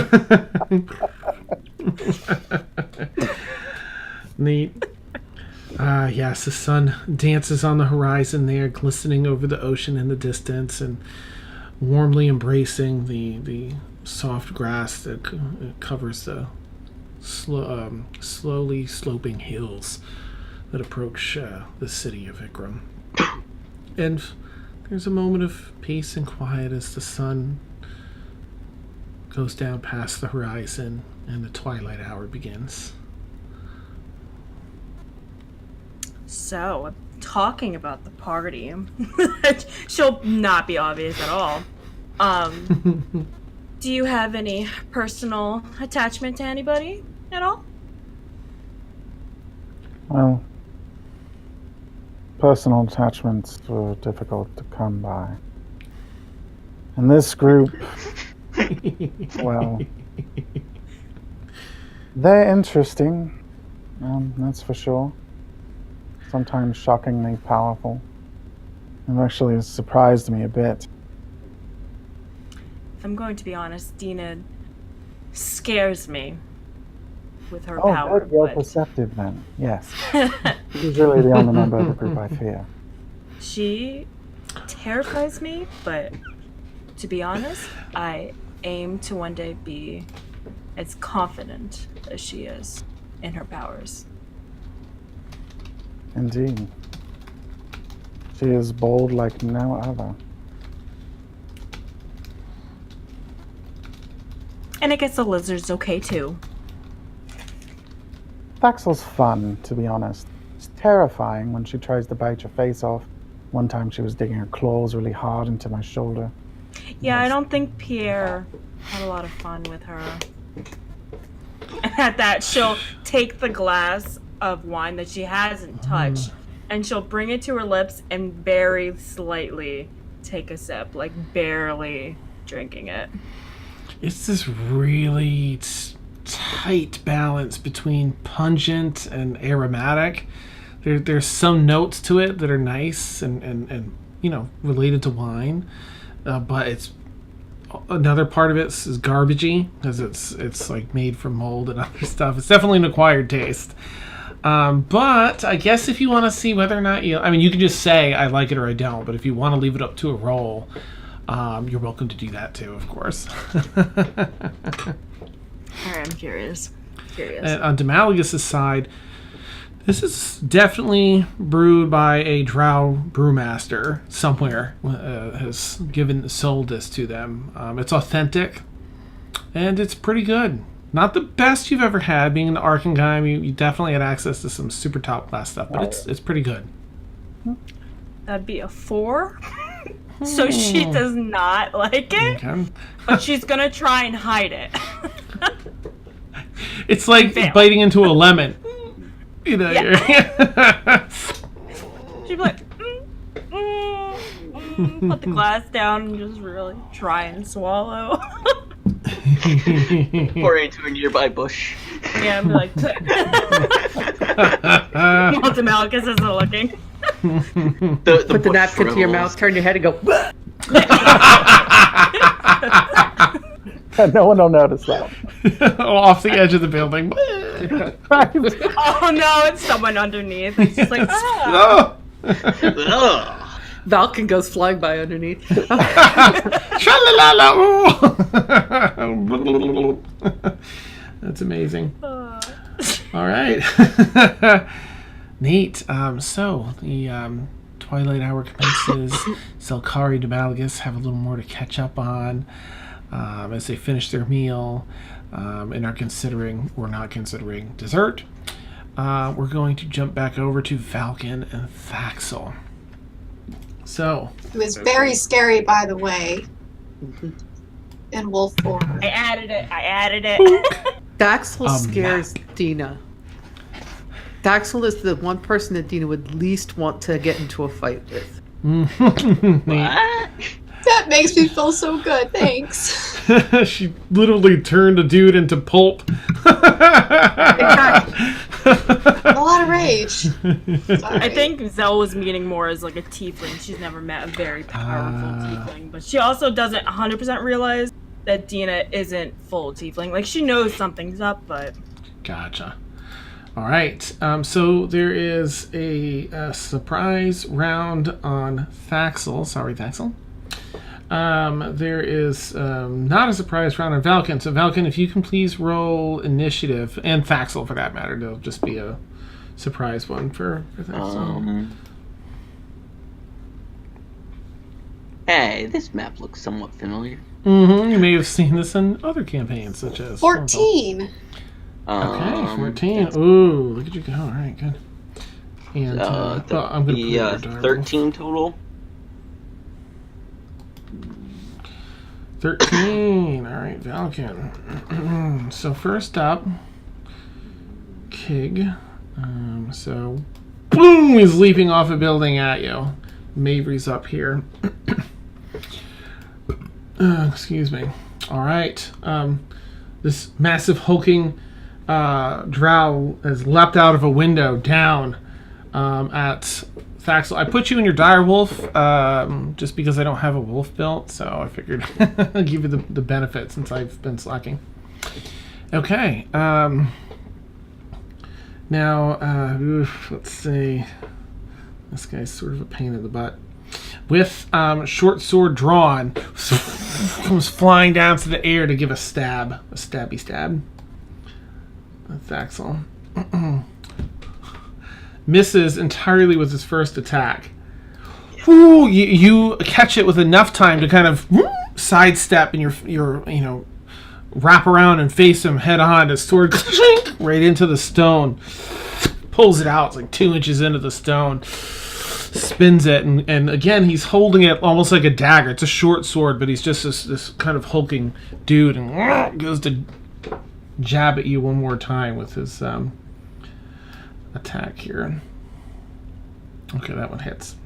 A: Neat. Yes, the sun dances on the horizon there, glistening over the ocean in the distance and warmly embracing the soft grass that covers the slowly sloping hills that approach the city of Ikram. And there's a moment of peace and quiet as the sun goes down past the horizon and the twilight hour begins.
E: So, talking about the party, she'll not be obvious at all. Do you have any personal attachment to anybody at all?
F: Well, personal attachments were difficult to come by. And this group, well, they're interesting, that's for sure. Sometimes shockingly powerful. It actually surprised me a bit.
E: if I'm going to be honest, Deena scares me with her
F: Oh,
E: power.
F: good. You're
E: but
F: perceptive then. Yes. She's really the only member of the group I fear.
E: she terrifies me, but to be honest, I aim to one day be as confident as she is in her powers.
F: Indeed. She is bold like no other.
E: And I guess the lizard's okay too.
F: Thaxl's fun, to be honest. It's terrifying when she tries to bite your face off. One time she was digging her claws really hard into my shoulder.
E: Yeah, I don't think Pierre had a lot of fun with her. And at that, she'll take the glass of wine that she hasn't touched, and she'll bring it to her lips and very slightly take a sip, like barely drinking it.
A: It's this really tight balance between pungent and aromatic. There's some notes to it that are nice and related to wine, but it's another part of it is garbagey because it's like made from mold and other stuff. It's definitely an acquired taste. But I guess if you want to see whether or not you can just say I like it or I don't. But if you want to leave it up to a roll, you're welcome to do that too, of course.
E: All right, I'm curious.
A: And on Demalagus' side, this is definitely brewed by a drow brewmaster somewhere. Has sold this to them. It's authentic, and it's pretty good. Not the best you've ever had. Being an Arkham, you definitely had access to some super top class stuff, but it's pretty good.
E: That'd be a 4. So she does not like it,
A: Okay.
E: but she's gonna try and hide it.
A: It's like
E: Fail.
A: biting into a lemon. You know.
E: Yeah. She'd be like, put the glass down and just really try and swallow.
B: Or into a nearby bush.
E: Yeah, I'd be like, while Demalagus isn't looking.
B: The
D: Put the
B: bush
D: napkin to your
B: shrivels.
D: mouth, turn your head, and go.
F: No one will notice that.
A: Off the edge of the building.
E: Oh no, it's someone underneath. It's just like, ah.
A: Oh.
B: Ugh.
D: Valkyn goes flying by underneath.
A: Tra-la-la-la, ooh. That's amazing. All right. Neat. So the twilight hour commences. Zelkari and Demalagus have a little more to catch up on as they finish their meal and are considering or not considering dessert. We're going to jump back over to Valkyn and Thaxl. So
C: It was very scary, by the way. In Wolf form.
E: I added it.
D: Thaxl scares
A: map.
D: Deena. Thaxl is the one person that Deena would least want to get into a fight with.
B: What?
C: That makes me feel so good. Thanks.
A: She literally turned a dude into pulp.
C: A lot of rage. Sorry.
E: I think Zell was meaning more as like a tiefling. She's never met a very powerful tiefling, but she also doesn't 100% realize that Deena isn't full tiefling. Like she knows something's up, but
A: Gotcha. All right. So there is a surprise round on Thaxl. Sorry, Thaxl. There is not a surprise round on Valkyn. So Valkyn, if you can please roll initiative, and Thaxl for that matter, there'll just be a surprise one for Thaxl.
B: Hey, this map looks somewhat familiar.
A: You may have seen this in other campaigns, such as
C: 14.
A: Okay, 14. Ooh, look at you go. All right, good. And I'm going to put
B: The
A: your diary.
B: 13 total.
A: 13. All right, Valkyn. So first up, Kig. So, boom! He's leaping off a building at you. Mayvree's up here. Excuse me. All right. This massive hulking drow has leapt out of a window down at Thaxl, I put you in your direwolf just because I don't have a wolf built, so I figured I'd give you the benefit since I've been slacking. Okay. Now, let's see. This guy's sort of a pain in the butt. With short sword drawn, comes flying down to the air to give a stabby stab. Thaxl. Misses entirely with his first attack. Ooh, you catch it with enough time to kind of sidestep and your wrap around and face him head on. His sword right into the stone. Pulls it out. It's like 2 inches into the stone. Spins it, and again he's holding it almost like a dagger. It's a short sword, but he's just this kind of hulking dude, and goes to jab at you one more time with his attack here. Okay, that one hits.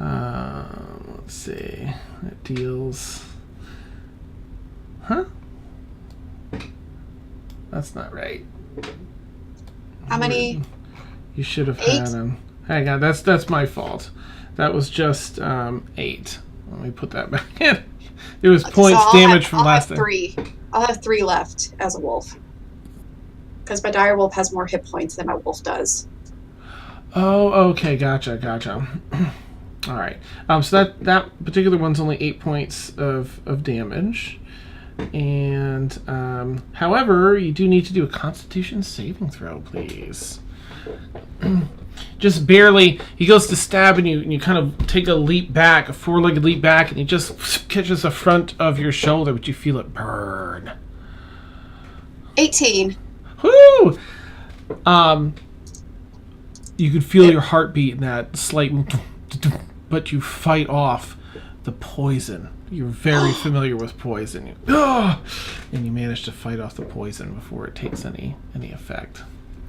A: Let's see. That deals. Huh? That's not right.
C: How many?
A: You should have
C: 8?
A: had him. Hang on, that's my fault. That was just 8. Let me put that back in. There was points damage from last time.
C: I'll have 3 left as a wolf. Because my dire wolf has more hit points than my wolf does.
A: Oh, okay, gotcha. All right. So that particular one's only 8 points of damage. And however, you do need to do a Constitution saving throw, please. Just barely. He goes to stab and you kind of take a leap back, a 4-legged leap back, and he just catches the front of your shoulder, but you feel it burn.
C: 18.
A: Woo! You could feel your heartbeat in that slight, but you fight off the poison. You're very familiar with poison. And you manage to fight off the poison before it takes any effect.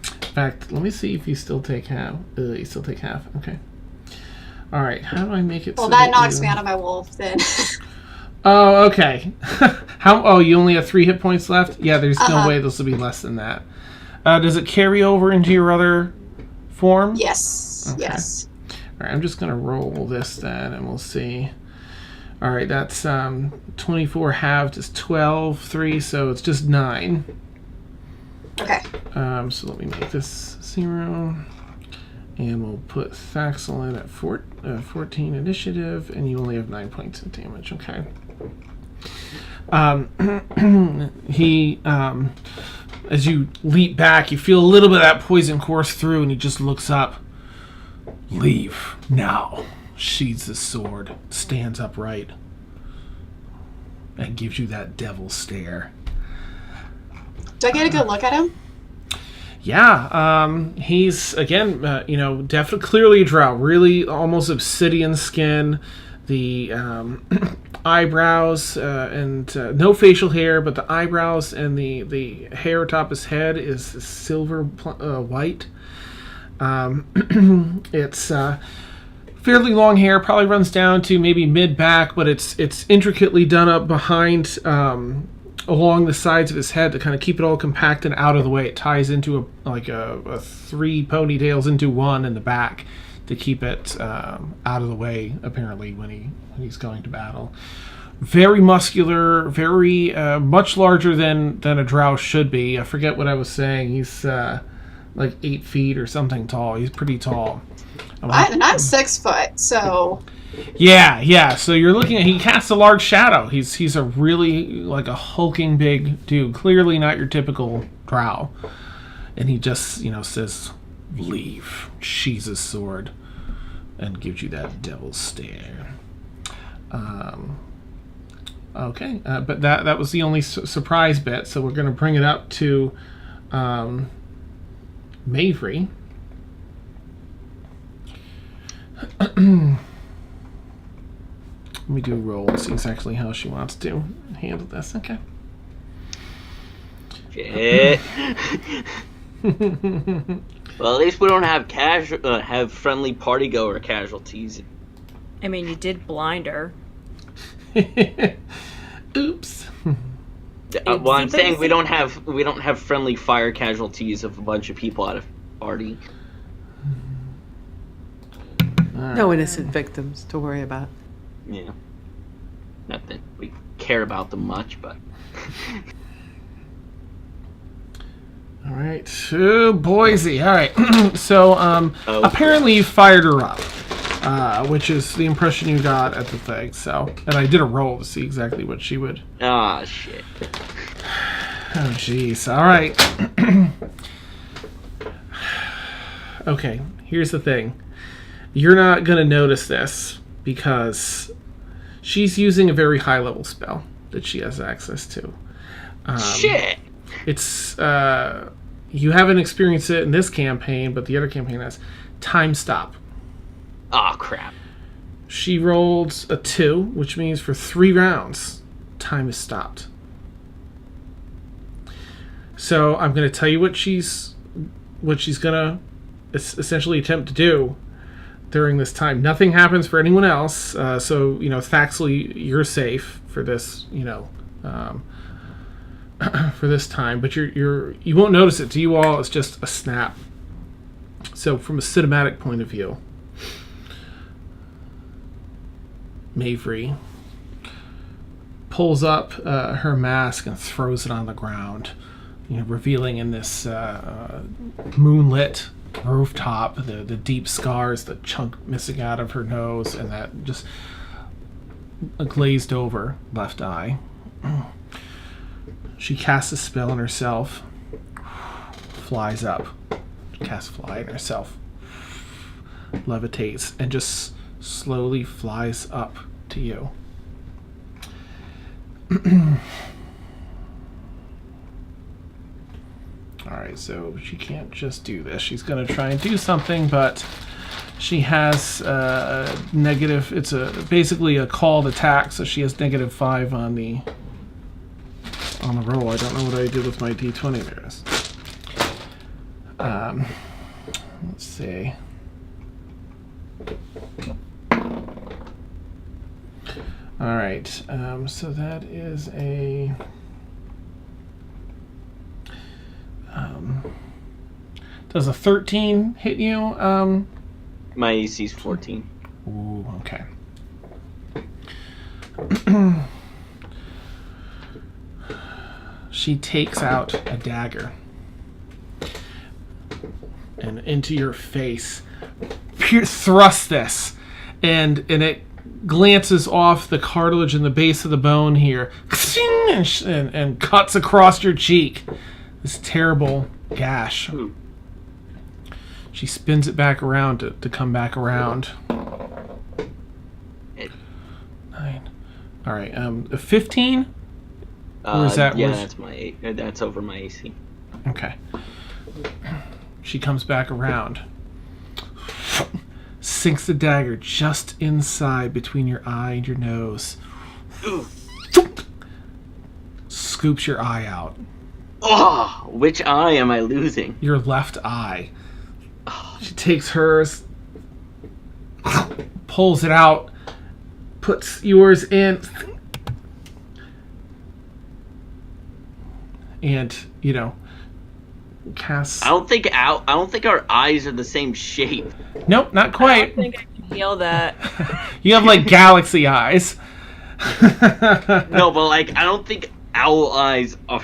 A: In fact, let me see if you still take half. You still take half. Okay. All right. How do I make it?
C: Well, that knocks me out of my wolf then.
A: Oh, okay. Oh, you only have 3 hit points left? Yeah, there's no way this will be less than that. Does it carry over into your other form?
C: Yes.
A: Okay.
C: Yes.
A: All right, I'm just going to roll this then, and we'll see. All right, that's 24 halved is 12, 3, so it's just 9.
C: Okay.
A: So let me make this 0. And we'll put Thaxl in at 14 initiative, and you only have 9 points of damage. Okay. He, as you leap back, you feel a little bit of that poison course through, and he just looks up. Leave now. Sheathes his sword, stands upright, and gives you that devil stare.
C: Do I get a good look at him?
A: Yeah, he's, again, definitely clearly a drow. Really almost obsidian skin. The eyebrows and no facial hair, but the eyebrows and the hair atop his head is silver white. It's fairly long hair, probably runs down to maybe mid-back, but it's intricately done up behind along the sides of his head to kind of keep it all compact and out of the way. It ties into a 3 ponytails into one in the back to keep it out of the way, apparently, when he's going to battle. Very muscular, very much larger than a drow should be. I forget what I was saying. He's like 8 feet or something tall. He's pretty tall.
C: And I'm 6 foot, so...
A: Yeah. So you're looking at... He casts a large shadow. He's a really, like, a hulking big dude. Clearly not your typical drow. And he just, says, leave. Sheathes his sword. And gives you that devil's stare. Okay. But that was the only surprise bit. So we're going to bring it up to Mayvree. Let me do a roll and see exactly how she wants to handle this. Okay.
B: Shit. Well, at least we don't have have friendly partygoer casualties.
E: I mean, you did blind her.
A: Oops.
B: Well, I'm saying we don't have friendly fire casualties of a bunch of people at a party.
D: No innocent victims to worry about.
B: Yeah. Not that we care about them much, but.
A: All right, to Boise. All right, so apparently you fired her up, which is the impression you got at the thing. So, and I did a roll to see exactly what she would.
B: Ah, shit.
A: Oh, jeez. All right. Okay, here's the thing. You're not gonna notice this because she's using a very high-level spell that she has access to.
B: Shit.
A: It's you haven't experienced it in this campaign, but the other campaign has time stop.
B: Oh, crap.
A: She rolled a 2, which means for 3 rounds, time is stopped. So I'm going to tell you what she's going to essentially attempt to do during this time. Nothing happens for anyone else. So Thaxl, you're safe for this. For this time, but you won't notice it. To you all, it's just a snap. So from a cinematic point of view, Mayvree pulls up her mask and throws it on the ground, revealing in this moonlit rooftop the deep scars, the chunk missing out of her nose, and that just a glazed over left eye. She casts a spell on herself, flies up, casts fly on herself, levitates, and just slowly flies up to you. Alright, so she can't just do this. She's going to try and do something, but she has negative. It's basically a called attack, so she has -5 on the roll. I don't know what I did with my d20 there. Let's see. All right. So that is a. Does a 13 hit you?
B: My AC is 14.
A: Ooh, okay. She takes out a dagger and into your face thrusts this, and it glances off the cartilage in the base of the bone here and cuts across your cheek. This terrible gash.
B: Ooh.
A: She spins it back around to come back around. 9. All right. A 15. Or is that
B: that's over my AC.
A: Okay. She comes back around. Sinks the dagger just inside between your eye and your nose.
B: Ooh.
A: Scoops your eye out.
B: Oh, which eye am I losing?
A: Your left eye. She takes hers, pulls it out, puts yours in, and casts.
B: I don't think our eyes are the same shape.
A: Nope, not
E: I
A: quite.
E: don't think I can feel that.
A: You have like galaxy eyes.
B: No, but I don't think owl eyes are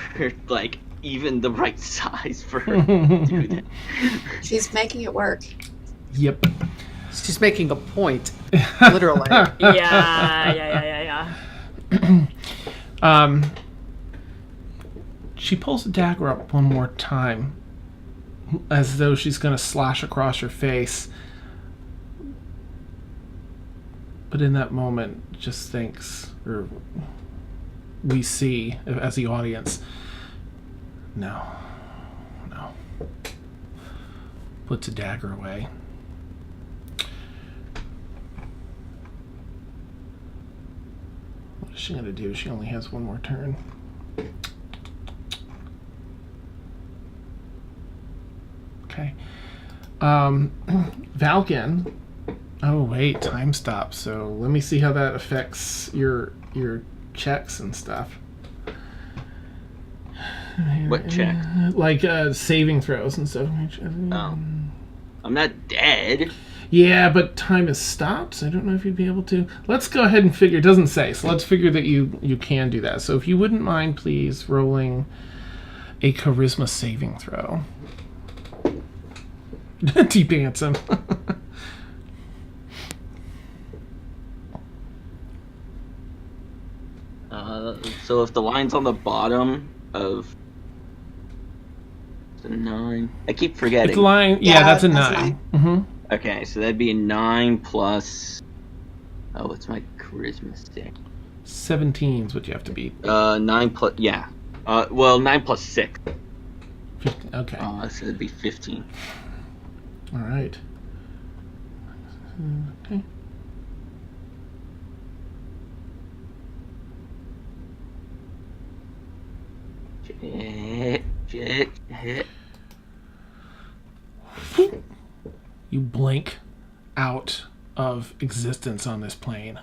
B: even the right size for her to do that.
C: She's making it work.
A: Yep.
D: She's making a point, literally.
E: Yeah.
A: She pulls the dagger up one more time, as though she's going to slash across your face. But in that moment, just thinks, or we see as the audience, no. Puts a dagger away. What is she going to do? She only has one more turn. Okay. Valkyn. Oh wait, time stop. So let me see how that affects your checks and stuff.
B: What check?
A: Like saving throws and stuff.
B: Oh. I'm not dead.
A: Yeah, but time has stopped, so I don't know if you'd be able to. Let's go ahead and figure. It doesn't say, so let's figure that you can do that. So if you wouldn't mind, please, rolling a charisma saving throw. Deep answer.
B: So if the line's on the bottom of the 9, I keep forgetting.
A: If the line,
C: Yeah,
A: that's a
C: that's
A: 9. Mm-hmm.
B: Okay, so that'd be a 9 plus. Oh, what's my charisma stick?
A: 17 is what you have to beat.
B: 9 plus. Yeah. 9 plus 6.
A: 15, okay.
B: So it'd be 15.
A: All right. Okay.
B: Hit.
A: You blink out of existence on this plane.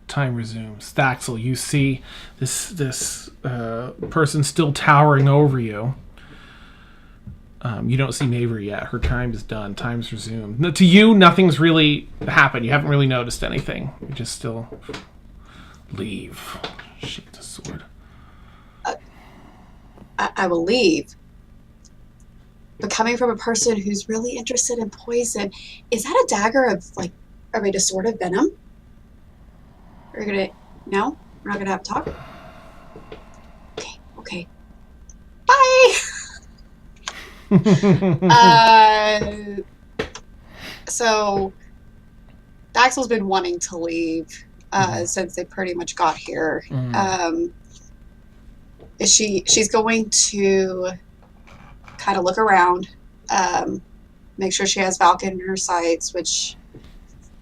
A: Time resumes. Thaxl, you see this person still towering over you. You don't see Mayvree yet. Her time is done. Time's resumed. No, to you, nothing's really happened. You haven't really noticed anything. You're just still... Leave. Sheath the sword.
C: I will leave. But coming from a person who's really interested in poison, is that a dagger of, like, are we a sword of venom? We're gonna... No? We're not gonna have a talk? Okay. Bye! So, Thaxl's been wanting to leave since they pretty much got here. She's going to kind of look around, make sure she has Valkyn in her sights, which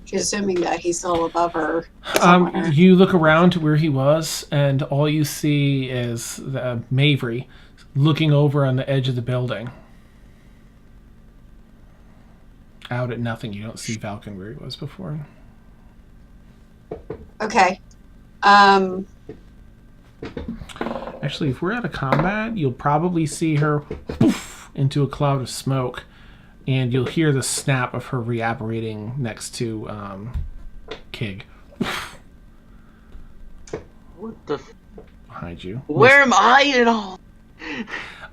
C: she's assuming that he's still above her somewhere.
A: You look around to where he was, and all you see is Mayvree looking over on the edge of the building. Out at nothing. You don't see Valkyn where he was before.
C: Okay.
A: Actually, if we're out of combat, you'll probably see her poof into a cloud of smoke, and you'll hear the snap of her reapparating next to Kig.
B: What the?
A: Behind you.
B: Where am I at all?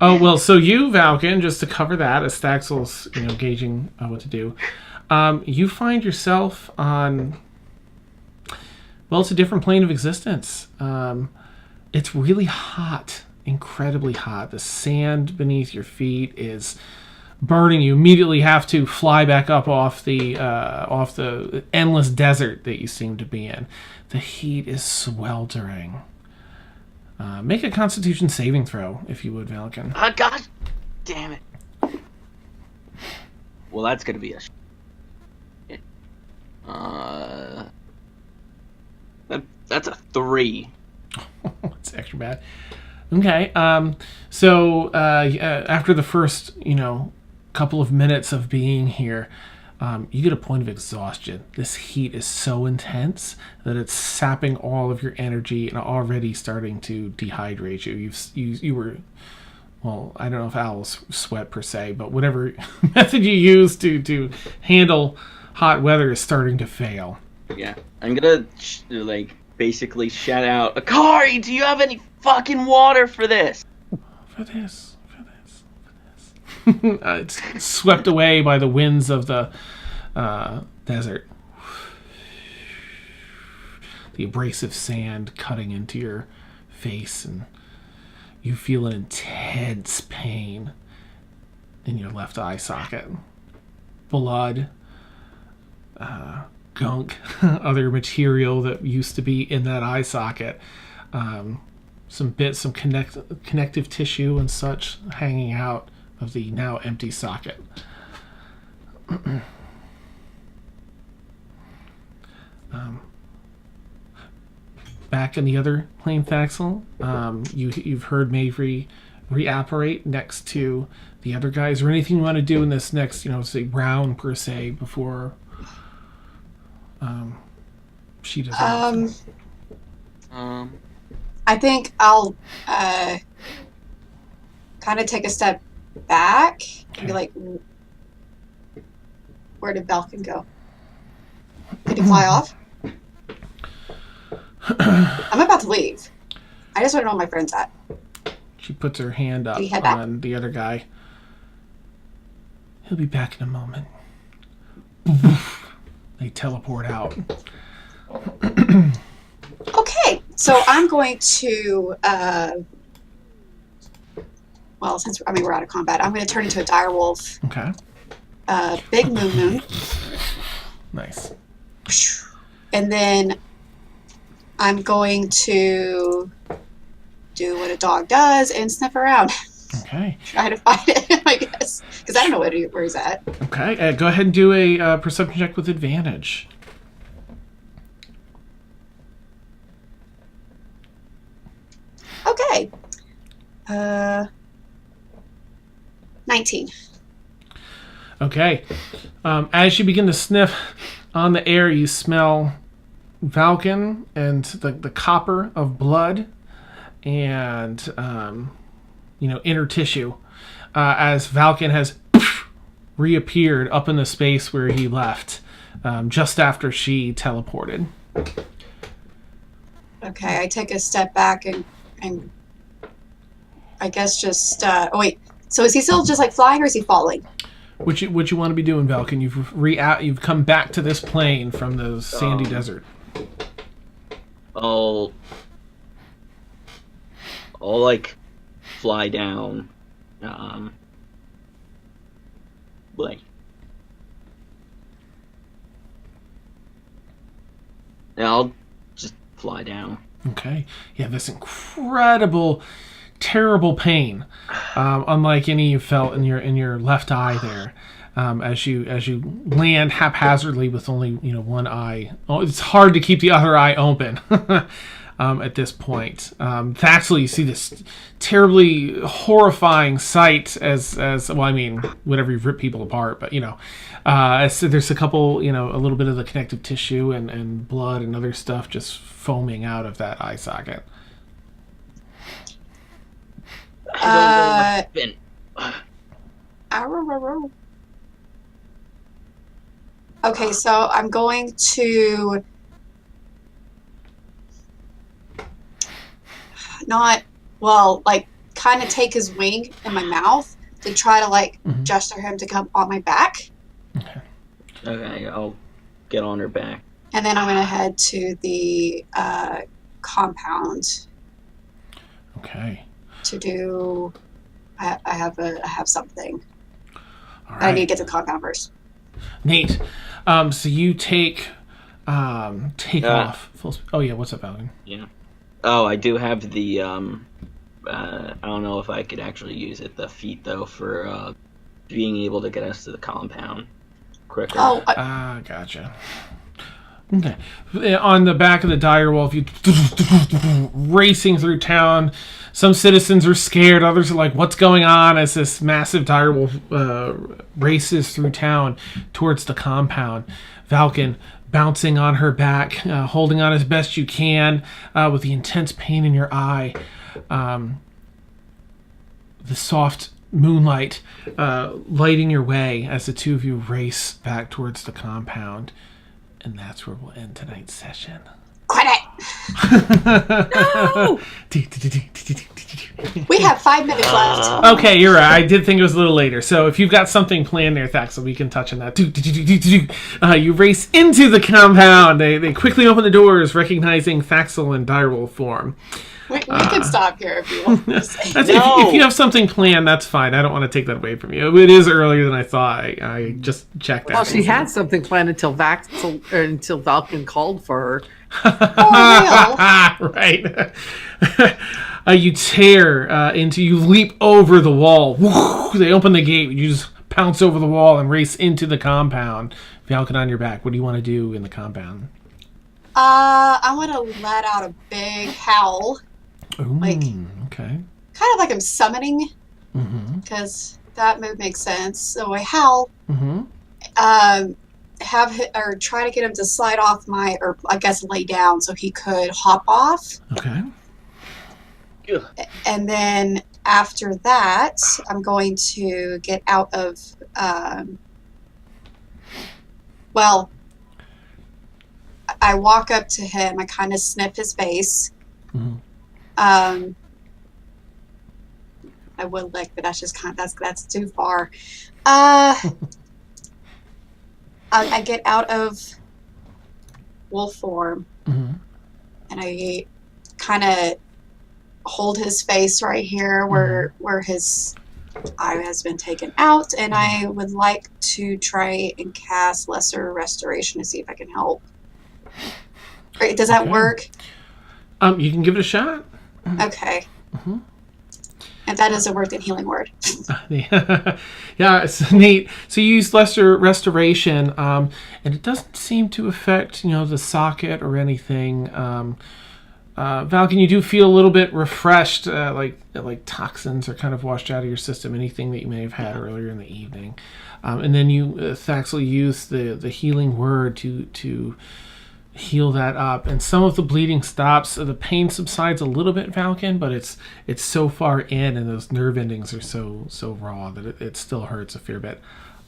A: Oh, well, so you, Valkyn, just to cover that, as Thaxl's, gauging what to do, you find yourself on, well, it's a different plane of existence. It's really hot, incredibly hot. The sand beneath your feet is burning. You immediately have to fly back up off the endless desert that you seem to be in. The heat is sweltering. Make a Constitution saving throw, if you would, Valkyn.
B: God damn it. Well, that's gonna be a... That's a 3.
A: It's extra bad. Okay. So after the first, couple of minutes of being here, you get a point of exhaustion. This heat is so intense that it's sapping all of your energy and already starting to dehydrate you. You were, well, I don't know if owls sweat per se, but whatever method you use to handle hot weather is starting to fail.
B: Yeah, I'm gonna basically shout out, Akari, do you have any fucking water for this?
A: For this. It's swept away by the winds of the desert. The abrasive sand cutting into your face, and you feel an intense pain in your left eye socket. Blood, gunk, other material that used to be in that eye socket. Some connective tissue and such hanging out of the now empty socket. Back in the other plane, Thaxl, you've heard Mayvree reapparate next to the other guys. Or anything you want to do in this next, say round per se before she does.
C: I think I'll kind of take a step back and be like, where did Valkyn go? Did he fly off? I'm about to leave. I just want to know where my friend's at.
A: She puts her hand up on the other guy. He'll be back in a moment. They teleport out.
C: Okay, so I'm going to, well, since we're out of combat, I'm going to turn into a direwolf.
A: Okay.
C: Big moon.
A: Nice.
C: And then I'm going to do what a dog does and sniff around.
A: Okay.
C: Try to find him, I guess. Because I don't know where he's at.
A: Okay, go ahead and do a perception check with advantage.
C: Okay. 19.
A: Okay. As you begin to sniff on the air, you smell Valkyn and the copper of blood and, inner tissue. As Valkyn has reappeared up in the space where he left just after she teleported.
C: Okay, I take a step back and I guess just... oh, wait. So is he still just, like, flying or is he falling?
A: What you want to be doing, Valkyn? You've come back to this plane from the sandy desert.
B: I'll like fly down, like, and I'll just fly down.
A: Okay. You have this incredible, terrible pain, unlike any you felt in your left eye there, as you land haphazardly with only one eye. Oh, it's hard to keep the other eye open. At this point, Thaxl, you see this terribly horrifying sight as well. I mean, whatever, you've ripped people apart, but so there's a couple, a little bit of the connective tissue and blood and other stuff just foaming out of that eye socket.
B: I don't know
C: Okay, so I'm going to kind of take his wing in my mouth to try to gesture him to come on my back.
B: Okay, I'll get on her back.
C: And then I'm going to head to the compound.
A: Okay.
C: To do, I have something.
A: All right.
C: I need to get to the compound first.
A: Neat. So you take off. Oh yeah, what's up, Valkyn?
B: Yeah. Oh, I do have the I don't know if I could actually use it, the feat though, for being able to get us to the compound quicker.
C: Oh,
A: gotcha. Okay. On the back of the direwolf, you racing through town. Some citizens are scared. Others are like, what's going on? As this massive direwolf races through town towards the compound. Valkyn bouncing on her back, holding on as best you can with the intense pain in your eye. The soft moonlight lighting your way as the two of you race back towards the compound. And that's where we'll end tonight's session.
C: Quit it!
E: No!
C: We have 5 minutes left.
A: Okay, you're right. I did think it was a little later. So if you've got something planned there, Thaxl, we can touch on that. You race into the compound. They quickly open the doors, recognizing Thaxl in direwolf form.
C: We can stop here if you want to say.
A: If you have something planned, that's fine. I don't want to take that away from you. It is earlier than I thought. I just checked that.
D: Well, she had something planned until Valkyn called for her.
A: Right. You leap over the wall. They open the gate. You just pounce over the wall and race into the compound. Valkyn on your back. What do you want to do in the compound?
C: I want to let out a big howl.
A: Ooh,
C: okay.
A: Kind
C: of like I'm summoning, because that move makes sense. So I howl. Try to get him to slide off or I guess lay down so he could hop off.
A: Okay.
C: And then after that, I'm going to get out of, well, I walk up to him, I kind of sniff his face.
A: Mhm.
C: I would lick, but that's just that's too far. I get out of wolf form,
A: Mhm.
C: and I kind of hold his face right here where his eye has been taken out, and I would like to try and cast Lesser Restoration to see if I can help. Right, does that
A: Okay.
C: work?
A: You can give it a shot.
C: Okay.
A: Mhm.
C: And that is a word in Healing Word.
A: Yeah, it's neat. So you use lesser restoration, and it doesn't seem to affect, the socket or anything. Valkyn, you do feel a little bit refreshed, like toxins are kind of washed out of your system, anything that you may have had earlier in the evening. And then you, Thaxl, use the healing word to heal that up, and some of the bleeding stops. The pain subsides a little bit, Valkyn, but it's so far in, and those nerve endings are so raw that it still hurts a fair bit.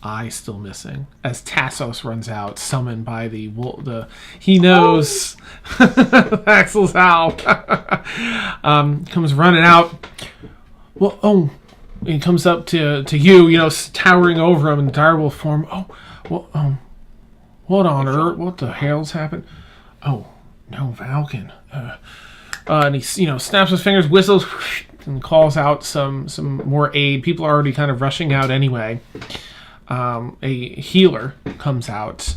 A: Eye still missing as Tassos runs out, summoned by the he knows Thaxl's out. Comes running out. Well, he comes up to you, towering over him in direwolf form. What on earth? What the hell's happened? Oh, no, Valkyn. And he, snaps his fingers, whistles, and calls out some more aid. People are already kind of rushing out anyway. A healer comes out,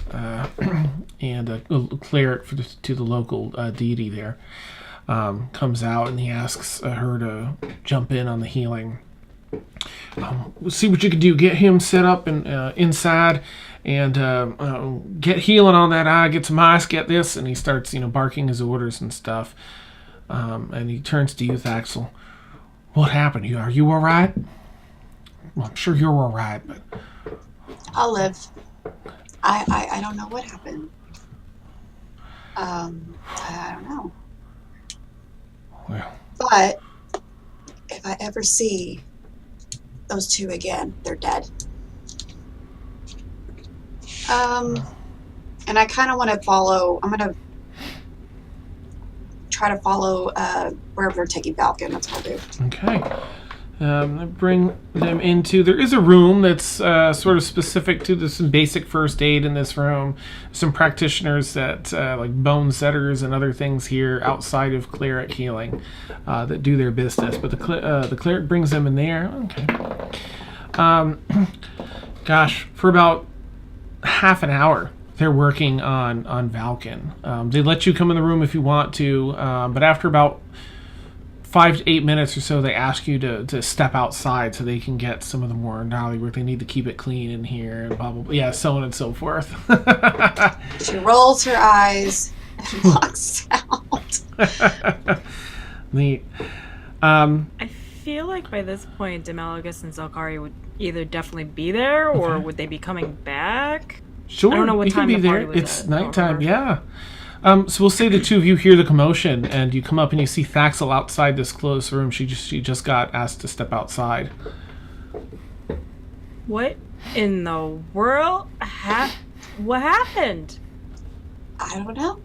A: and a cleric to the local deity there comes out, and he asks her to jump in on the healing. See what you can do. Get him set up and inside, and get healing on that eye. Get some ice. Get this, and he starts, barking his orders and stuff. And he turns to you, Thaxl. What happened? Are you all right? Well, I'm sure you're all right, but
C: I'll live. I don't know what happened. I don't know.
A: Well,
C: But if I ever see those two again, they're dead. And I kind of want to follow. I'm gonna try to follow wherever they're taking Valkyn. That's what I'll do.
A: okay. Bring them into. There is a room that's sort of specific to some basic first aid in this room. Some practitioners that like bone setters and other things here outside of cleric healing that do their business. But the cleric brings them in there. Okay. Gosh, for about half an hour they're working on Valkyn. They let you come in the room if you want to, but after about 5 to 8 minutes or so, they ask you to step outside so they can get some of the more gnarly work. They need to keep it clean in here and blah, blah, blah. Yeah, so on and so forth.
C: She rolls her eyes and walks out.
A: Neat.
E: I feel like by this point, Demalagus and Zelkari would either definitely be there, or
A: Okay.
E: would they be coming back?
A: Sure,
E: I don't know what
A: you can
E: time
A: be
E: the
A: there.
E: party was
A: It's
E: at,
A: nighttime,
E: or-
A: yeah. So we'll say the two of you hear the commotion, and you come up and you see Thaxl outside this closed room. She just got asked to step outside.
E: What in the world? What happened?
C: I don't know.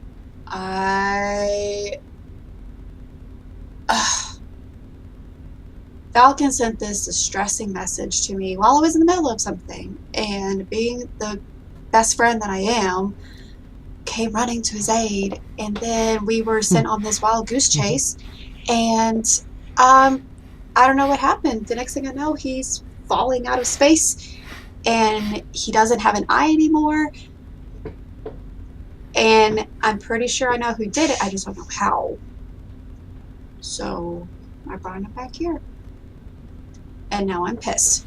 C: Valkyn sent this distressing message to me while I was in the middle of something, and being the best friend that I am, came running to his aid, and then we were sent on this wild goose chase, and I don't know what happened. The next thing I know, he's falling out of space, and he doesn't have an eye anymore, and I'm pretty sure I know who did it. I just don't know how. So I brought him back here, and now I'm pissed.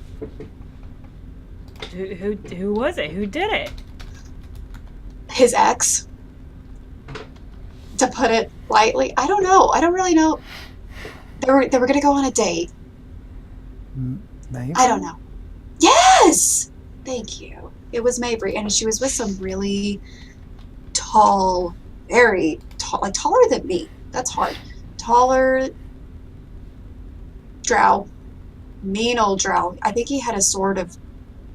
E: Who was it? Who did it?
C: His ex, to put it lightly. I don't know. I don't really know. They were gonna go on a date.
F: Maybe?
C: I don't know. Yes! Thank you. It was Mayvree, and she was with some really tall, very tall, like taller than me. That's hard. Taller drow mean old drow. I think he had a sort of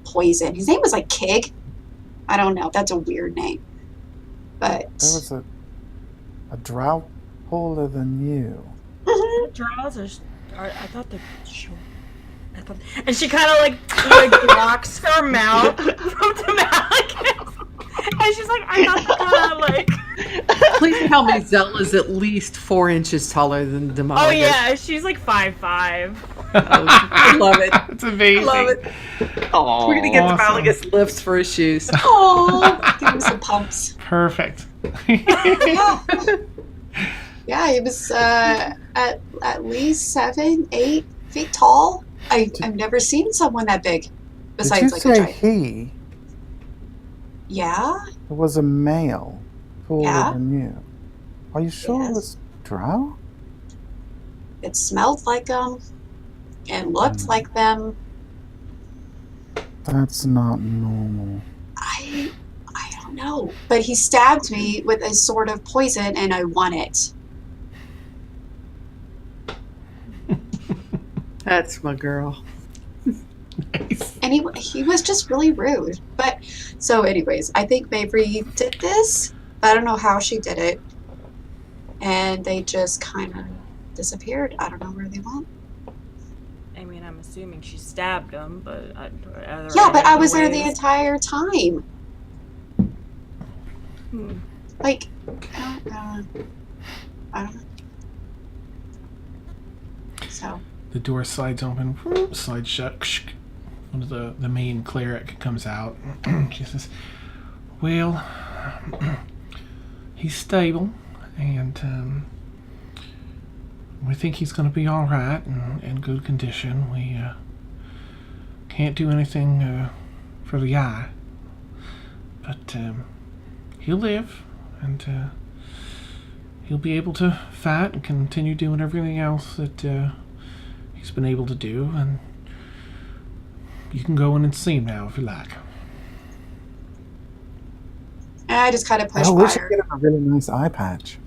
C: poison. His name was like Kig. I don't know. That's a weird name. But
F: There was a drought older than you.
E: Drows are I thought they're short. And she kind of like blocks her mouth from Demalekis. And she's like, I thought they're kind of like.
D: Please tell me Zell is at least 4 inches taller than Demalekis.
E: Oh yeah, she's like 5'5".
D: I love it.
A: It's amazing.
D: I love it.
B: Aww.
D: We're gonna get
A: Awesome.
D: Demalekis lifts for his shoes.
C: oh, give him some pumps.
A: Perfect.
C: Yeah, yeah. He was at least 7-8 feet tall. I've never seen someone that big. Besides,
F: Did
C: like
F: you
C: a
F: say
C: giant.
F: he?
C: Yeah.
F: It was a male. Older
C: Yeah.
F: than you. Are you sure it
C: Yes.
F: was drow?
C: It smelled like them. It looked like them.
F: That's not normal.
C: I don't know. But he stabbed me with a sort of poison, and I won it.
D: That's my girl.
A: Nice.
C: And he was just really rude. But so, anyways, I think Mayvree did this. But I don't know how she did it. And they just kind of disappeared. I don't know where they went.
E: I mean, I'm assuming she stabbed him, but
C: Yeah, but I was there the entire time. Like, I don't know. So.
A: The door slides open, slides shut. One of the main cleric comes out. She says, well, he's stable, and we think he's going to be all right and in good condition. We can't do anything for the eye, but he'll live, and he'll be able to fight and continue doing everything else that he's been able to do, and you can go in and see him now if you like.
C: And I just kind of pushed
F: Oh,
C: by
F: we should
C: her.
F: get him a really nice eye patch.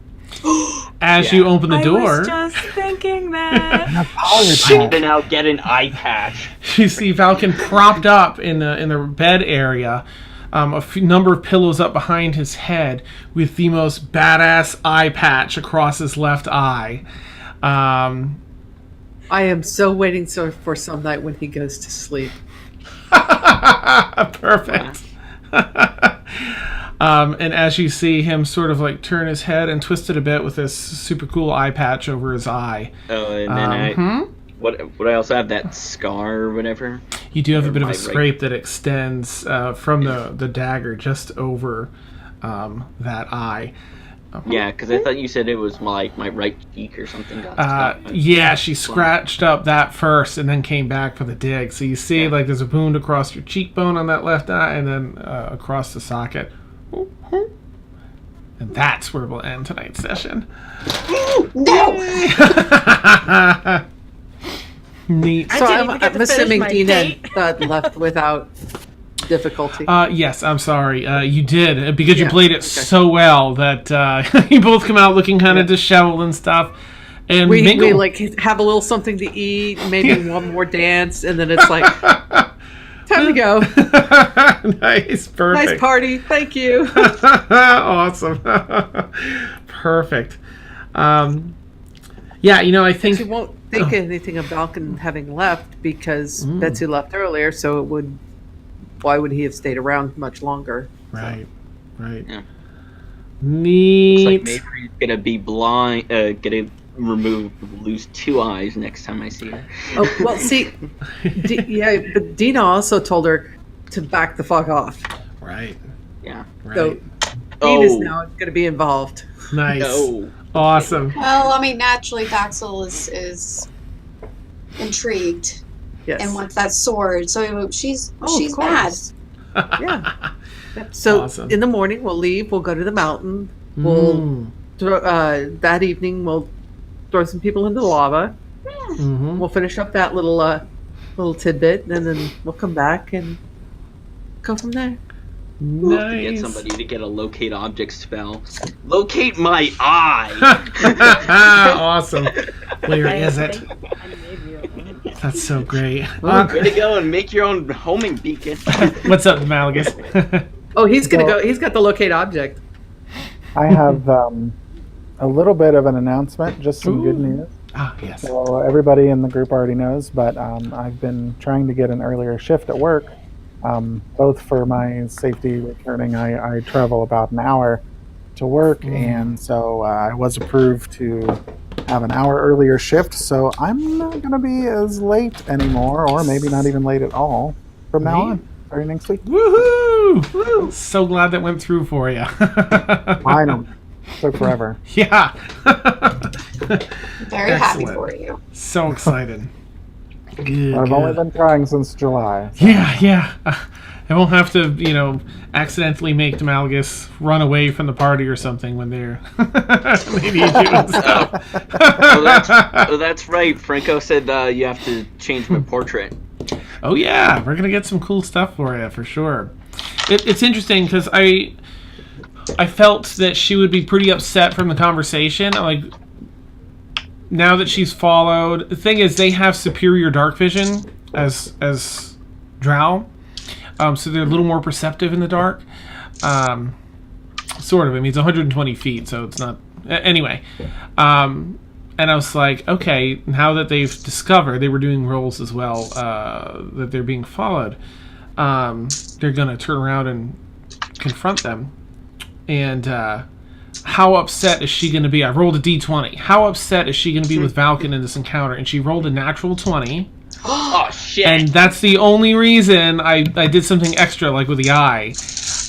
A: As
B: Yeah.
A: you open the
E: I
A: door,
E: was just thinking that.
F: And a power
B: I'm
F: patch.
B: gonna get an eye patch.
A: you see Valkyn propped up in the bed area, number of pillows up behind his head, with the most badass eye patch across his left eye.
D: I am so waiting for some night when he goes to sleep.
A: Perfect. And as you see him sort of like turn his head and twist it a bit with this super cool eye patch over his eye.
B: Oh, and then What I also have that scar or whatever.
A: You do have a
B: Or
A: bit of a
B: my right-
A: scrape that extends from the dagger just over that eye.
B: Yeah, because I thought you said it was my right cheek or something.
A: Yeah, she scratched up that first and then came back for the dig. So you see, like, there's a wound across your cheekbone on that left eye and then across the socket. And that's where we'll end tonight's session.
C: No!
A: Neat.
E: I
D: So
E: didn't even get
D: I'm
E: to finish
D: assuming
E: my
D: Deena and
E: date.
D: Thud left without difficulty.
A: Yes, I'm sorry. You did, because you
D: Yeah,
A: played it
D: okay.
A: so well that you both come out looking kind of disheveled and stuff. And
D: we
A: mingle.
D: like have a little something to eat, maybe one more dance, and then it's like time to go.
A: Nice, perfect.
D: Nice party, thank you.
A: Awesome. Perfect. Yeah, I think...
D: She won't think anything of Valkyn having left because Betsy left earlier, so it would. Why would he have stayed around much longer?
A: Right.
B: Yeah.
A: Neat.
B: Looks like Mayvree's gonna be blind. Gonna lose 2 eyes next time I see her.
D: Oh well, see, but Deena also told her to back the fuck off.
A: Right.
B: Yeah.
A: Right.
D: So Deena's now going to be involved.
A: Nice.
B: No.
A: Awesome.
C: Well, I mean, naturally, Thaxl is intrigued
D: Yes.
C: and wants that sword. So she's
D: of
C: mad.
D: course. Yeah. So
A: Awesome.
D: in the morning we'll leave. We'll go to the mountain. We'll that evening we'll throw some people into the lava.
A: Mm-hmm.
D: We'll finish up that little tidbit, and then we'll come back and go from there.
B: We'll have to get
A: Nice.
B: somebody to get a locate object spell. Locate my eye!
A: Awesome. Where
E: I
A: is it?
E: think I gave you one.
A: That's so great.
B: Way to go and make your own homing beacon.
A: What's up, Malagus?
D: Oh, he's gonna go. He's got the locate object.
F: I have a little bit of an announcement, just some good news.
A: Ah, yes.
F: So everybody in the group already knows, but I've been trying to get an earlier shift at work, both for my safety returning. I travel about an hour to work, and so I was approved to have an hour earlier shift, so I'm not going to be as late anymore, or maybe not even late at all from now on, starting next week.
A: Woohoo! Woo! So glad that went through for you.
F: I know. Took forever.
A: Yeah.
C: Very happy for you.
A: So excited. Good,
F: I've only been trying since July. So.
A: Yeah. I won't have to, accidentally make the Malagus run away from the party or something when they need you and stuff.
B: That's right. Franco said you have to change my portrait.
A: Oh yeah, we're gonna get some cool stuff for you for sure. It's interesting because I felt that she would be pretty upset from the conversation. Like, now that she's followed, the thing is they have superior dark vision as Drow. So they're a little more perceptive in the dark. Sort of. I mean, it's 120 feet, so it's not... Anyway. And I was like, okay, now that they've discovered, they were doing rolls as well, that they're being followed, they're going to turn around and confront them. And how upset is she going to be? I rolled a d20. How upset is she going to be with Valkyn in this encounter? And she rolled a natural 20.
B: Oh, shit.
A: And that's the only reason I did something extra, like with the eye.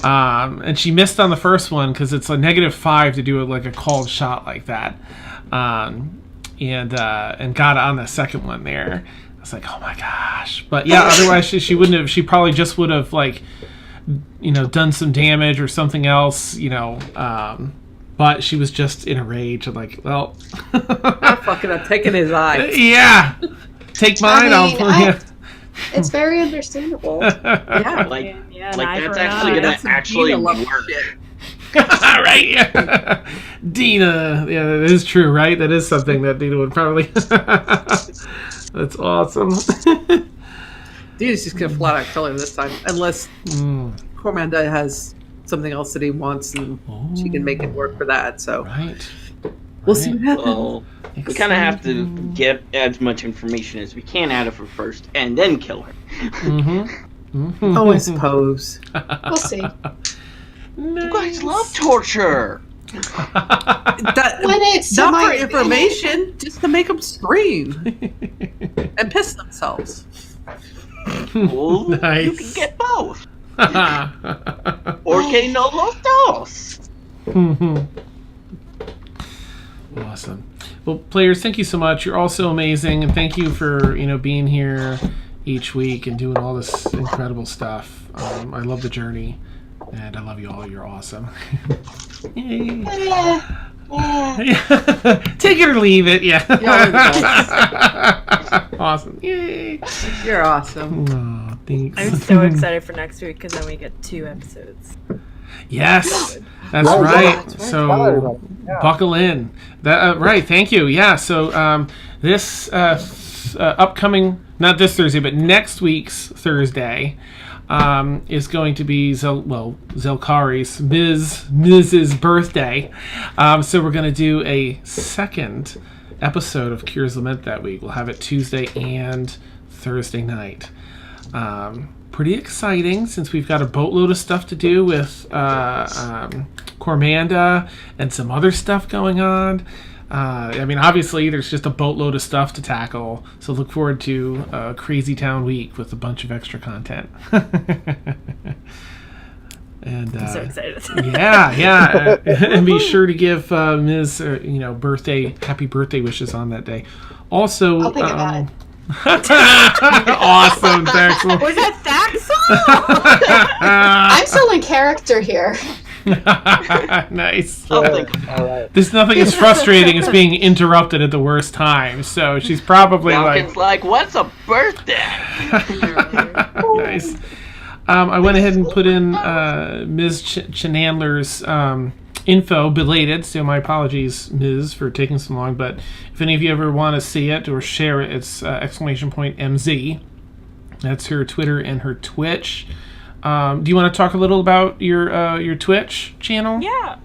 A: And she missed on the first one because it's a -5 to do a called shot like that. And got on the second one there. I was like, oh my gosh. But yeah, otherwise she wouldn't have. She probably just would have done some damage or something else. But she was just in a rage. I'm like, well,
D: I'm taking his eye.
A: Yeah. Take mine.
C: It's very understandable.
D: Yeah,
B: that's actually gonna work.
A: Right? Yeah. Deena. Yeah, that is true, right? That is something that Deena would probably. That's awesome.
D: Deena's just gonna flat out kill him this time, unless Cormanda has something else that he wants, and she can make it work for that. So
A: right.
D: We'll see what happens.
B: Well, we kind of have to get as much information as we can out of her first, and then kill her.
D: Oh, I suppose.
C: We'll see.
B: You guys love torture.
C: When it's
D: not for information, just to make them scream and piss themselves.
B: Well,
A: Nice.
B: You can get both. Or que no los dos.
A: Awesome. Well, players, thank you so much. You're all so amazing, and thank you for being here each week and doing all this incredible stuff. I love the journey, and I love you all. You're awesome. Yay. Take it or leave it. Yeah. Awesome. Yay.
D: You're awesome.
A: Oh, thanks.
E: I'm so excited for next week because then we get 2 episodes.
A: Yes, that's
F: Oh,
A: right.
F: yeah.
A: So
F: Tell everybody. Yeah.
A: buckle in. That right. Thank you. Yeah. So this upcoming, not this Thursday, but next week's Thursday, is going to be Zelkari's Miz's birthday. So we're going to do a second episode of Kira's Lament that week. We'll have it Tuesday and Thursday night. Pretty exciting since we've got a boatload of stuff to do with Cormanda and some other stuff going on. Obviously there's just a boatload of stuff to tackle, so look forward to a Crazy Town week with a bunch of extra content. And
E: I'm so excited.
A: yeah. And be sure to give Ms. happy birthday wishes on that day. Also,
C: I'll think about it.
A: Awesome, Thaxl.
E: Was that Thaxl?
C: I'm still in character here.
A: Nice.
B: I'll think.
F: All right.
A: There's nothing as frustrating as being interrupted at the worst time. So she's probably
B: Valkyn's like, what's a birthday?
A: Nice. I went ahead and put in Ms. Chenandler's info belated, so my apologies, Ms., for taking so long. But if any of you ever want to see it or share it, it's !MZ. That's her Twitter and her Twitch. Do you want to talk a little about your Twitch channel?
E: Yeah.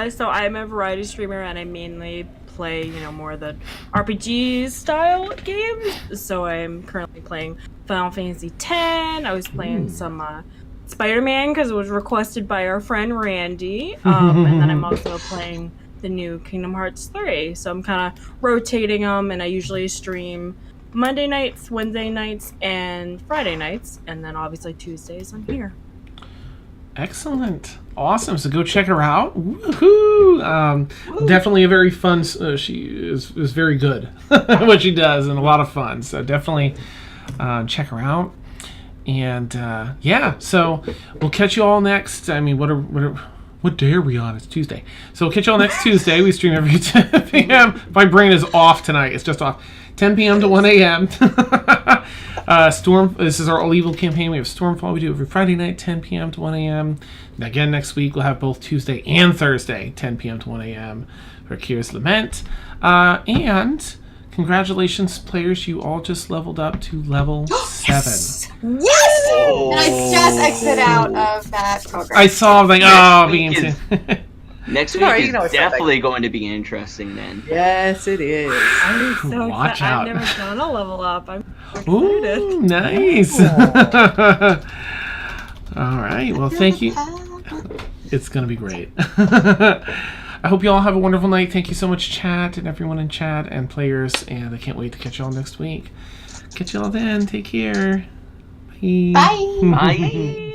E: So I'm a variety streamer, and I mainly play, more of the RPG style games. So I'm currently playing Final Fantasy X. I was playing some Spider-Man because it was requested by our friend Randy. And then I'm also playing the new Kingdom Hearts 3. So I'm kind of rotating them, and I usually stream Monday nights, Wednesday nights, and Friday nights. And then obviously Tuesdays I'm here.
A: Excellent. Awesome. So go check her out. Woohoo! Definitely a very fun... she is very good what she does, and a lot of fun. So definitely check her out. And so we'll catch you all next. I mean, what day are we on? It's Tuesday. So we'll catch you all next Tuesday. We stream every 10 p.m. My brain is off tonight. It's just off. 10 p.m. to 1 a.m. This is our All Evil campaign. We have Stormfall. We do every Friday night, 10 p.m. to 1 a.m. And again, next week, we'll have both Tuesday and Thursday, 10 p.m. to 1 a.m. for Kira's Lament. And congratulations, players. You all just leveled up to level 7.
C: Yes! And I just exit out of that program.
A: I saw, being...
B: Next week is definitely going to be interesting then.
D: Yes, it is.
E: I'm so
A: Watch
E: excited.
A: out.
E: I've never done a level up. I'm excited.
A: Ooh, nice. All right. Well, thank you. It's going to be great. I hope you all have a wonderful night. Thank you so much, chat, and everyone in chat and players. And I can't wait to catch you all next week. Catch you all then. Take care. Bye.
C: Bye.
B: Bye.